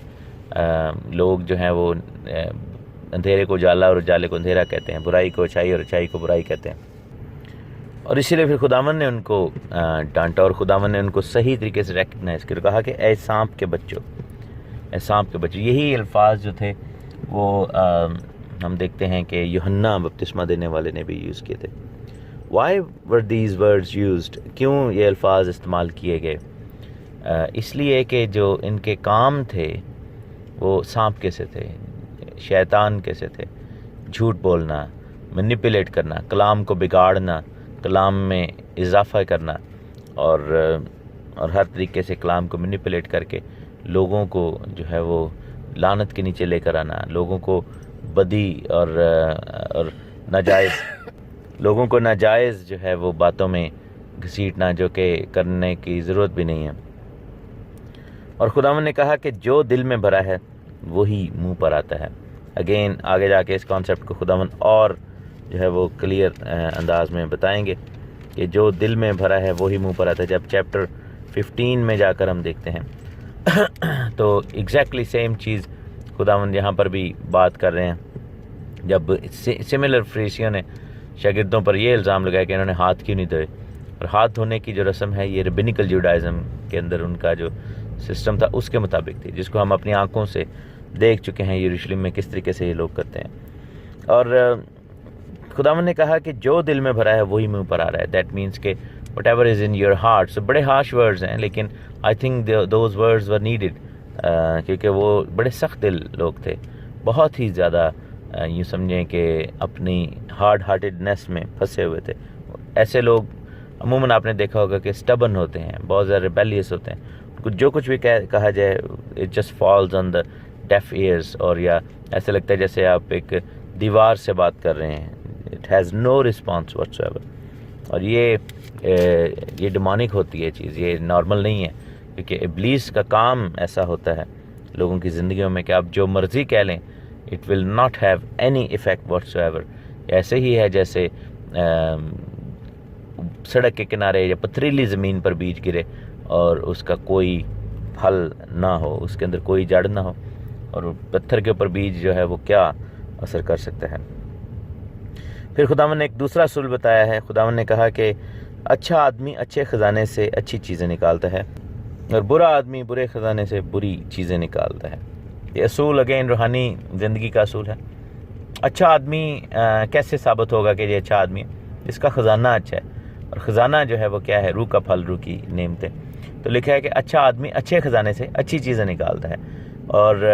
لوگ جو ہیں وہ اندھیرے کو اجالا اور اجالے کو اندھیرا کہتے ہیں، برائی کو اچھائی اور اچھائی کو برائی کہتے ہیں، اور اسی لیے پھر خداوند نے ان کو ڈانٹا، اور خداوند نے ان کو صحیح طریقے سے ریکگنائز کر کہا کہ اے سانپ کے بچوں، اے سانپ کے بچوں۔ یہی الفاظ جو تھے وہ ہم دیکھتے ہیں کہ یوحنا بپتسمہ دینے والے نے بھی یوز کیے تھے۔ Why were these words used, کیوں یہ الفاظ استعمال کیے گئے؟ اس لیے کہ جو ان کے کام تھے وہ سانپ کیسے تھے، شیطان کیسے تھے، جھوٹ بولنا، مینیپولیٹ کرنا، کلام کو بگاڑنا، کلام میں اضافہ کرنا، اور ہر طریقے سے کلام کو مینیپولیٹ کر کے لوگوں کو جو ہے وہ لعنت کے نیچے لے کر آنا، لوگوں کو بدی اور لوگوں کو ناجائز جو ہے وہ باتوں میں گھسیٹنا، جو کہ کرنے کی ضرورت بھی نہیں ہے۔ اور خداوند نے کہا کہ جو دل میں بھرا ہے وہی منہ پر آتا ہے۔ اگین آگے جا کے اس کانسیپٹ کو خداوند اور جو ہے وہ کلیئر انداز میں بتائیں گے کہ جو دل میں بھرا ہے وہی منہ پر آتا ہے۔ جب چیپٹر 15 میں جا کر ہم دیکھتے ہیں تو ایگزیکٹلی سیم چیز خداوند یہاں پر بھی بات کر رہے ہیں، جب سملر فریسیوں نے شاگردوں پر یہ الزام لگایا کہ انہوں نے ہاتھ کیوں نہیں دھوئے، اور ہاتھ دھونے کی جو رسم ہے یہ ربینیکل جوڈائزم کے اندر ان کا جو سسٹم تھا اس کے مطابق تھی، جس کو ہم اپنی آنکھوں سے دیکھ چکے ہیں یروشلم میں کس طریقے سے یہ لوگ کرتے ہیں۔ اور خداوند نے کہا کہ جو دل میں بھرا ہے وہی منہ پر آ رہا ہے۔ دیٹ مینس کہ whatever is in your heart. So بڑے ہارش ورڈز ہیں، لیکن I think those words were needed, کیونکہ وہ بڑے سخت دل لوگ تھے، بہت ہی زیادہ یوں سمجھیں کہ اپنی ہارڈ ہارٹیڈنیس میں پھنسے ہوئے تھے۔ ایسے لوگ عموماً آپ نے دیکھا ہوگا کہ اسٹبن ہوتے ہیں، بہت زیادہ ریبیلیس ہوتے ہیں، جو کچھ بھی کہا جائے it just falls on the deaf ears, اور یا ایسے لگتا ہے جیسے آپ ایک دیوار سے بات کر رہے ہیں، it has no response what's ever. اور یہ ڈیمونک ہوتی ہے چیز، یہ نارمل نہیں ہے، کیونکہ ابلیس کا کام ایسا ہوتا ہے لوگوں کی زندگیوں میں کہ آپ جو مرضی کہہ لیں it will not have any effect whatsoever. ایسے ہی ہے جیسے سڑک کے کنارے یا پتھریلی زمین پر بیج گرے اور اس کا کوئی پھل نہ ہو، اس کے اندر کوئی جڑ نہ ہو، اور پتھر کے اوپر بیج جو ہے وہ کیا اثر کر سکتا ہے۔ پھر خداوند نے ایک دوسرا اصول بتایا ہے۔ خداوند نے کہا کہ اچھا آدمی اچھے خزانے سے اچھی چیزیں نکالتا ہے، اور برا آدمی برے خزانے سے بری چیزیں نکالتا ہے۔ یہ اصول اگین روحانی زندگی کا اصول ہے اچھا آدمی کیسے ثابت ہوگا کہ یہ اچھا آدمی ہے؟ جس کا خزانہ اچھا ہے. اور خزانہ جو ہے وہ کیا ہے؟ روح کا پھل، روح کی نعمتیں. تو لکھا ہے کہ اچھا آدمی اچھے خزانے سے اچھی چیزیں نکالتا ہے. اور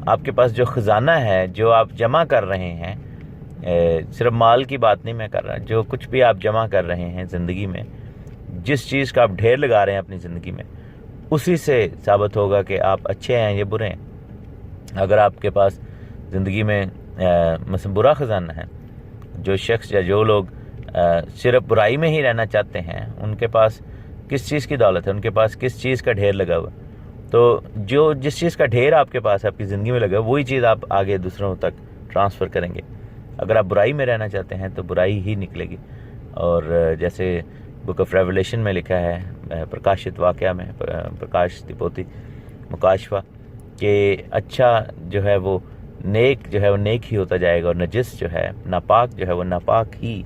آپ کے پاس جو خزانہ ہے، جو آپ جمع کر رہے ہیں، صرف مال کی بات نہیں میں کر رہا، جو کچھ بھی آپ جمع کر رہے ہیں زندگی میں، جس چیز کا آپ ڈھیر لگا رہے ہیں اپنی زندگی میں، اسی سے ثابت ہوگا کہ آپ اچھے ہیں یا برے ہیں. اگر آپ کے پاس زندگی میں مثلا برا خزانہ ہے، جو شخص یا جو لوگ صرف برائی میں ہی رہنا چاہتے ہیں، ان کے پاس کس چیز کی دولت ہے؟ ان کے پاس کس چیز کا ڈھیر لگا ہوا؟ تو جس چیز کا ڈھیر آپ کے پاس آپ کی زندگی میں لگا، وہی چیز آپ آگے دوسروں تک ٹرانسفر کریں گے. اگر آپ برائی میں رہنا چاہتے ہیں تو برائی ہی نکلے گی. اور جیسے بک آف ریولیشن میں لکھا ہے، پرکاشت واقعہ میں، پرکاش دی پوتھی مکاشفہ، کہ اچھا جو ہے وہ نیک جو ہے وہ نیک ہی ہوتا جائے گا، اور نجس جو ہے ناپاک جو ہے وہ ناپاک ہی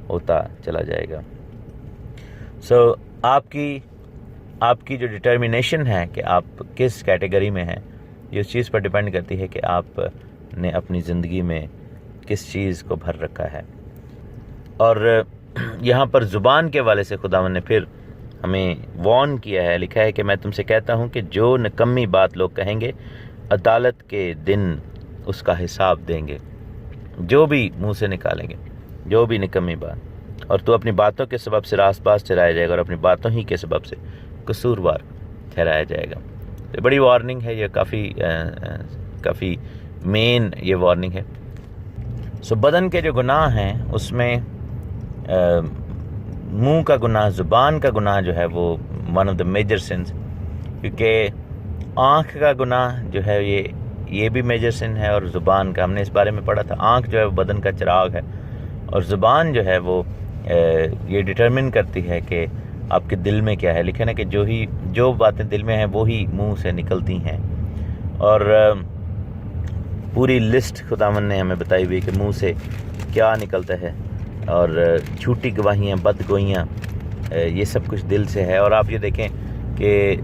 ہوتا چلا جائے گا. سو آپ کی جو ڈٹرمنیشن ہے کہ آپ کس کیٹیگری میں ہیں، یہ اس چیز پر ڈیپینڈ کرتی ہے کہ آپ نے اپنی زندگی میں کس چیز کو بھر رکھا ہے. اور یہاں پر زبان کے حوالے سے خداوند نے پھر ہمیں وارن کیا ہے. لکھا ہے کہ میں تم سے کہتا ہوں کہ جو نکمی بات لوگ کہیں گے، عدالت کے دن اس کا حساب دیں گے. جو بھی منہ سے نکالیں گے، جو بھی نکمی بات، اور تو اپنی باتوں کے سبب سے راست باز ٹھہرایا جائے گا، اور اپنی باتوں ہی کے سبب سے قصوروار ٹھہرایا جائے گا. تو بڑی وارننگ ہے یہ، کافی مین یہ وارننگ ہے. سو بدن کے جو گناہ ہیں اس میں منہ کا گناہ، زبان کا گناہ جو ہے وہ one of the major sins, کیونکہ آنکھ کا گناہ جو ہے یہ بھی میجر سن ہے، اور زبان کا ہم نے اس بارے میں پڑھا تھا. آنکھ جو ہے وہ بدن کا چراغ ہے، اور زبان جو ہے وہ یہ ڈٹرمن کرتی ہے کہ آپ کے دل میں کیا ہے. لکھا نا کہ جو باتیں دل میں ہیں وہی منہ سے نکلتی ہیں. اور پوری لسٹ خداوند نے ہمیں بتائی ہوئی کہ منہ سے کیا نکلتا ہے، اور جھوٹی گواہیاں، بد گوئیاں، یہ سب کچھ دل سے ہے. اور آپ یہ دیکھیں کہ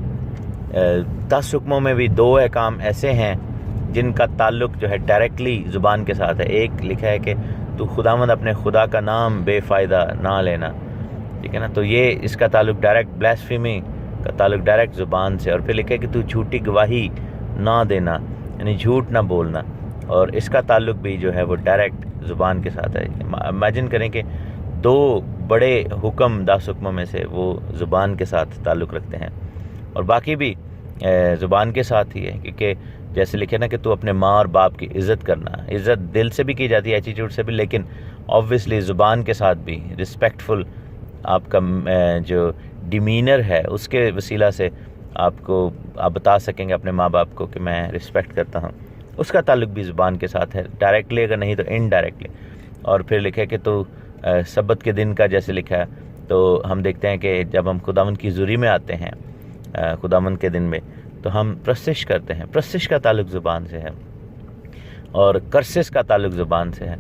10 حکموں میں بھی 2 احکام ایسے ہیں جن کا تعلق جو ہے ڈائریکٹلی زبان کے ساتھ ہے. ایک لکھا ہے کہ تو خداوند اپنے خدا کا نام بے فائدہ نہ لینا، ٹھیک ہے نا. تو یہ اس کا تعلق ڈائریکٹ، بلیسفیمی کا تعلق ڈائریکٹ زبان سے. اور پھر لکھا ہے کہ تو جھوٹی گواہی نہ دینا، یعنی جھوٹ نہ بولنا، اور اس کا تعلق بھی جو ہے وہ ڈائریکٹ زبان کے ساتھ ہے. امیجن کریں کہ 2 بڑے حکم 10 حکموں میں سے وہ زبان کے ساتھ تعلق رکھتے ہیں، اور باقی بھی زبان کے ساتھ ہی ہے. کیونکہ جیسے لکھے نا کہ تو اپنے ماں اور باپ کی عزت کرنا، عزت دل سے بھی کی جاتی ہے، ایٹیٹیوڈ سے بھی، لیکن آبویسلی زبان کے ساتھ بھی رسپیکٹفل آپ کا جو ڈیمینر ہے اس کے وسیلہ سے آپ بتا سکیں گے اپنے ماں باپ کو کہ میں رسپیکٹ کرتا ہوں. اس کا تعلق بھی زبان کے ساتھ ہے، ڈائریکٹلی اگر نہیں تو انڈائریکٹلی. اور پھر لکھا ہے کہ تو سبت کے دن کا جیسے لکھا ہے، تو ہم دیکھتے ہیں کہ جب ہم خداوند کی حضوری میں آتے ہیں خداوند کے دن میں، تو ہم پرستش کرتے ہیں. پرستش کا تعلق زبان سے ہے، اور کرسس کا تعلق زبان سے ہے.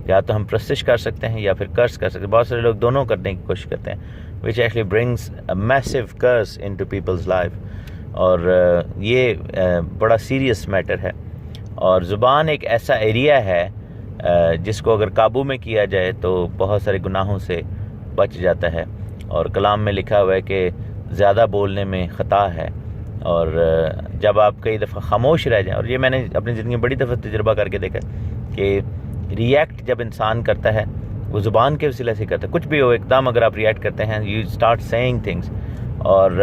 یا تو ہم پرستش کر سکتے ہیں یا پھر کرس کر سکتے ہیں. بہت سارے لوگ دونوں کرنے کی کوشش کرتے ہیں، which actually brings a massive curse into people's life. اور یہ بڑا سیریس میٹر ہے. اور زبان ایک ایسا ایریا ہے جس کو اگر قابو میں کیا جائے تو بہت سارے گناہوں سے بچ جاتا ہے. اور کلام میں لکھا ہوا ہے کہ زیادہ بولنے میں خطا ہے. اور جب آپ کئی دفعہ خاموش رہ جائیں، اور یہ میں نے اپنی زندگی میں بڑی دفعہ تجربہ کر کے دیکھا کہ ریئیکٹ جب انسان کرتا ہے وہ زبان کے وسیلے سے کرتا ہے. کچھ بھی ہو، ایک دم اگر آپ ریئیکٹ کرتے ہیں، یو اسٹارٹ سیئنگ تھنگس، اور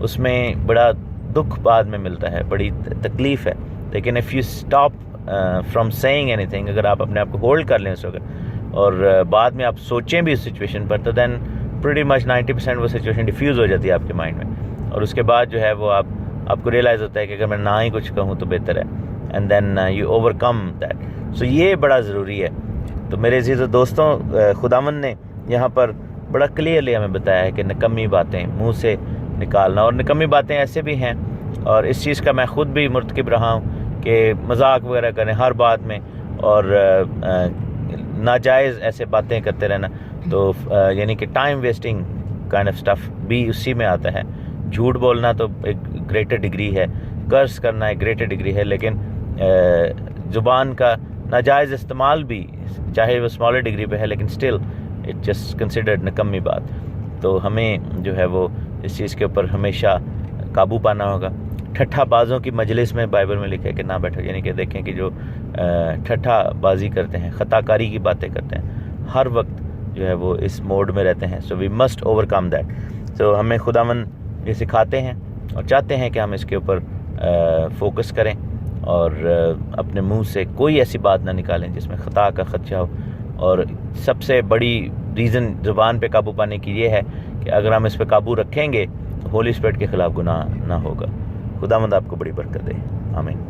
اس میں بڑا دکھ بعد میں ملتا ہے، بڑی تکلیف ہے. لیکن if you stop from seeing anything, اگر آپ اپنے آپ کو ہولڈ کر لیں اس وقت، اور بعد میں آپ سوچیں بھی اس سچویشن پر، تو دین پریٹی مچ 90% وہ سچویشن ڈیفیوز ہو جاتی ہے آپ کے مائنڈ میں. اور اس کے بعد جو ہے وہ آپ کو ریئلائز ہوتا ہے کہ اگر میں نہ ہی کچھ کہوں تو بہتر ہے، and then you overcome that. So یہ بڑا ضروری ہے. تو میرے عزیز و دوستوں، خداوند نے یہاں پر بڑا کلیئرلی ہمیں بتایا ہے کہ نکمی باتیں منہ سے نکالنا. اور نکمی باتیں ایسے بھی ہیں، اور اس چیز کا میں خود بھی مرتکب رہا ہوں کہ مذاق وغیرہ کریں ہر بات میں، اور ناجائز ایسے باتیں کرتے رہنا. تو یعنی کہ time wasting kind of stuff بھی اسی میں آتا ہے. جھوٹ بولنا تو ایک گریٹر ڈگری ہے، کرس کرنا ایک گریٹر ڈگری ہے، لیکن زبان کا ناجائز استعمال بھی چاہے وہ اسمالر ڈگری پہ ہے لیکن اسٹل اٹ جسٹ کنسیڈرڈ نکمی بات. تو ہمیں جو ہے وہ اس چیز کے اوپر ہمیشہ قابو پانا ہوگا. ٹھٹھا بازوں کی مجلس میں بائبل میں لکھا ہے کہ نہ بیٹھو، یعنی کہ دیکھیں کہ جو ٹھٹھا بازی کرتے ہیں، خطا کاری کی باتیں کرتے ہیں، ہر وقت جو ہے وہ اس موڈ میں رہتے ہیں. So we must overcome that. تو ہمیں خداوند یہ سکھاتے ہیں اور چاہتے ہیں کہ ہم اس کے اوپر فوکس کریں اور اپنے منہ سے کوئی ایسی بات نہ نکالیں جس میں خطا کا خدشہ ہو. اور سب سے بڑی ریزن زبان پہ قابو پانے کی یہ ہے کہ اگر ہم اس پہ قابو رکھیں گے تو ہولی اسپرٹ کے خلاف گناہ نہ ہوگا. خداوند آپ کو بڑی برکت دے. آمین.